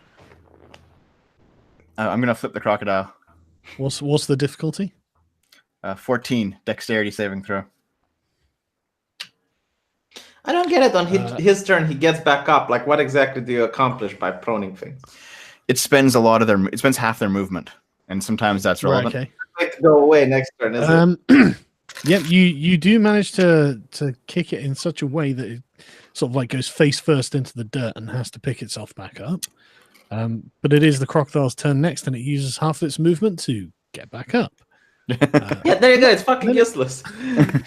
I'm going to flip the crocodile. What's the difficulty? 14 dexterity saving throw. I don't get it. On his turn, he gets back up. Like, what exactly do you accomplish by proning things? It spends it spends half their movement, and sometimes that's relevant. Right, okay. Wait to go away next turn, is it? Yep, you do manage to kick it in such a way that it sort of like goes face first into the dirt and has to pick itself back up. But it is the crocodile's turn next, and it uses half of its movement to get back up. Yeah, there you go. It's fucking useless.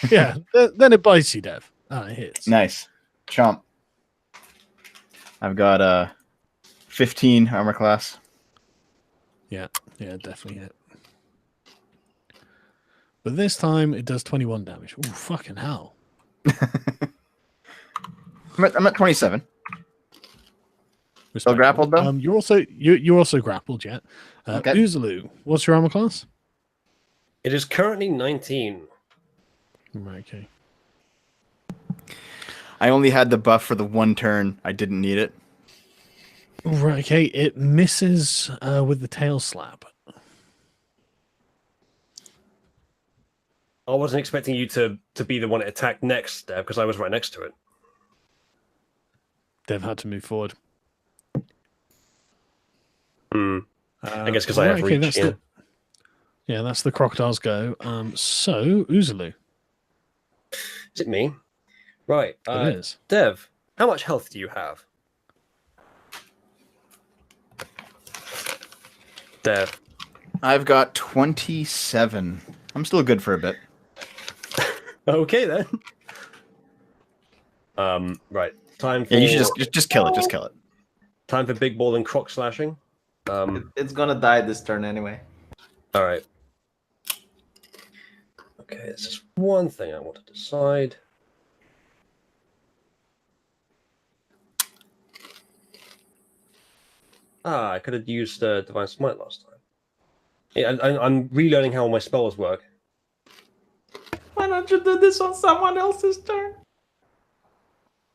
Yeah, then it bites you, Dev. It hits. Nice. Chomp. I've got 15 armor class. Yeah, definitely hit. But this time it does 21 damage. Oh, fucking hell. I'm at 27. Still Respectable. grappled though? You're also grappled, yeah. Okay. Uzulu, what's your armor class? It is currently 19. Right, okay. I only had the buff for the one turn. I didn't need it. Right, okay. It misses with the tail slap. I wasn't expecting you to be the one that attacked next, because I was right next to it. Dev had to move forward. I guess because I have reach. That's the crocodile's go. So Uzulu. Is it me? Right. It is. Dev, how much health do you have? Dev. I've got 27. I'm still good for a bit. Okay then. Right. Time for. Yeah, you should just kill it. Just kill it. Time for big ball and croc slashing. It's gonna die this turn anyway. All right. Okay, there's just one thing I want to decide. I could have used Divine Smite last time. Yeah, I'm relearning how my spells work. Why don't you do this on someone else's turn?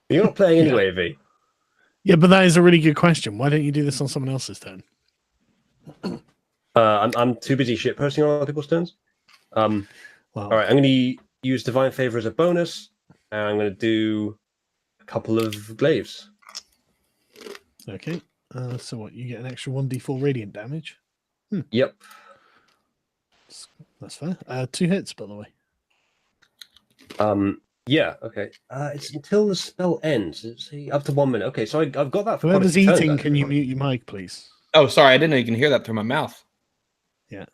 You're not playing anyway, V. Yeah, but that is a really good question. Why don't you do this on someone else's turn? I'm too busy shitposting on other people's turns. All right, I'm going to use Divine Favor as a bonus, and I'm going to do a couple of glaives. Okay. So what? You get an extra 1d4 radiant damage. Yep. That's fair. 2 hits, by the way. Yeah. Okay. It's until the spell ends. It's up to 1 minute. Okay, so I've got that for. Whoever's eating, can you mute your mic, please? Oh, sorry, I didn't know you can hear that through my mouth. Yeah.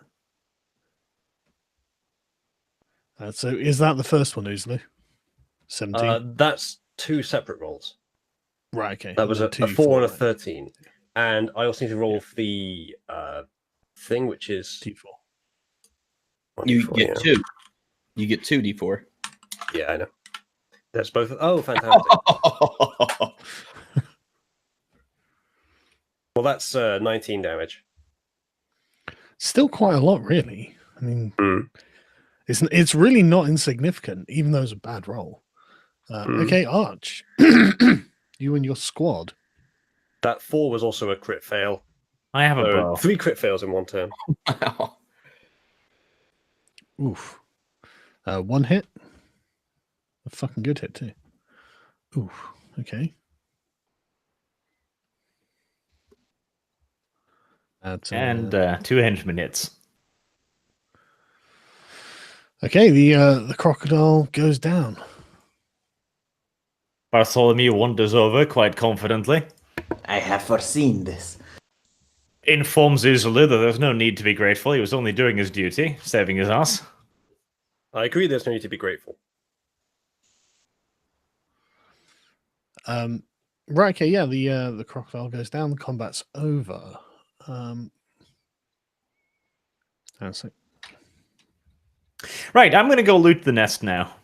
So is that the first one, Uzlu? 17. That's 2 separate rolls. Right. Okay. That was a 4 and a 13, and I also need to roll for the thing, which is D4. You get 2. You get 2 D4. Yeah, I know. That's both. Oh, fantastic. Well, that's 19 damage. Still quite a lot, really. I mean, it's really not insignificant, even though it's a bad roll. Okay, Arch. You and your squad. That 4 was also a crit fail. I have a bow. 3 crit fails in one turn. Wow. Oof. 1 hit. A fucking good hit, too. Oof. Okay. And 2 henchman hits. Okay, the crocodile goes down. Bartholomew wanders over quite confidently. I have foreseen this. Informs Uzulu that there's no need to be grateful. He was only doing his duty, saving his ass. I agree. There's no need to be grateful. Right. Okay. Yeah. The crocodile goes down. The combat's over. That's it. Right. I'm going to go loot the nest now.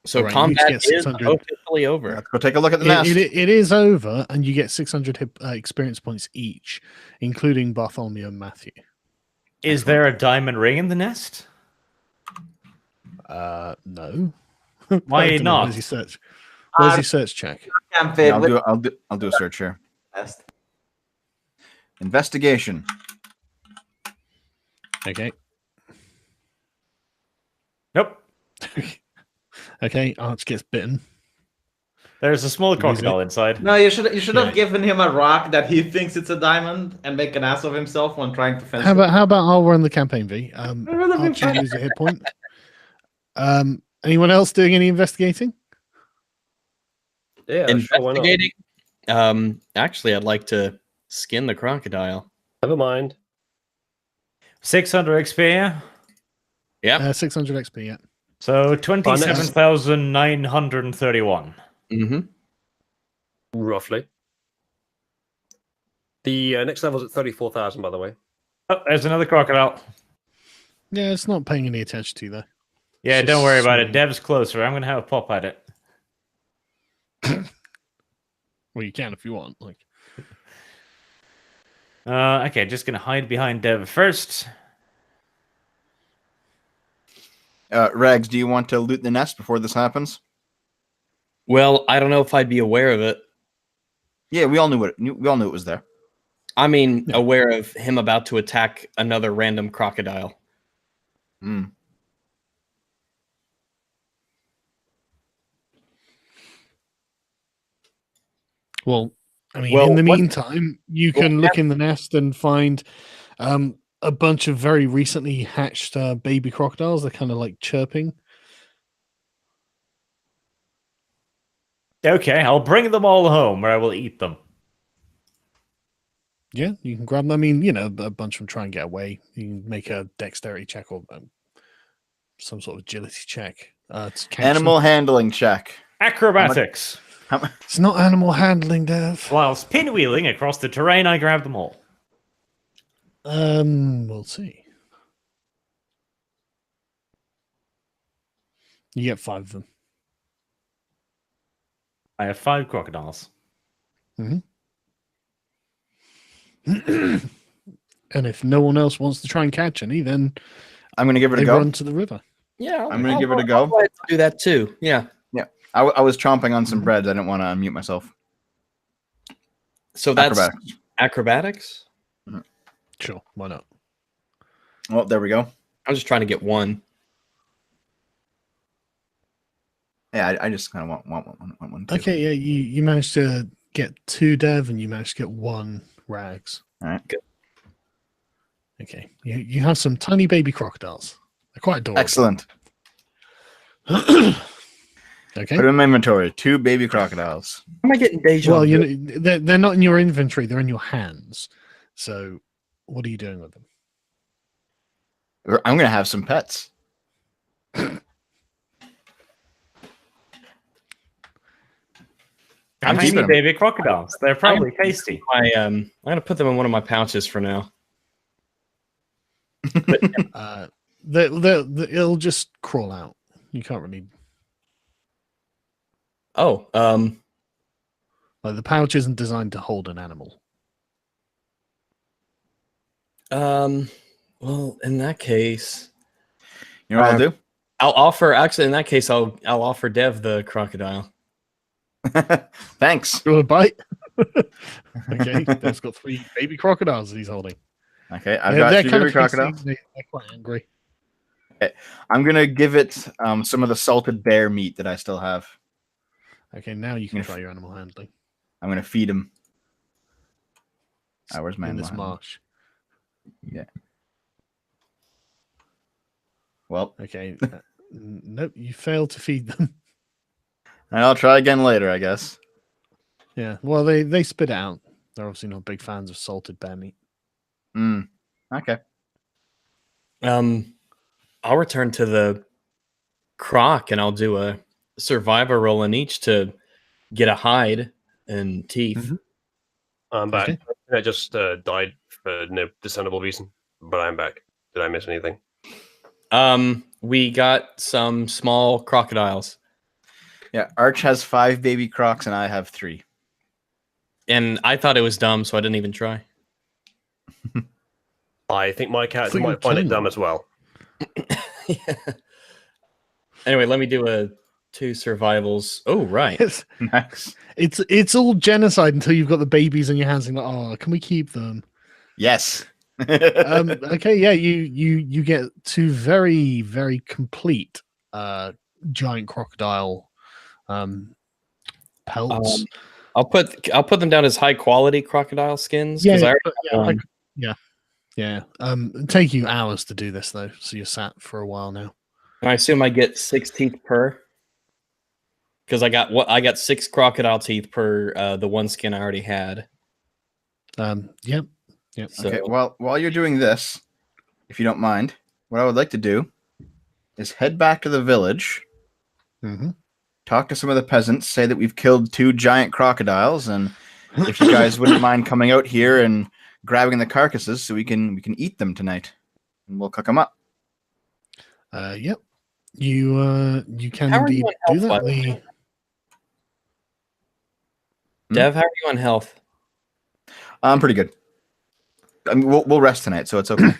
So right, combat is officially over. Let's go take a look at the nest. It is over, and you get 600 experience points each, including Bartholomew and Matthew. Is there a diamond ring in the nest? No. Why not? Where's your search? Where's your search check? Yeah, I'll do a search here. Investigation. Okay. Nope. Okay, Arch gets bitten. There's a small crocodile inside. No, you should have given him a rock that he thinks it's a diamond and make an ass of himself when trying to fence. How about I'll run the campaign, V? Arch, you lose a hit point. Anyone else doing any investigating? Yeah, investigating. Sure, actually, I'd like to skin the crocodile. Never mind. 600 XP. Yeah. 600 XP. Yeah. So 27,931. Mm-hmm. Roughly. The next level's at 34,000, by the way. Oh, there's another crocodile. Yeah, it's not paying any attention to you, though. Yeah, It's don't just worry about it. swimming. Dev's closer. I'm going to have a pop at it. Well, you can if you want. Like, Okay, just going to hide behind Dev first. Rags, do you want to loot the nest before this happens? Well, I don't know if I'd be aware of it. Yeah, we all knew it was there. I mean, aware of him about to attack another random crocodile. Hmm. well, I mean, Well, in the what- meantime, you can look in the nest and find a bunch of very recently hatched baby crocodiles. They're kind of like chirping. Okay, I'll bring them all home where I will eat them. Yeah, you can grab them. I mean, a bunch of them try and get away. You can make a dexterity check or some sort of agility check. To catch Animal handling check. Acrobatics. them. It's not animal handling, Dev. Whilst pinwheeling across the terrain, I grab them all. We'll see. You get 5 of them. I have 5 crocodiles. And if no one else wants to try and catch any, then I'm going to give it a they go. run to the river. Yeah, I'm gonna give it a go. I'll try to do that too. Yeah. I was chomping on some bread. I didn't want to unmute myself. So that's Acrobatics. acrobatics. Sure, why not? Well, there we go. I'm just trying to get one. Yeah, I just kind of want one too. Okay, yeah, you managed to get 2, Dev, and you managed to get 1, Rags. All right. Good. Okay, you have some tiny baby crocodiles. They're quite adorable. Excellent. Okay. Put them in my inventory. 2 baby crocodiles. Am I getting deja Well, vu? they're not in your inventory; they're in your hands. So, what are you doing with them? I'm going to have some pets. I'm Tiny keeping 'em. baby crocodiles. They're probably tasty. I'm gonna put them in one of my pouches for now. It'll just crawl out. You can't really. Oh, Like the pouch isn't designed to hold an animal. well, in that case, You know what I'll do? I'll offer. Actually, in that case, I'll offer Dev the crocodile. Thanks. You want a bite? Okay, Dev's got 3 baby crocodiles that he's holding. Okay, I've got 3 baby crocodiles. They're quite angry. I'm going to give it some of the salted bear meat that I still have. Okay, now you can If- try your animal handling I'm going to feed him. Where's my in animal this handling? marsh. Yeah. Well, Okay, nope, you failed to feed them. I'll try again later, I guess. Yeah, well, they spit it out. They're obviously not big fans of salted bear meat. Okay. I'll return to the croc and I'll do a survivor roll in each to get a hide and teeth. I'm back. Okay. I just died for no discernible reason, but I'm back. Did I miss anything? We got some small crocodiles, Yeah, Arch has 5 baby crocs and I have 3. and I thought it was dumb, so I didn't even try. I think my cat thought you were might find it killing dumb them. as well. Anyway, let me do a 2 survivals. Oh, right. Nice. It's all genocide until you've got the babies in your hands and like, oh, can we keep them? Yes. Okay, yeah, you get 2 very, very complete giant crocodile pelts. I'll put them down as high quality crocodile skins yeah, because I yeah, already yeah. It'll take you hours to do this though, so you're sat for a while now. I assume I get 6 teeth per. Because I got 6 crocodile teeth per the 1 skin I already had. Yep. So, Okay, well, while you're doing this, if you don't mind, what I would like to do is head back to the village Mm-hmm. talk to some of the peasants, say that we've killed 2 giant crocodiles, and if you guys wouldn't mind coming out here and grabbing the carcasses so we can eat them tonight, and we'll cook them up. Yep. You can How are indeed you on do health, that. by the way? Dev, how are you on health? I'm pretty good. I mean, we'll rest tonight, so it's okay.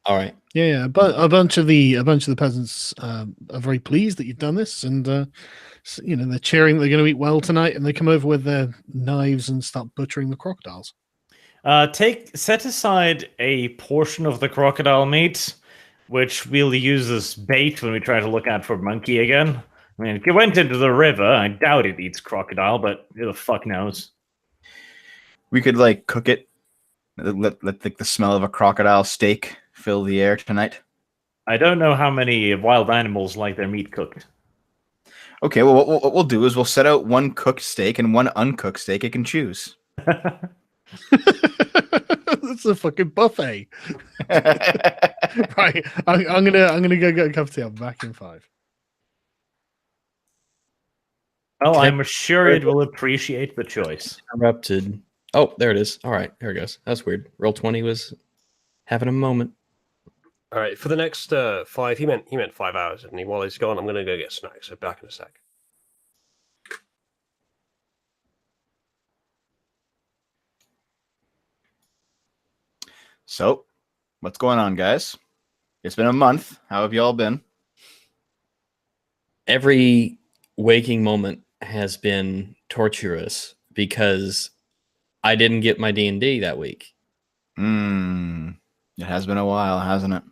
All right. Yeah, but a bunch of the peasants are very pleased that you've done this, and they're cheering. They're going to eat well tonight, and they come over with their knives and start butchering the crocodiles. Set aside a portion of the crocodile meat, which we'll use as bait when we try to look out for monkey again. I mean, if it went into the river, I doubt it eats crocodile, but who the fuck knows? We could cook it. Let the smell of a crocodile steak fill the air tonight. I don't know how many wild animals like their meat cooked. Okay, well, what we'll do is we'll set out 1 cooked steak and 1 uncooked steak. It can choose. That's a fucking buffet. Right, I'm gonna go get a cup of tea. I'm back in 5. Well, I'm sure it will appreciate the choice. Interrupted. Oh, there it is. All right, there it goes. That's weird. Roll 20 was having a moment. All right, for the next 5, he meant 5 hours, didn't he? While he's gone, I'm going to go get snacks. So back in a sec. So, what's going on, guys? It's been a month. How have y'all been? Every waking moment has been torturous because I didn't get my D&D that week. It has been a while, hasn't it?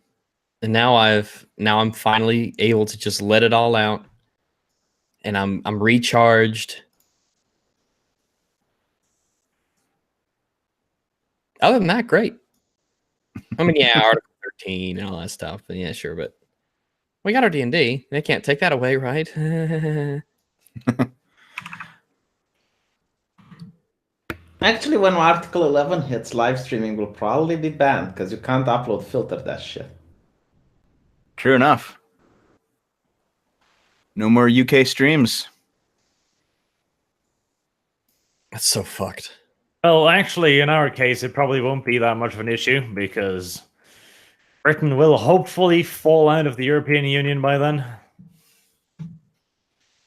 And now I'm finally able to just let it all out, and I'm recharged. Other than that, great. I mean, yeah, Article 13 and all that stuff. But yeah, sure, but we got our D&D. They can't take that away, right? Actually, when Article 11 hits, live streaming will probably be banned because you can't upload filter that shit. True enough. No more UK streams. That's so fucked. Well, actually, in our case, it probably won't be that much of an issue because Britain will hopefully fall out of the European Union by then.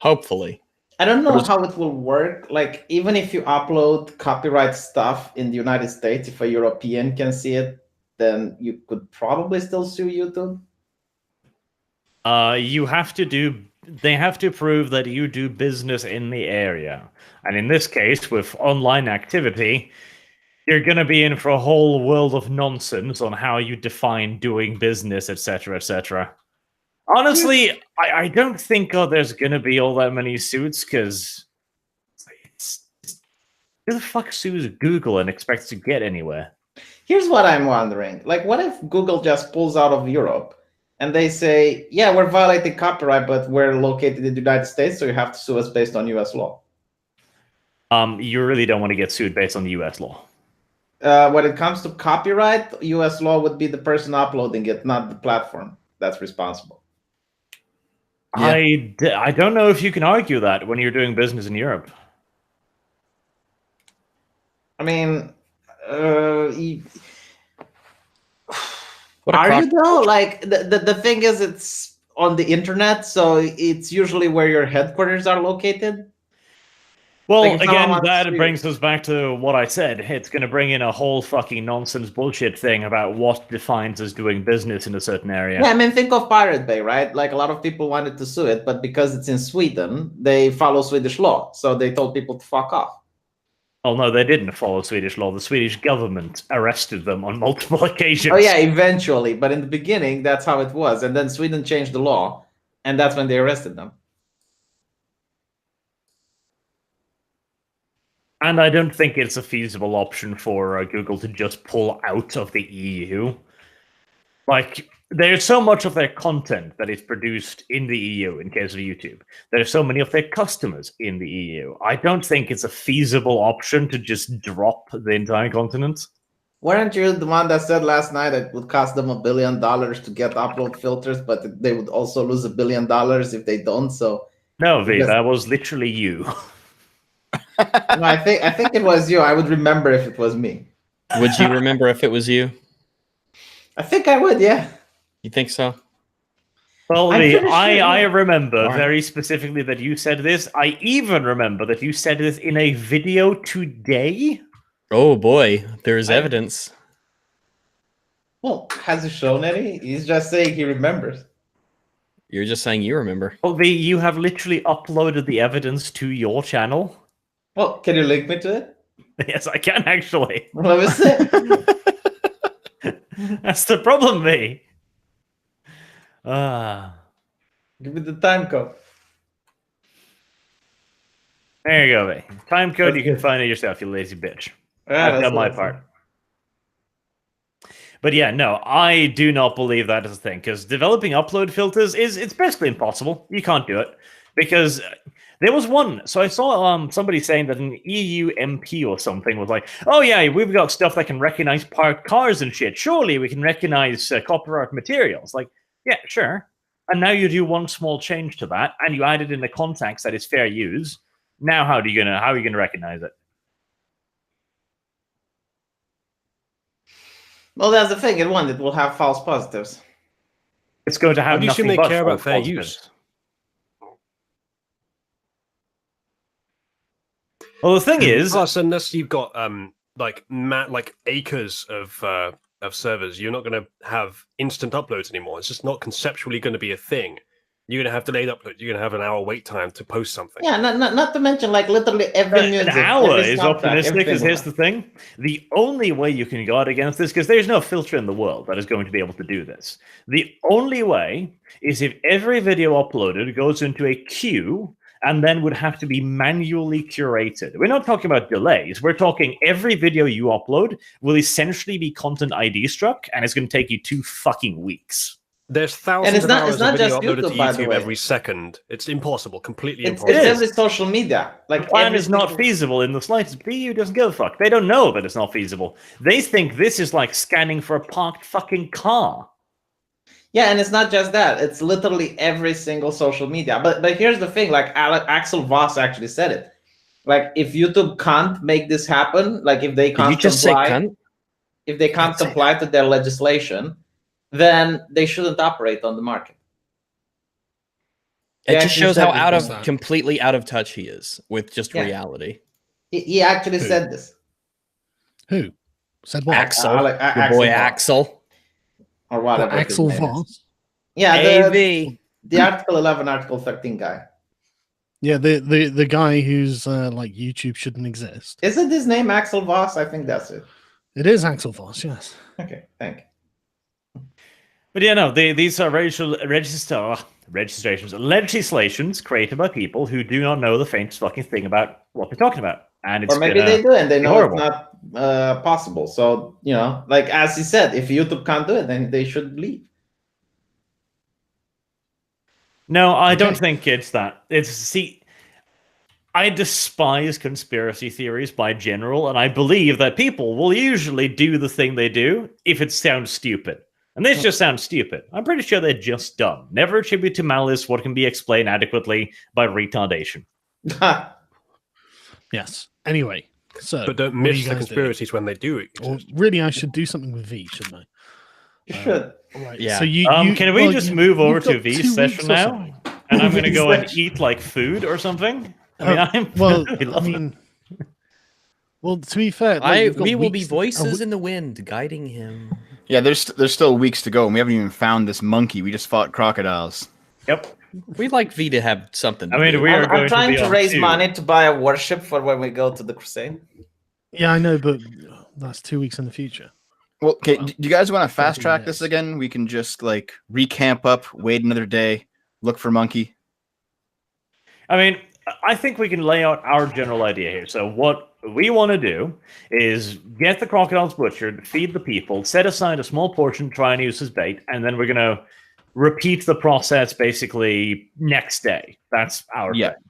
Hopefully. I don't know how it will work. Like, even if you upload copyright stuff in the United States, if a European can see it, then you could probably still sue YouTube. They have to prove that you do business in the area. And in this case, with online activity, you're going to be in for a whole world of nonsense on how you define doing business, etc., etc. Honestly, I don't think there's going to be all that many suits, because who the fuck sues Google and expects to get anywhere? Here's what I'm wondering. Like, what if Google just pulls out of Europe and they say, yeah, we're violating copyright, but we're located in the United States, so you have to sue us based on US law? You really don't want to get sued based on the US law. When it comes to copyright, US law would be the person uploading it, not the platform that's responsible. Yeah. I don't know if you can argue that when you're doing business in Europe. I mean, are you though? Like, the thing is, it's on the internet, so it's usually where your headquarters are located. Well, like, again, that brings us back to what I said. It's going to bring in a whole fucking nonsense bullshit thing about what defines as doing business in a certain area. Yeah, I mean, think of Pirate Bay, right? Like, a lot of people wanted to sue it, but because it's in Sweden, they follow Swedish law. So they told people to fuck off. Oh, no, they didn't follow Swedish law. The Swedish government arrested them on multiple occasions. Oh, yeah, eventually. But in the beginning, that's how it was. And then Sweden changed the law, and that's when they arrested them. And I don't think it's a feasible option for Google to just pull out of the EU. Like, there's so much of their content that is produced in the EU in case of YouTube. There's so many of their customers in the EU. I don't think it's a feasible option to just drop the entire continent. Weren't you the one that said last night it would cost them $1 billion to get upload filters, but they would also lose $1 billion if they don't? So No, V, that was literally you. No, I think it was you. I would remember if it was me. Would you remember if it was you? I think I would, yeah. You think so? Well, I'm V, pretty sure, I yeah. remember Right. very specifically that you said this. I even remember that you said this in a video today. Oh boy, there is evidence. Well, has he shown any? He's just saying he remembers. You're just saying you remember. Well, V, you have literally uploaded the evidence to your channel. Well, can you link me to it? Yes, I can actually. Let me see. That's the problem, V. Ah. Give me the time code. There you go, V. Time code, That's you can good. find it yourself, you lazy bitch. Yeah, I've that's done my awesome. part. But yeah, no, I do not believe that is a thing, because developing upload filters it's basically impossible. You can't do it. Because there was one, so I saw somebody saying that an EU MP or something was like, oh yeah, we've got stuff that can recognize parked cars and shit. Surely we can recognize copyright materials. Like, yeah, sure. And now you do one small change to that, and you add it in the context that is fair use. Now how are you gonna recognize it? Well, that's the thing. It will have false positives. It's going to How have do you assume nothing they but care about false fair positives. use? Well, the thing is, Plus, unless you've got like acres of servers, you're not going to have instant uploads anymore. It's just not conceptually going to be a thing. You're going to have delayed upload. You're going to have an hour wait time to post something. Yeah, not to mention like literally every an music, hour every is soundtrack, optimistic, everything because will here's have. the thing. The only way you can guard against this, because there's no filter in the world that is going to be able to do this. The only way is if every video uploaded goes into a queue and then would have to be manually curated. We're not talking about delays. We're talking every video you upload will essentially be content ID struck, and it's going to take you 2 fucking weeks. There's thousands it's of not- hours it's not of video just uploaded YouTube, by to the YouTube way. every second. It's impossible, completely It's impossible. every social media. Like The plan every is not single- feasible in the slightest. The EU doesn't give a fuck. They don't know that it's not feasible. They think this is like scanning for a parked fucking car. Yeah, and it's not just that. It's literally every single social media. But here's the thing. Like Axel Voss actually said it. Like if YouTube can't make this happen, like if they Did can't you just say comply, cunt? if they can't comply to their legislation, then they shouldn't operate on the market. It He just actually shows said how this. completely out of touch he is with just Yeah. reality. He actually Who? said this. Who said what? Axel, Your your boy Voss, Axel. or What, whatever. his Axel name is. Voss? Yeah, AV. the Article 11, Article 13 guy. Yeah, the guy who's like YouTube shouldn't exist. Isn't his name Axel Voss? I think that's it. It is Axel Voss, yes. Okay, thank you. But yeah, no, these are legislations created by people who do not know the faintest fucking thing about what they're talking about. And it's Or maybe they do and they know horrible. it's not possible. So, you know, like as he said, if YouTube can't do it, then they should leave. No, I don't Okay. think it's that. I despise conspiracy theories by general, and I believe that people will usually do the thing they do if it sounds stupid. And this just sounds stupid. I'm pretty sure they're just dumb. Never attribute to malice what can be explained adequately by retardation. Yes. Anyway, so But don't what are miss you the guys conspiracies when they do doing? Or exist. really, I should do something with V, shouldn't You I? should. Right. Yeah. So you, Can we just move over you've to got V's 2 session weeks or now? something. And I'm going to go and V's eat like food or something? I mean, I'm Well, really I loving mean, well, to be fair, like, you've got We will be weeks- voices in the wind guiding him. Yeah, there's still weeks to go, and we haven't even found this monkey. We just fought crocodiles. Yep. We'd like V to have something. I to mean, do. we are I'm going trying to be to on raise 2. money to buy a warship for when we go to the Crusade. Yeah, I know, but that's 2 weeks in the future. Well, okay, Well, do you guys want to fast 13 track this days. again? We can just like recamp up, wait another day, look for monkey. I mean, I think we can lay out our general idea here. So what we want to do is get the crocodiles butchered, feed the people, set aside a small portion, try and use as bait, and then we're going to repeat the process basically next day. That's our Yeah. thing.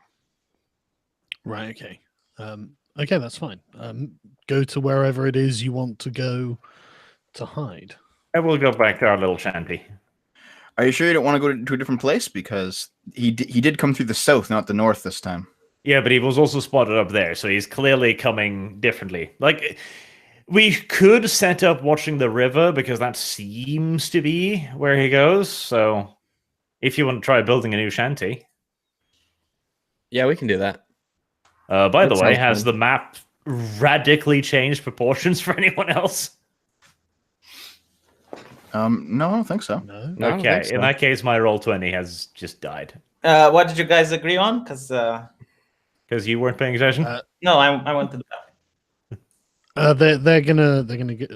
Right. Okay. Okay, that's fine. Go to wherever it is you want to go to hide. And we'll go back to our little shanty. Are you sure you don't want to go to a different place? Because he did come through the south, not the north this time. Yeah, but he was also spotted up there, so he's clearly coming differently. Like, we could set up watching the river, because that seems to be where he goes. So, if you want to try building a new shanty. Yeah, we can do that. By the That way, sounds has fun. the map radically changed proportions for anyone else? No, I don't think so. No. I don't Okay, think so. in that case, my roll 20 has just died. What did you guys agree on? Because Because you weren't paying attention? no, I went to the bathroom. They're gonna get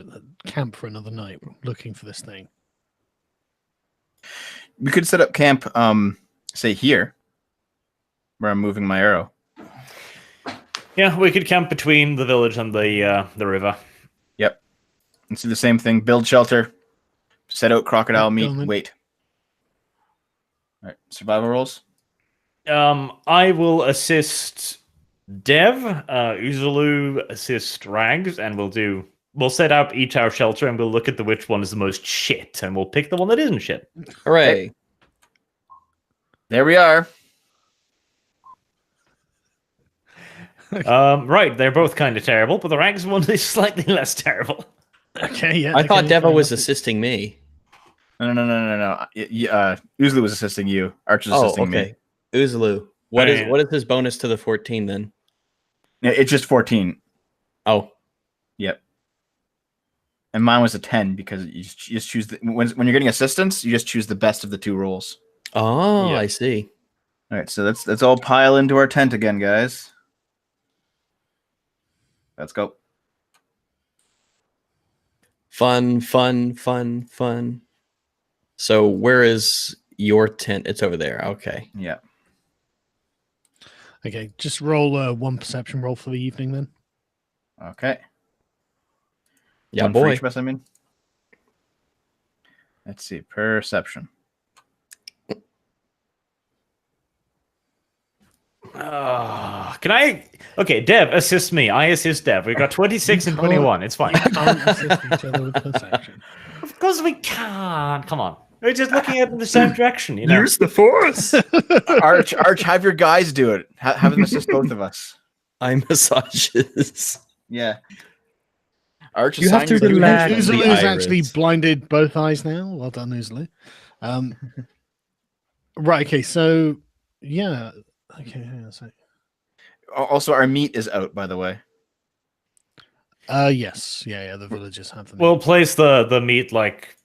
camp for another night, looking for this thing. We could set up camp, say here, where I'm moving my arrow. Yeah, we could camp between the village and the river. Yep. And see the same thing. Build shelter. Set out crocodile meat. Gentlemen. Wait. All right. Survival rolls. I will assist Dev. Uzulu assist Rags, and we'll set up each our shelter, and we'll look at which one is the most shit, and we'll pick the one that isn't shit. Hooray. There we are. Right, they're both kind of terrible, but the Rags one is slightly less terrible. Okay, yeah. I thought okay, Devo fair was enough. assisting me. No. Uzlu was assisting you. Arch was Oh, assisting okay. me. Uzulu. What is Man. what is his bonus to the 14 then? Yeah, it's just 14. Oh, Yep. And mine was a 10 because you just choose when you're getting assistance, you just choose the best of the two rolls. oh, Yeah. I see. All right, so let's all pile into our tent again, guys. Let's go. Fun. So where is your tent? It's over there. Okay. Yeah. Okay, just roll one perception roll for the evening then. Okay. Yeah, One for boy. each of us, I mean. Let's see. Perception. Can I? Okay, Dev, assist me. I assist Dev. We've got 26 and can't. 21. It's fine. Can't assist each other with perception. Of course we can't. Come on. We're just looking at the same direction, you know. Use the force. Arch, have your guys do it. Have them assist both of us. I massages. Yeah. Arch, You have assign to your relax. duties. The Uzulu's actually iris. blinded both eyes now. Well done, Uzulu. Right, okay, so yeah. Okay, hang on a sec. Also, our meat is out, by the way. Yes. Yeah, the villagers have them. We'll place the meat like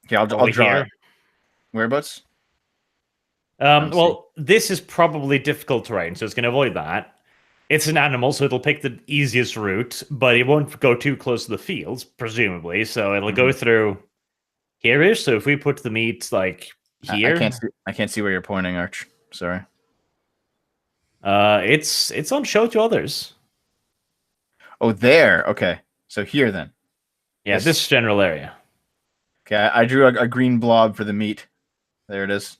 Okay, I'll over draw here. it. Whereabouts? Well, this is probably difficult terrain, so it's going to avoid that. It's an animal, so it'll pick the easiest route, but it won't go too close to the fields, presumably. So it'll go through here-ish. So if we put the meat like here, I can't see where you're pointing, Arch. Sorry. it's on show to others. Oh, there. Okay. So here then. Yeah, Yes. this general area. Okay, I drew a green blob for the meat. There it is.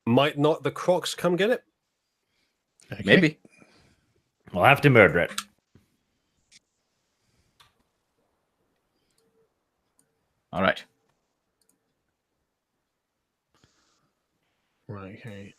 Might not the crocs come get it? Okay. Maybe. We'll have to murder it. All right. Right, okay.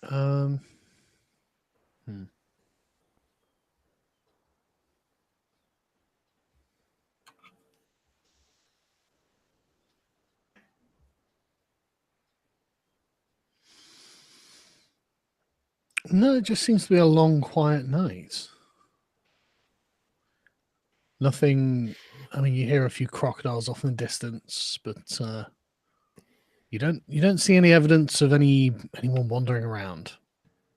No, it just seems to be a long, quiet night. Nothing. I mean, you hear a few crocodiles off in the distance, but you don't see any evidence of anyone wandering around.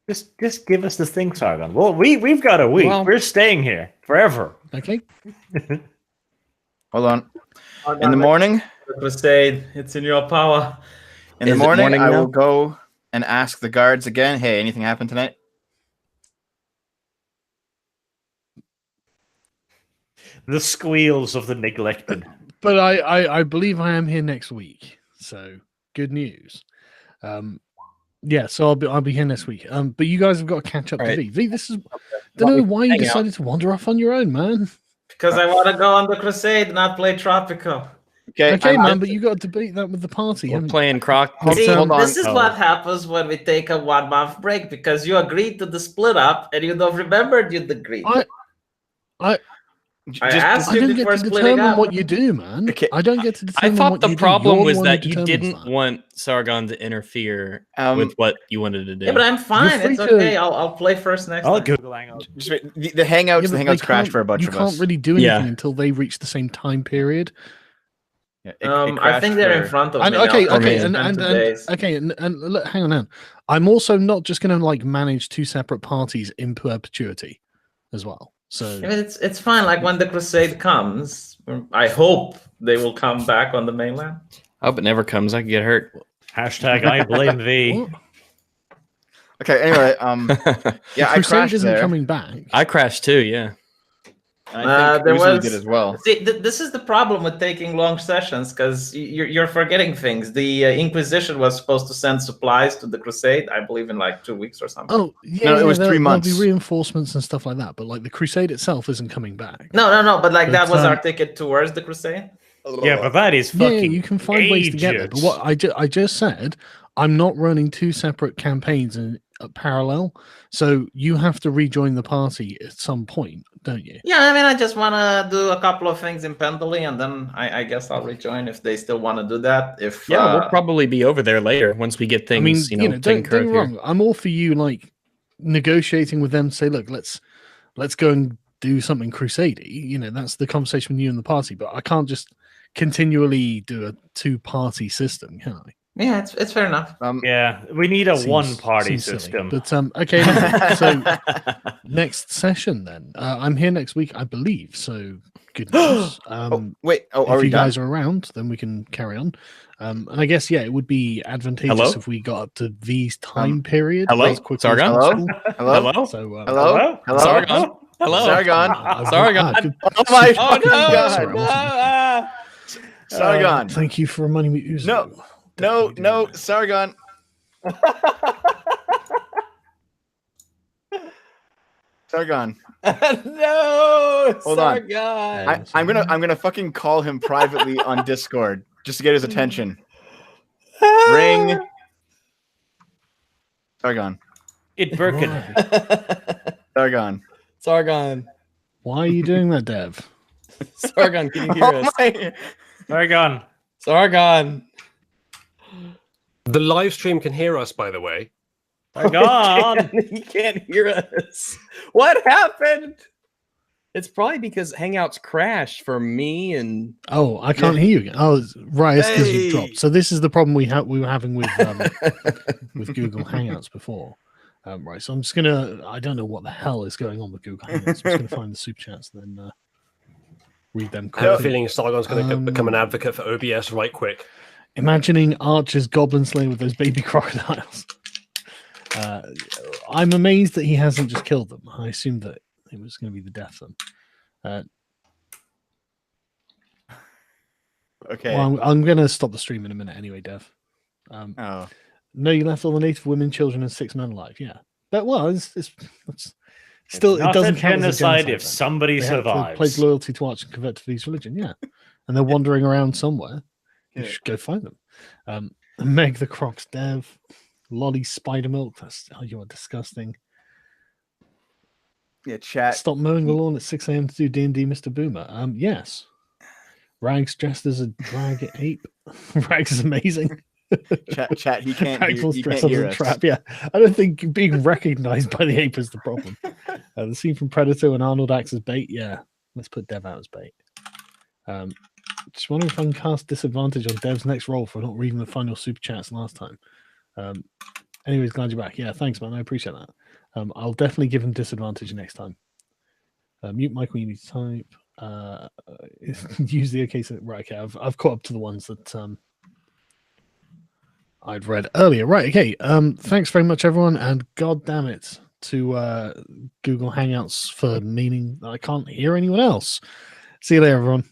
Just give us the thing, Sargon. Well, we've got a week. Well- We're staying here forever. Okay. Hold on. In the morning, Crusade, it's in your power. in the Is it morning, morning I now? will go and ask the guards again. Hey, anything happened tonight? The squeals of the neglected. But I believe I am here next week, so good news. Yeah, so I'll be here next week. But you guys have got to catch up All to right. V. V, this is don't know why you Hang out. decided to wander off on your own, man. Because I want to go on the crusade, not play Tropico. Okay, man, but you got to debate that with the party. We're playing Croc. See, hold on. this is what happens when we take a 1 month break because you agreed to the split up and you don't remember you agreed. I asked you don't get before to splitting determine up. what you do, man. Okay. I don't get to I determine thought what the you do. problem You're was the one that who you determines didn't that. want Sargon to interfere with what you wanted to do. Yeah, but I'm fine. free It's to- okay. I'll play first next I'll time. Google Hangouts. Just wait, the Hangouts, Yeah, the but Hangouts they crashed for a can't- bunch you of can't us. really do anything Yeah. until they reach the same time period. Yeah, I crashed think they're in for- front of And me now. okay, for me. and look, hang on. I'm also not just going to like manage 2 separate parties in perpetuity as well. So I mean, it's fine. Like when the crusade comes, I hope they will come back on the mainland. I hope it never comes. I could get hurt. Hashtag I blame thee. What? Okay, anyway, yeah, I Crusade crashed isn't there. coming back. I crashed too. Yeah. And I think There Usually was- did as well. See, this is the problem with taking long sessions because you're forgetting things. The Inquisition was supposed to send supplies to the crusade, I believe, in like 2 weeks or something. Oh, yeah, No, it was 3 there'll months. be reinforcements and stuff like that, but like the Crusade itself isn't coming back. No, but like But, that was our ticket towards the crusade. Yeah, but that is Yeah, fucking you can find ways to get there. But ages. what I just said, I'm not running 2 separate campaigns in parallel, so you have to rejoin the party at some point, don't you? Yeah, I mean, I just want to do a couple of things in Pendley, and then I guess I'll rejoin if they still want to do that. If Yeah, we'll probably be over there later once we get things, I mean, taken don't care get of me here. wrong. I'm all for you, like negotiating with them. Say, look, let's go and do something crusade-y. You know, that's the conversation with you and the party. But I can't just continually do a 2-party system, can I? yeah, it's fair enough. Yeah, we need a Seems- one-party seems silly. system. But okay, so next session then. I'm here next week, I believe. So good news. Wait, are if we you done? guys are around, then we can carry on. And I guess it would be advantageous Hello? if we got up to V's time period. hello? as quickly as Sargon? possible. Hello? Hello? So Hello? Hello? Sargon? Hello? Sargon? Sargon? good- Oh my Oh fucking no! god! Sorry, Sargon! Thank you for reminding me. Uzo. No, Definitely do no, that. Sargon! Sargon. No! Hold on. Sargon! I'm gonna fucking call him privately on Discord just to get his attention. Ring. Sargon. It Birkin. Why? Sargon. Sargon. Why are you doing that, Dev? Sargon, can you hear Oh us? my! Sargon. Sargon. The live stream can hear us, by the way. Sargon. He can't hear us. What happened? It's probably because Hangouts crashed for me and Oh, I can't hear you again. Oh, right, it's because Hey. you've dropped. So this is the problem we were having with with Google Hangouts before. Right, so I'm just gonna. I don't know what the hell is going on with Google Hangouts. I'm just gonna find the super chats and then read them I have a quickly. feeling Sargon's going to Um, become an advocate for OBS right quick. Imagining Archer's Goblin Slayer with those baby crocodiles. I'm amazed that he hasn't just killed them. I assumed that it was going to be the death of them. Okay. Well, I'm going to stop the stream in a minute anyway, Dev. Oh. No, you left all the native women, children, and 6 men alive. Yeah, but well, it's still It's not it doesn't a count as a genocide genocide if then. somebody They have to survives. pledge loyalty to Arch and convert to V's religion. Yeah, and they're wandering around somewhere. You Yeah. should go find them. Meg the Crocs, Dev, Lolly Spider Milk. You are disgusting. Yeah, chat. Stop mowing the lawn at 6 a.m. to do D&D, Mr. Boomer. Yes. Rags dressed as a drag ape. Rags is amazing. Chat. He can't Rags hear, was he dressed can't as hear a us. trap. Yeah, I don't think being recognized by the ape is the problem. The scene from Predator and Arnold acts as bait. Yeah, let's put Dev out as bait. Just wondering if I can cast disadvantage on Dev's next roll for not reading the final super chats last time. Anyways, glad you're back. Yeah, thanks, man. I appreciate that. I'll definitely give him disadvantage next time. Mute mic when you need to type. Use the okay. Right, okay. I've caught up to the ones that I'd read earlier. Right, okay. Thanks very much, everyone, and god damn it to Google Hangouts for meaning that I can't hear anyone else. See you later, everyone.